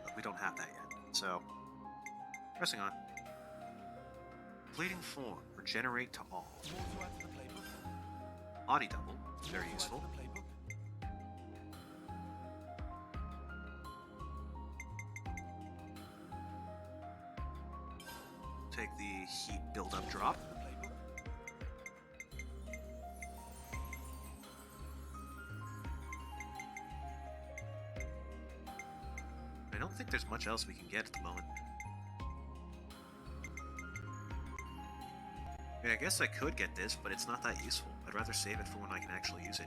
But we don't have that yet. So, pressing on. Fleeting Form. Regenerate to all. Body double. Very useful. Take the heat build-up drop. don't think there's much else we can get at the moment. I mean, I guess I could get this, but it's not that useful. I'd rather save it for when I can actually use it.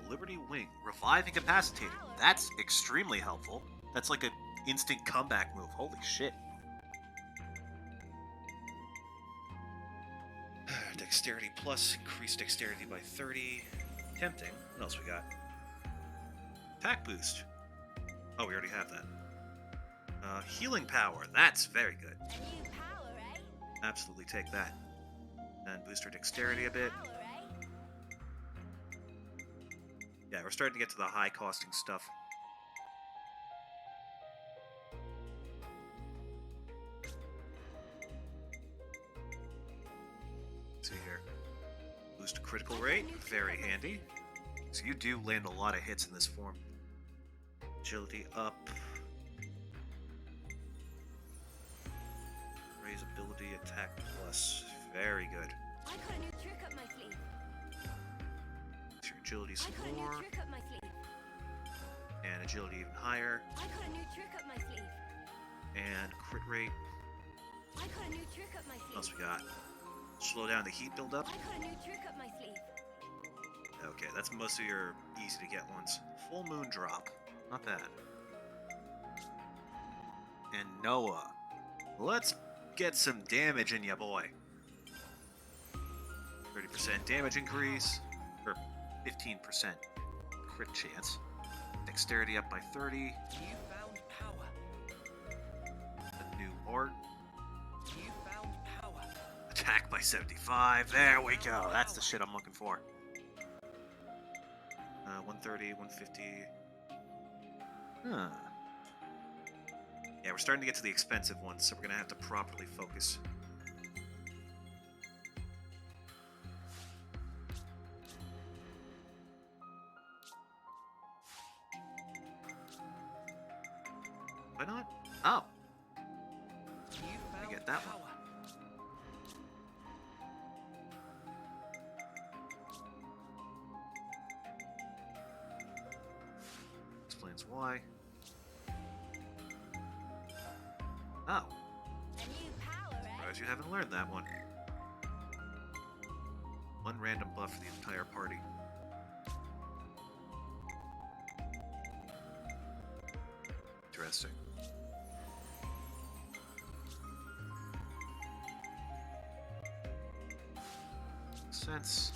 Liberty Wing. Revive Incapacitated. That's extremely helpful. That's like an instant comeback move. Holy shit. Dexterity plus, increased dexterity by 30. Tempting. What else we got? Attack boost. Oh, we already have that. Healing power. That's very good. Absolutely take that. And boost our dexterity a bit. Yeah, we're starting to get to the high costing stuff. Let's see here. Boost critical rate, very handy. So you do land a lot of hits in this form. Agility up. Raise ability, attack plus. Very good. I got a new trick up my sleeve. So your agility some I got a more. new trick up my sleeve. And agility even higher. I got a new trick up my sleeve. And crit rate. I got a new trick up my sleeve. What else we got? Slow down the heat buildup. I got a new trick up my sleeve. Okay, that's most of your easy to get ones. Full moon drop. Not bad. And Noah. Let's get some damage in ya, boy. 30% damage increase. Or 15% crit chance. Dexterity up by 30. You found power. A new art. You found power. Attack by 75. There we go. That's the shit I'm looking for. 130, 150. Huh. Yeah, we're starting to get to the expensive ones, so we're gonna have to properly focus. Why not? Oh. I get that one. Explains why. Oh. Surprised you haven't learned that one. One random buff for the entire party. Interesting. Makes sense.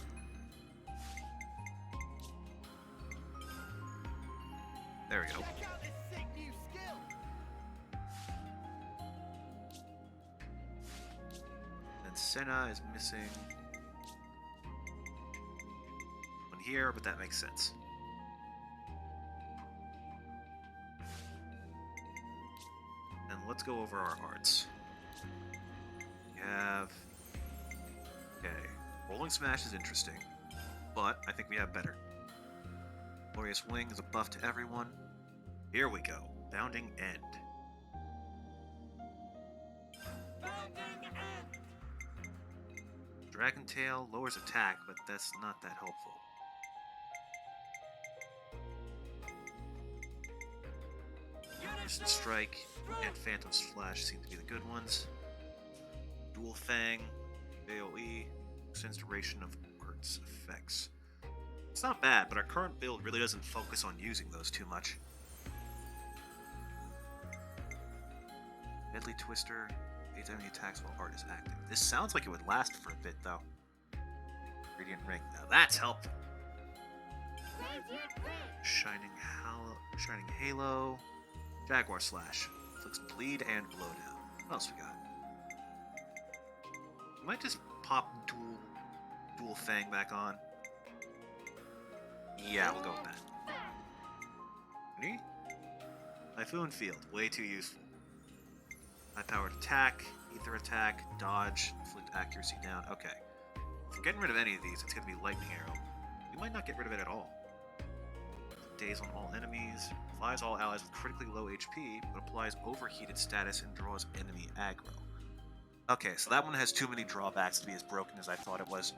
There we go. Check out this sick new skill. And Senna is missing one here, but that makes sense. And let's go over our arts. We have... Okay. Rolling Smash is interesting, but I think we have better. Glorious Wing is a buff to everyone. Here we go. Bounding End. Dragon Tail lowers attack, but that's not that helpful. Instant Strike and Phantom Slash seem to be the good ones. Dual Fang, AoE, extends duration of arts effects. It's not bad, but our current build really doesn't focus on using those too much. Deadly Twister, 8 enemy attacks while art is active. This sounds like it would last for a bit, though. Radiant Ring, now that's helpful. Shining Halo, Jaguar Slash, inflicts bleed and blowdown. What else we got? We might just pop dual Fang back on. Yeah, we'll go with that. Ready? Typhoon Field, way too useful. High-powered attack, ether attack, dodge, inflict accuracy down. Okay. If we're getting rid of any of these, it's going to be Lightning Arrow. We might not get rid of it at all. Daze on all enemies, flies all allies with critically low HP, but applies overheated status and draws enemy aggro. Okay, so that one has too many drawbacks to be as broken as I thought it was.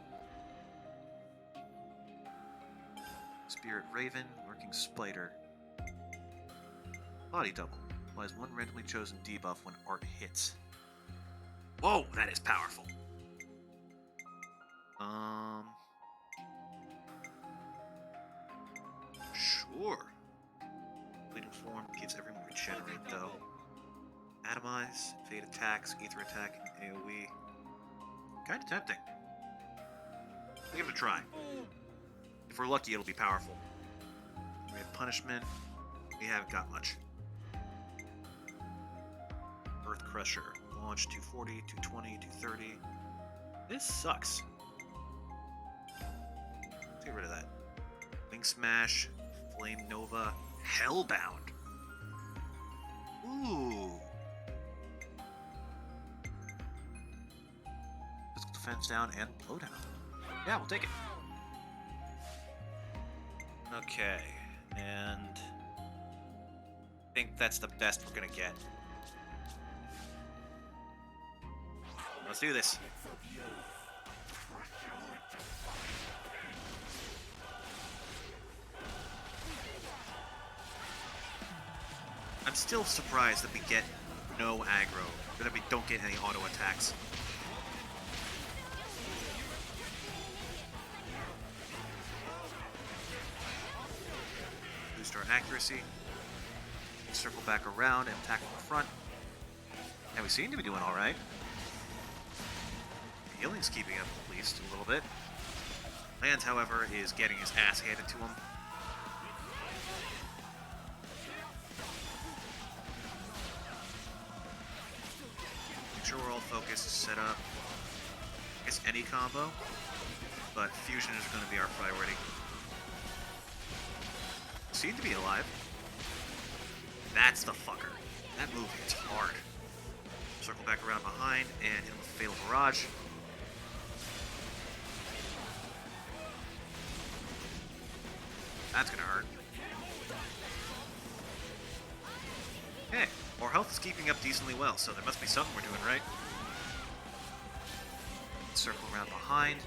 Spirit Raven, Working Spider. Body Double. Applies one randomly chosen debuff when art hits. Whoa, that is powerful. Sure. Fleeting Form gives everyone regenerate though. Atomize, Fade attacks, Ether attack, and AoE. Kinda tempting. We'll give it a try. If we're lucky, it'll be powerful. We have Punishment. We haven't got much. Earth Crusher. Launch 240, 220, 230. This sucks. Let's get rid of that. Wing Smash. Flame Nova. Hellbound. Ooh. Physical defense down and blow down. Yeah, we'll take it. Okay, and I think that's the best we're gonna get. Let's do this. I'm still surprised that we get no aggro, or that we don't get any auto attacks. Boost our accuracy. Circle back around and attack from the front. And we seem to be doing alright. Healing's keeping up at least a little bit. Lance, however, is getting his ass handed to him. Make sure we're all focused, set up. I guess any combo, but fusion is going to be our priority. Seem to be alive. That's the fucker. That move hits hard. Circle back around behind and hit him with Fatal Barrage. That's gonna hurt. Okay, our health is keeping up decently well, so there must be something we're doing right. Circle around behind.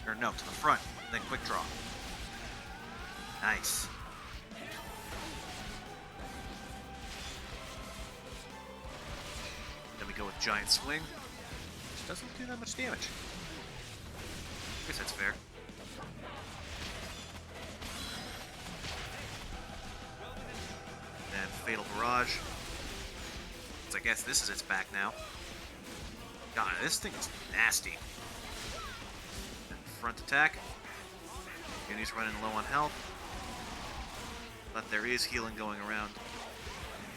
Or no, to the front, then quick draw. Nice. Then we go with Giant Swing, which doesn't do that much damage. I guess that's fair. Then Fatal Barrage. So I guess this is its back now. God, this thing is nasty. Then front attack. Uni's running low on health. But there is healing going around.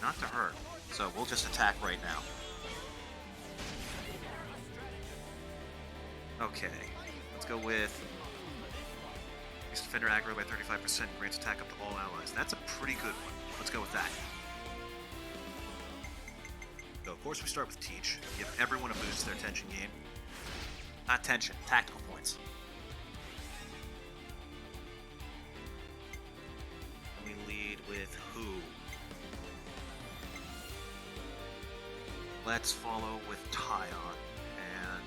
Not to hurt. So we'll just attack right now. Okay. Let's go with Beast Defender aggro by 35%, grants attack up to all allies. That's a pretty good one. Let's go with that. So of course we start with Teach. Give everyone a boost to their tension gain. Not tension, tactical points. We lead with who? Let's follow with Tyon. And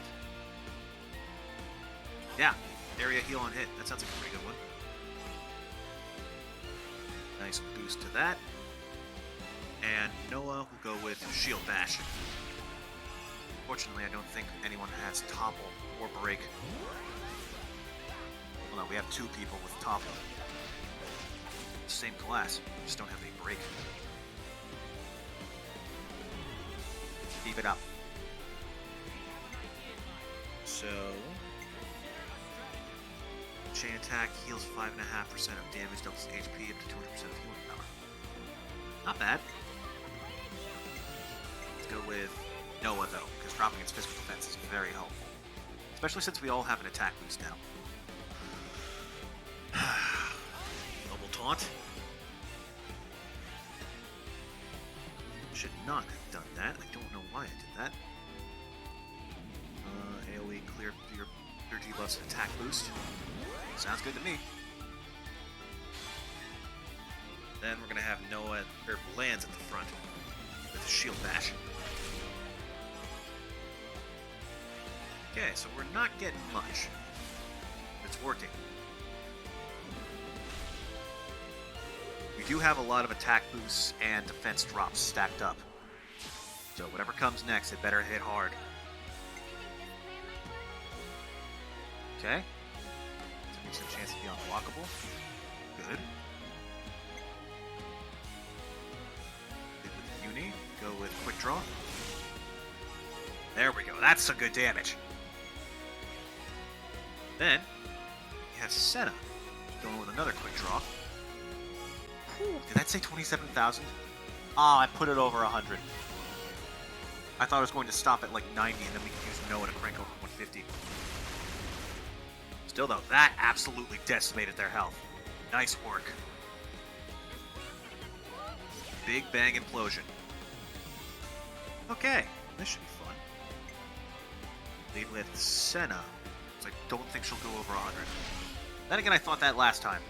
yeah, area heal on hit. That sounds like a pretty good one. Nice boost to that. And Noah will go with Shield Bash. Fortunately, I don't think anyone has Topple or Break. Well, no, we have two people with Topple. Same class, just don't have a Break. Keep it up. So chain attack heals 5.5% of damage, doubles HP up to 200% of healing power. Not bad. Let's go with Noah though, because dropping its physical defense is very helpful. Especially since we all have an attack boost now. Double taunt. Should not have done that. I don't know why I did that. AoE clear your debuffs and attack boost. Sounds good to me. Then we're gonna have Noah or Lance at the front with Shield Bash. Okay, so we're not getting much. It's working. We do have a lot of attack boosts and defense drops stacked up. So whatever comes next, it better hit hard. Okay. So it gives it a chance to be unblockable. Good. Good with Uni. Go with Quick Draw. There we go. That's some good damage. Then, you have Senna going with another Quick Draw. Did that say 27,000? Ah, I put it over 100. I thought I was going to stop at like 90 and then we could use Noah to crank over 150. Still though, that absolutely decimated their health. Nice work. Big Bang Implosion. Okay, this should be fun. Lead with Senna. So I don't think she'll go over 100. Then again, I thought that last time.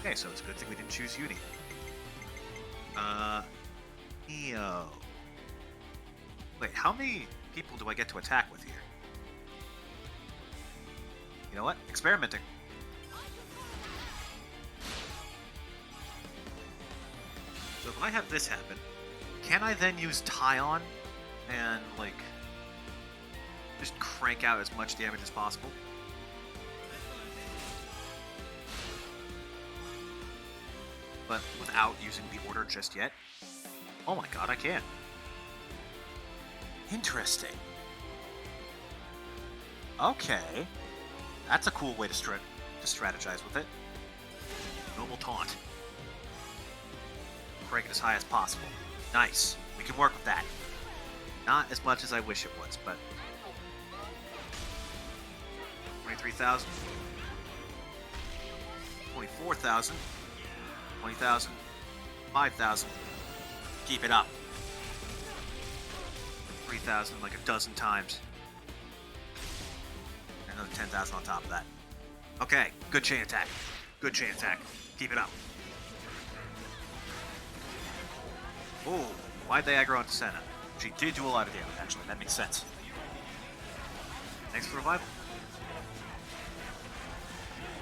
Okay, so it's a good thing we didn't choose Uni. Neo. Wait, how many people do I get to attack with here? You know what? Experimenting. So if I have this happen, can I then use Tyon and, like, just crank out as much damage as possible? But without using the order just yet? Oh my god, I can. Interesting. Okay. That's a cool way to strategize with it. Normal taunt. Crank it as high as possible. Nice. We can work with that. Not as much as I wish it was, but... 23,000. 24,000. 20,000. 5,000. Keep it up. 3,000 like a dozen times. Another 10,000 on top of that. Okay, good chain attack. Good chain attack. Keep it up. Oh, why'd they aggro onto Senna? She did do a lot of damage, actually. That makes sense. Thanks for revival.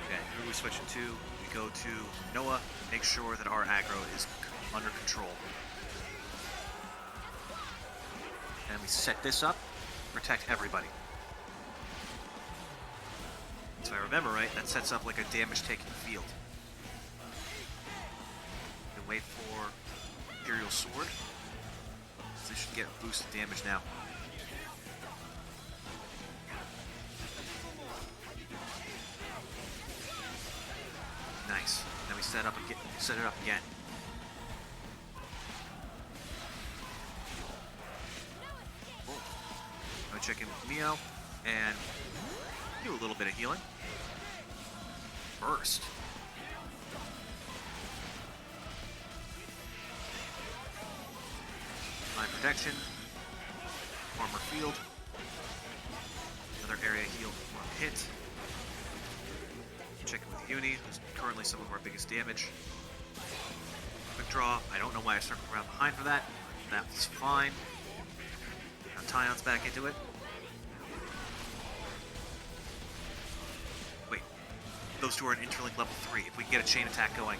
Okay, who are we switching to? We go to Noah. Make sure that our aggro is under control. And we set this up, protect everybody. So I remember right, that sets up like a damage-taking field. And wait for Imperial Sword. So they should get boosted damage now. Nice. Now we set it up again. Cool. Now check in with Mio and do a little bit of healing. Burst. Line protection. Armor field. Another area heal from hit. Check in with Uni, who's currently some of our biggest damage. Quick draw. I don't know why I circled around behind for that. That was fine. Now Tyon's back into it. Wait. Those two are an interlink level 3. If we can get a chain attack going.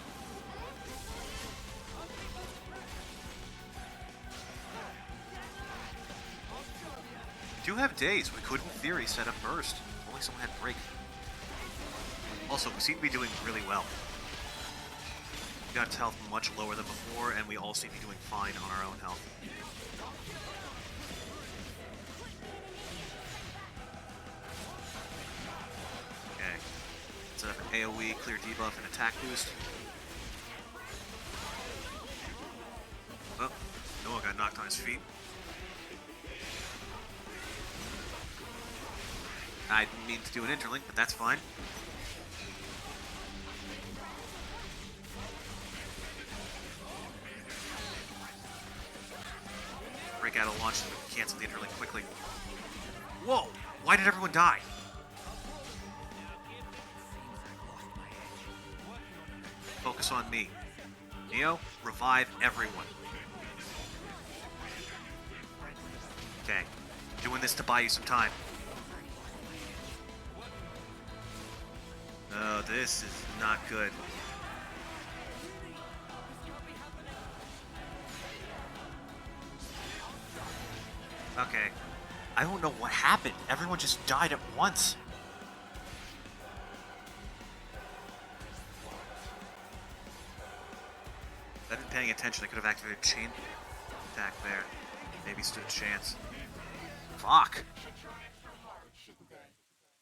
We do have days. We could, in theory, set up burst. If only someone had break. Also, we seem to be doing really well. We got its health much lower than before, and we all seem to be doing fine on our own health. Okay. Set up an AoE, clear debuff, and attack boost. Oh, Noah got knocked on his feet. I didn't mean to do an interlink, but that's fine. Break out a launch and cancel the interlink quickly. Whoa! Why did everyone die? Focus on me. Neo, revive everyone. Okay. Doing this to buy you some time. Oh, this is not good. I don't know what happened. Everyone just died at once. If I'd been paying attention, I could have activated chain attack there. Maybe stood a chance. Fuck!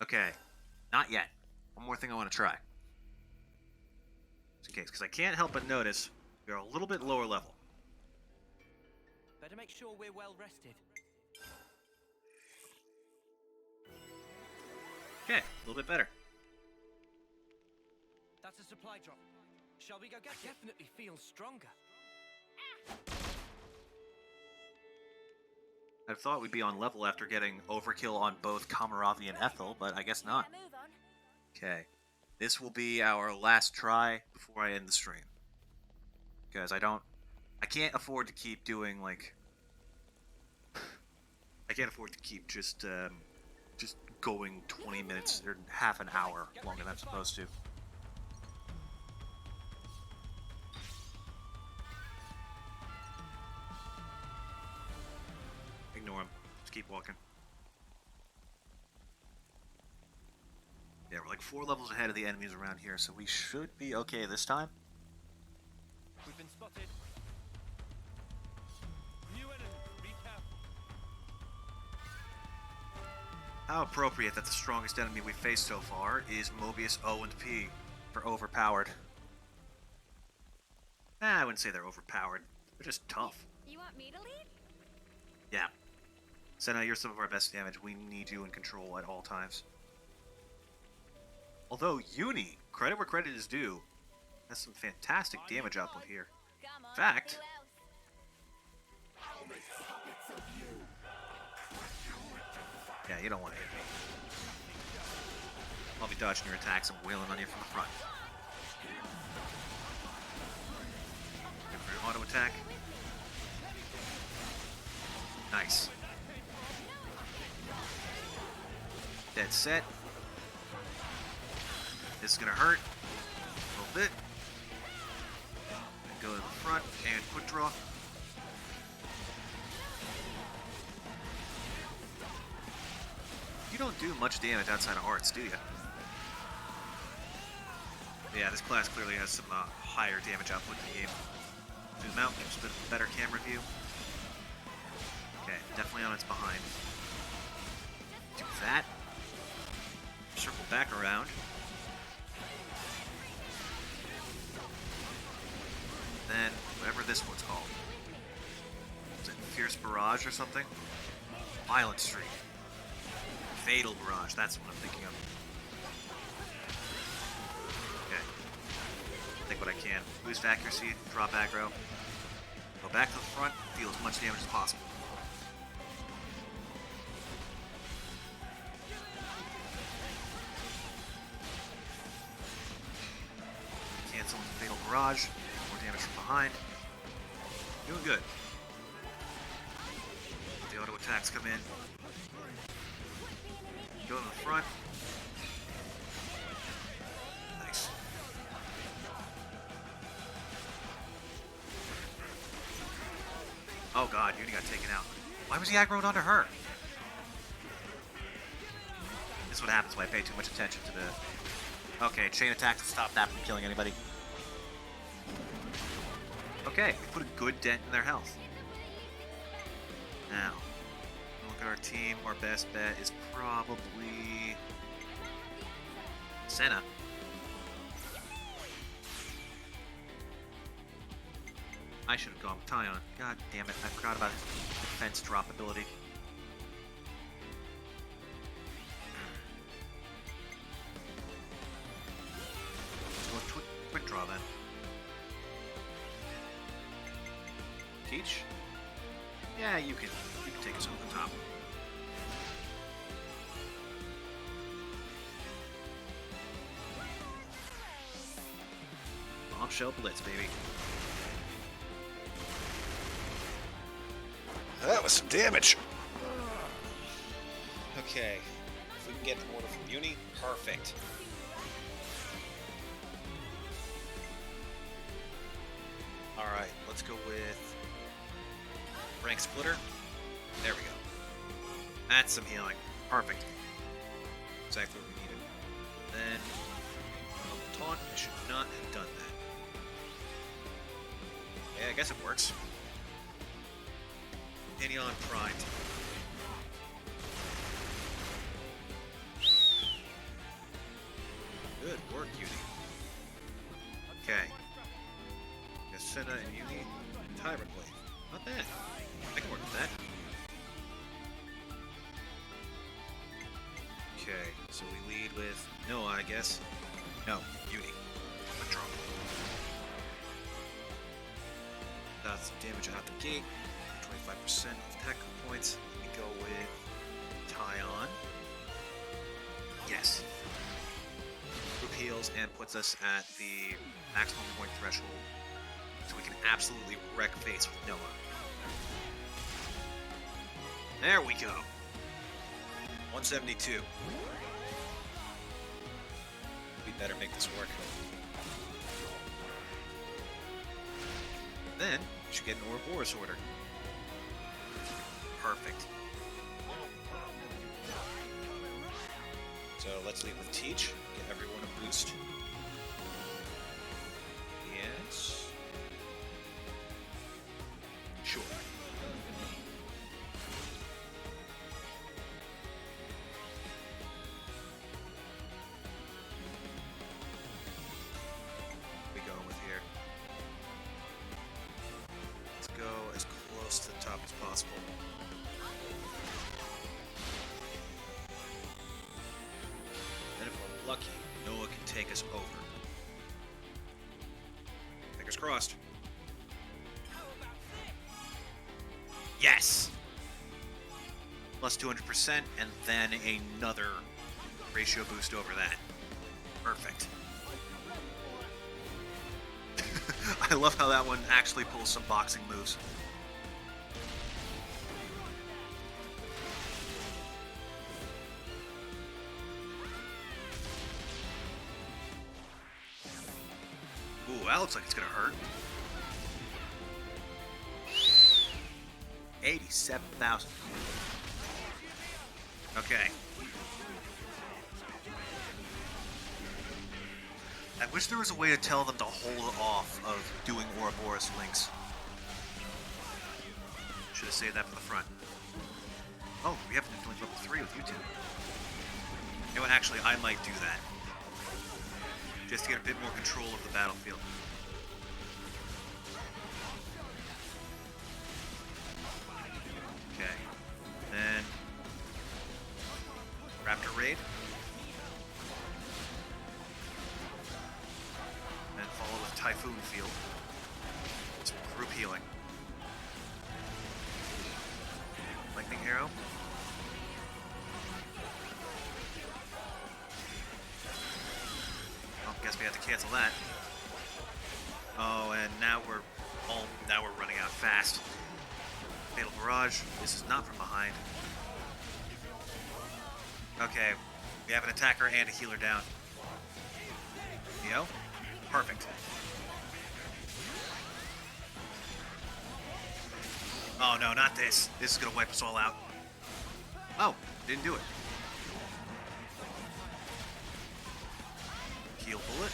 Okay. Not yet. One more thing I want to try. Just in case, because I can't help but notice we are a little bit lower level. Better make sure we're well rested. Okay, a little bit better. That's a supply drop. Shall we go get it? Definitely feels stronger. I thought we'd be on level after getting overkill on both Kamaravi and Ethel, but I guess not. Okay. This will be our last try before I end the stream. Because I can't afford to keep doing, like... I can't afford to keep just going 20 minutes or half an hour longer than I'm supposed to. Ignore him. Just keep walking. Yeah, we're like 4 levels ahead of the enemies around here, so we should be okay this time. We've been spotted. New enemy. Be careful. How appropriate that the strongest enemy we've faced so far is Mobius O and P for overpowered. I wouldn't say they're overpowered. They're just tough. You want me to lead? Yeah. Senna, you're some of our best damage. We need you in control at all times. Although Uni, credit where credit is due, has some fantastic damage output here. In fact... Yeah, you don't want to hit me. I'll be dodging your attacks and wailing on you from the front. Good for your auto attack. Nice. Dead set. This is gonna hurt a little bit. Go to the front and quick draw. You don't do much damage outside of arts, do you? Yeah, this class clearly has some higher damage output in the game. Zoom out, gives a bit of a better camera view. Okay, definitely on its behind. Do that. Circle back around. Then, whatever this one's called. Is it Fierce Barrage or something? Violent Streak. Fatal Barrage, that's what I'm thinking of. Okay. Take what I can. Boost accuracy, drop aggro. Go back to the front, deal as much damage as possible. Cancel Fatal Barrage. More damage from behind. Doing good. The auto attacks come in. Go to the front. Nice. Oh god, Uni got taken out. Why was he aggroed onto her? This is what happens when I pay too much attention to the... Okay, chain attack to stop that from killing anybody. Okay, we put a good dent in their health. Now, look at our team. Our best bet is probably Senna. I should have gone with Tyon. God damn it, I forgot about his defense drop ability. Let's go quick draw then. Teach? Yeah, you can take us over the top. Bombshell Blitz, baby. That was some damage. Okay, if we can get the order from Uni, perfect. Alright, let's go with Rank Splitter. There we go. That's some healing. Perfect. Exactly what we needed. Then, taunt, I should not have done that. Yeah, I guess it works. Pinion primed. Good work, Uni. Okay. Senna and Uni. Tyrant Blade. Not bad. I can work with that. Okay, so we lead with Noah, I guess. No, Uni. Withdraw. That's damage out the gate. 25% of attack points. We go with Tyon. Yes. Group heals and puts us at the maximum point threshold. So we can absolutely wreck face with Noah. There we go. 172. We better make this work. Then, we should get an Ouroboros order. Perfect. So let's leave with Teach. Get everyone a boost. Yes. Sure. We go with here. Let's go as close to the top as possible. Then if we're lucky, Noah can take us over. Fingers crossed. Yes! Plus 200%, and then another ratio boost over that. Perfect. I love how that one actually pulls some boxing moves. Ooh, that looks like it's gonna hurt. 87,000. Okay. I wish there was a way to tell them to hold off of doing Ouroboros links. Should have saved that for the front. Oh, we haven't been doing level 3 with you two. You know what, actually, I might do that. Just to get a bit more control of the battlefield. Okay. Then Raptor Raid. And follow with Typhoon Field. Some group healing. Lightning Arrow. Well, guess we have to cancel that. Oh, and now we're running out fast. Fatal Barrage. This is not from behind. Okay, we have an attacker and a healer down. Neo? Perfect. Oh no, not this. This is gonna wipe us all out. Oh, didn't do it. Heal bullet.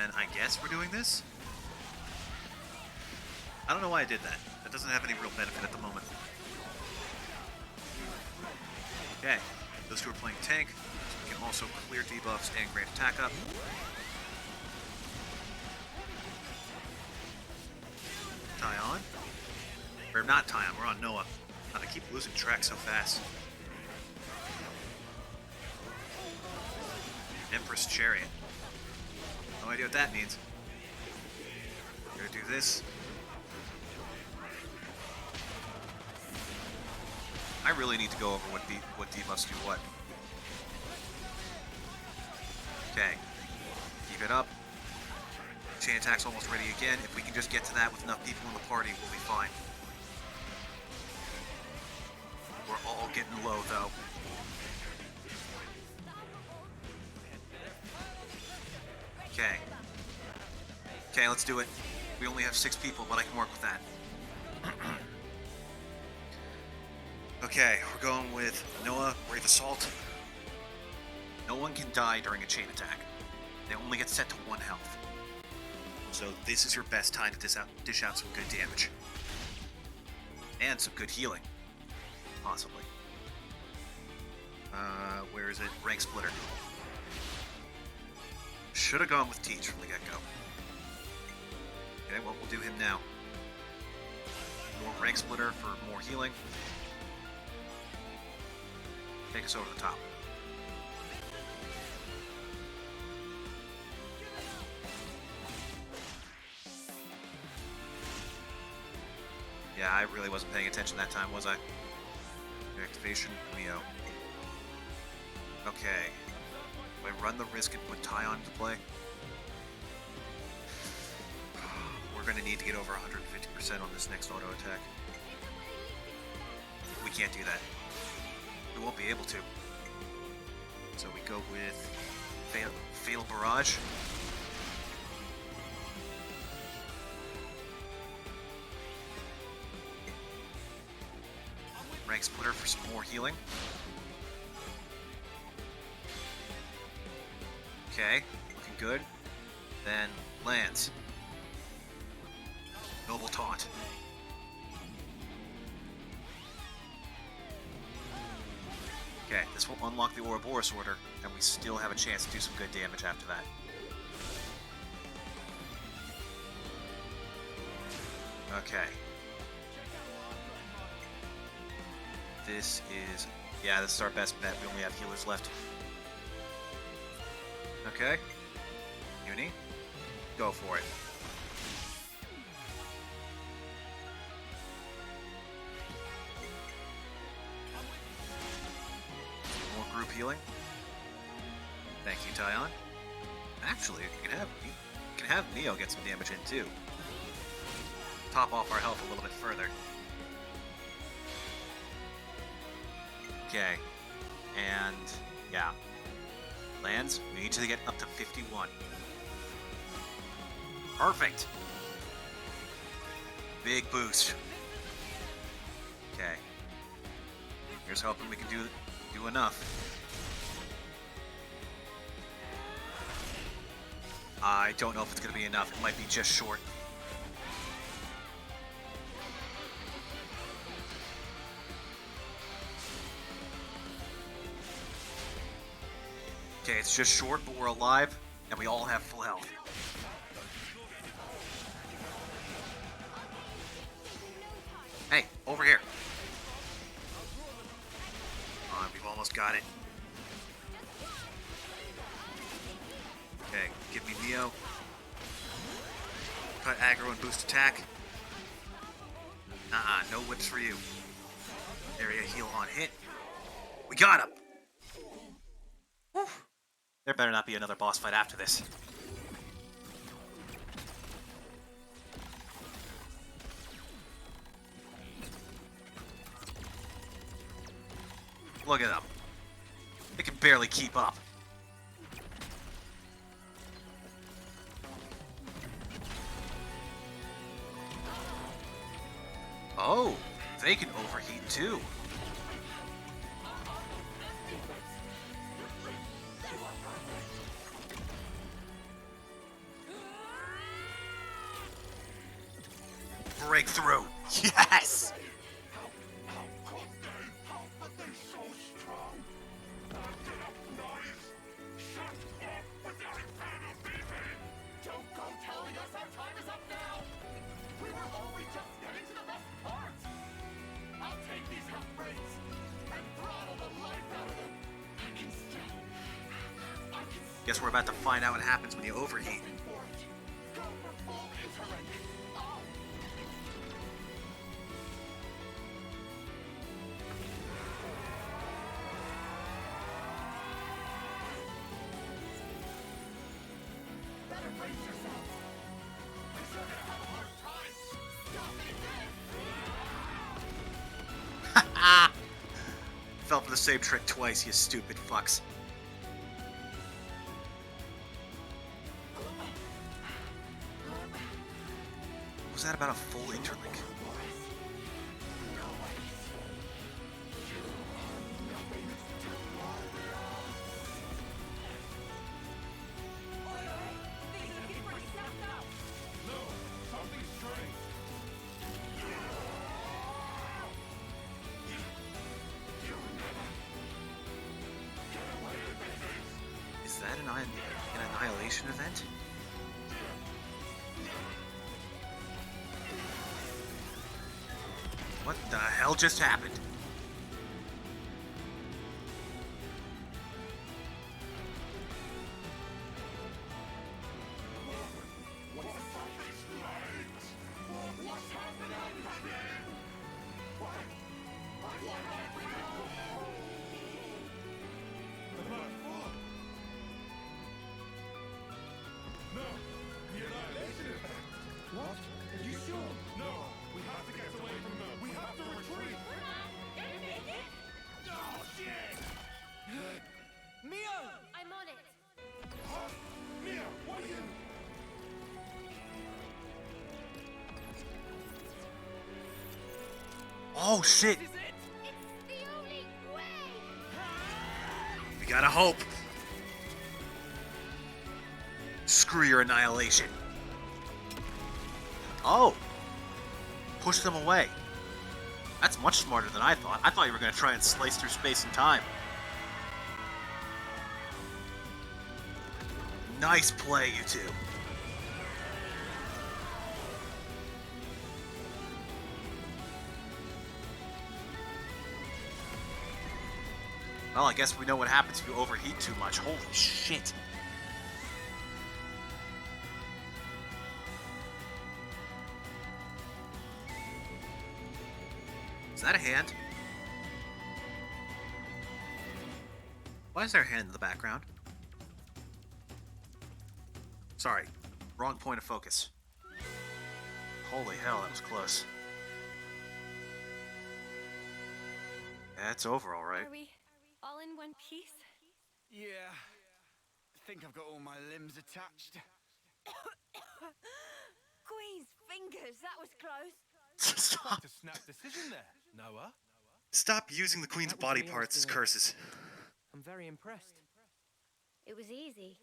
And I guess we're doing this? I don't know why I did that. That doesn't have any real benefit at the moment. Okay, those two are playing tank. So we can also clear debuffs and grant attack up. Tyon. Or not Tyon, we're on Noah. God, I keep losing track so fast. Empress Chariot. No idea what that means. We're gonna do this. I really need to go over what debuffs do what. Okay. Keep it up. Chain attack's almost ready again. If we can just get to that with enough people in the party, we'll be fine. We're all getting low, though. Okay. Okay, let's do it. We only have 6 people, but I can work with that. Okay, we're going with Noah, Brave Assault. No one can die during a chain attack. They only get set to 1 health. So this is your best time to dish out some good damage. And some good healing. Possibly. Where is it? Rank Splitter. Should have gone with Teach from the get-go. Okay, well, we'll do him now. More Rank Splitter for more healing. Take us over the top. Yeah, I really wasn't paying attention that time, was I? Activation, Neo. Okay. Do I run the risk and put Tyon into play? We're going to need to get over 150% on this next auto attack. We can't do that. We won't be able to. So we go with Fatal Barrage. Rank Splitter for some more healing. Okay, looking good. Then Lance. Noble Taunt. Okay, this will unlock the Ouroboros Order, and we still have a chance to do some good damage after that. Okay. This is our best bet. We only have healers left. Okay. Uni, go for it. More group healing. Thank you, Tyon. Actually, you can have Neo get some damage in too. Top off our health a little bit further. Okay, and yeah, Lands, we need to get up to 51. Perfect. Big boost. Okay. Here's hoping we can do enough. I don't know if it's going to be enough. It might be just short. Okay, it's just short, but we're alive, and we all have full health. Hey, over here. Come on, we've almost got it. Okay, give me Neo. Cut aggro and boost attack. No whips for you. Area heal on hit. We got him! Whew. There better not be another boss fight after this. Look at them. They can barely keep up. Oh, they can overheat too. Breakthrough. Yes! Guess we're about to find out what happens when you overheat. Fell for the same trick twice, you stupid fucks. Was that about a full interlink? that an annihilation event? What the hell just happened? What? Are you sure? No! We have to get away from them! We have to retreat! Oh, shit! Mio! I'm on it. Huh? Mia, what are you... Oh shit! It's the only way! We gotta hope. Screw your annihilation. Oh! Push them away. That's much smarter than I thought. I thought you were gonna try and slice through space and time. Nice play, you two. Well, I guess we know what happens if you overheat too much. Holy shit. Is that a hand? Why is there a hand in the background? Sorry, wrong point of focus. Holy hell, that was close. Yeah, it's over, all right. Are we all in one piece? Yeah. I think I've got all my limbs attached. Queen's fingers, that was close. Stop. Quite a snap decision there, Noah. Stop using the Queen's That was body me parts as asking curses. I'm very impressed. It was easy.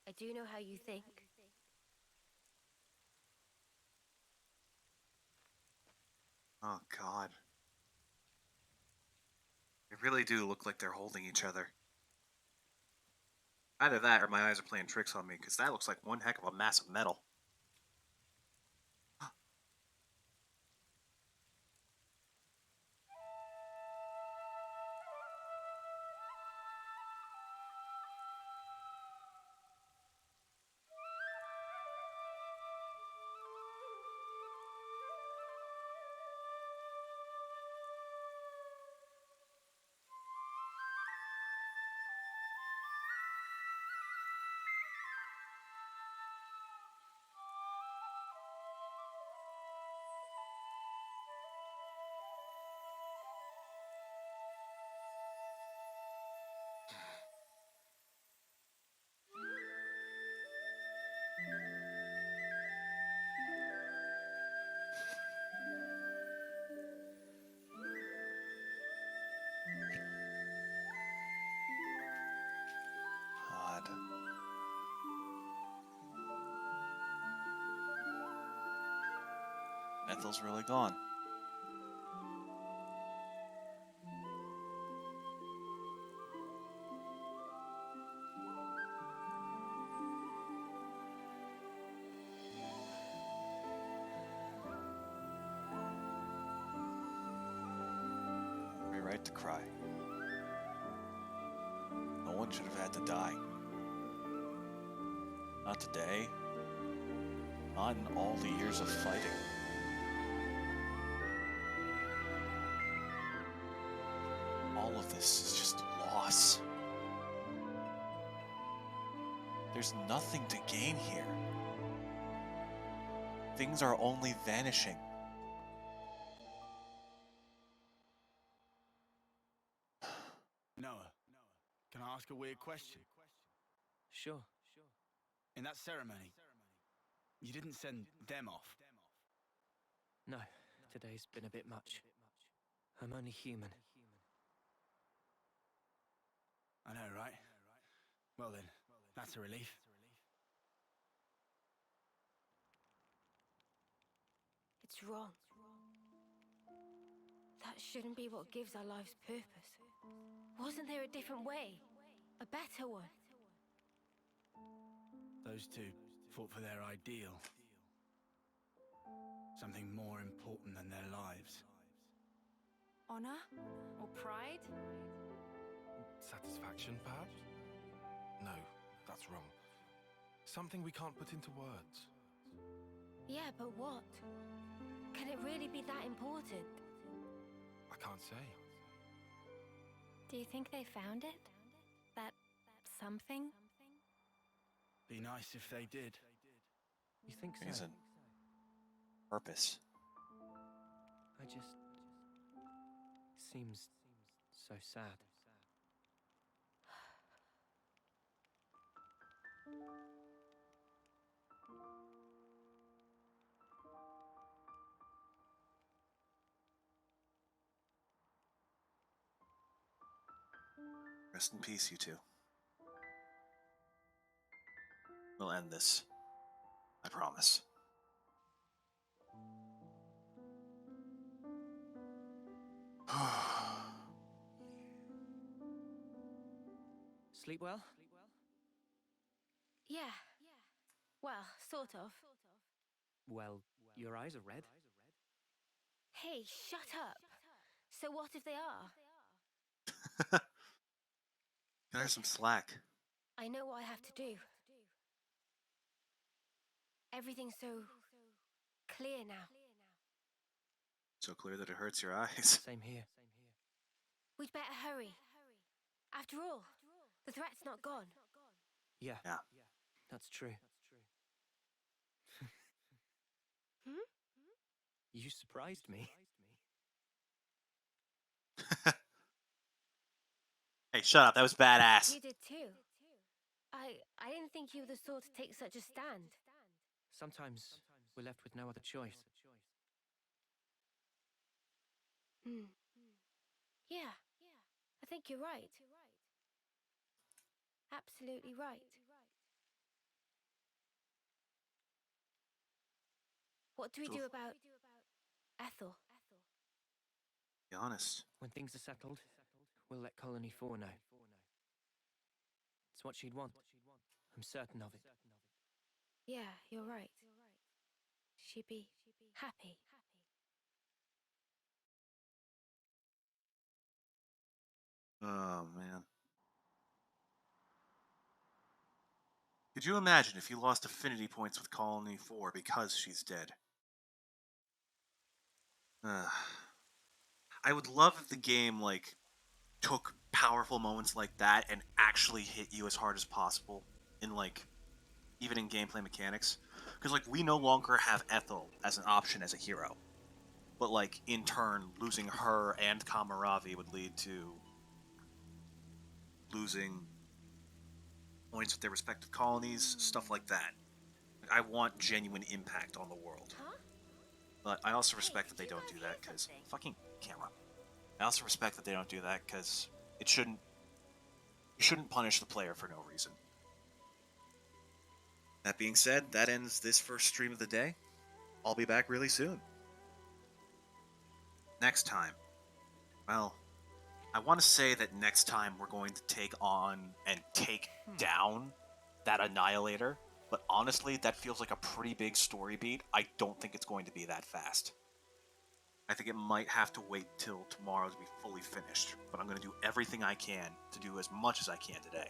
I do know how you think. Oh, God. They really do look like they're holding each other. Either that or my eyes are playing tricks on me, because that looks like one heck of a mass of metal. God. Ethel's really gone. Every right to cry. No one should have had to die. Not today. Not in all the years of fighting. All of this is just loss. There's nothing to gain here. Things are only vanishing. Noah, can I ask a weird question? Sure. In that ceremony, you didn't send them off. No, today's been a bit much. I'm only human. I know, right? Well then, that's a relief. It's wrong. That shouldn't be what gives our lives purpose. Wasn't there a different way? A better one? Those two fought for their ideal. Something more important than their lives. Honor? Or pride? Satisfaction, perhaps? No, that's wrong. Something we can't put into words. Yeah, but what? Can it really be that important? I can't say. Do you think they found it? That something? Be nice if they did. You think so? Reason. Purpose. I just... seems so sad. Rest in peace, you two. We'll end this. I promise. Sleep well? Yeah. Well, sort of. Well, your eyes are red. Hey, shut up. So what if they are? Got her some slack. I know what I have to do. Everything's so clear now. So clear that it hurts your eyes. Same here. We'd better hurry. After all, the threat's not gone. Yeah. Yeah. That's true. Hmm? You surprised me. Hey, shut up. That was badass. You did too. I didn't think you were the sort to take such a stand. Sometimes we're left with no other choice. Hmm. Yeah. I think you're right. Absolutely right. What do we do about Ethel? Be honest. When things are settled, we'll let Colony 4 know. It's what she'd want. I'm certain of it. Yeah, you're right. She'd be happy. Oh, man. Could you imagine if you lost affinity points with Colony 4 because she's dead? I would love if the game, like, took powerful moments like that and actually hit you as hard as possible in, like, even in gameplay mechanics. Because, like, we no longer have Ethel as an option as a hero. But, like, in turn, losing her and Kamaravi would lead to losing points with their respective colonies, stuff like that. I want genuine impact on the world. But I also respect that they don't do that, because... Fucking camera. I also respect that they don't do that, because it shouldn't... You shouldn't punish the player for no reason. That being said, that ends this first stream of the day. I'll be back really soon. Next time. Well, I want to say that next time we're going to take on and take down that Annihilator, but honestly, that feels like a pretty big story beat. I don't think it's going to be that fast. I think it might have to wait till tomorrow to be fully finished, but I'm going to do everything I can to do as much as I can today.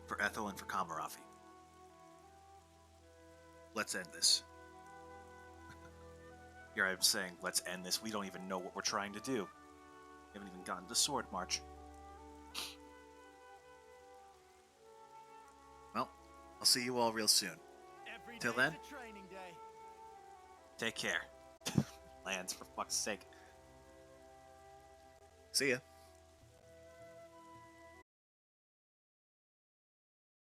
For Ethel and for Kamaravi. Let's end this. Here I'm saying, let's end this. We don't even know what we're trying to do. We haven't even gotten to Sword March. Well, I'll see you all real soon. Till then, take care. Lands, for fuck's sake. See ya.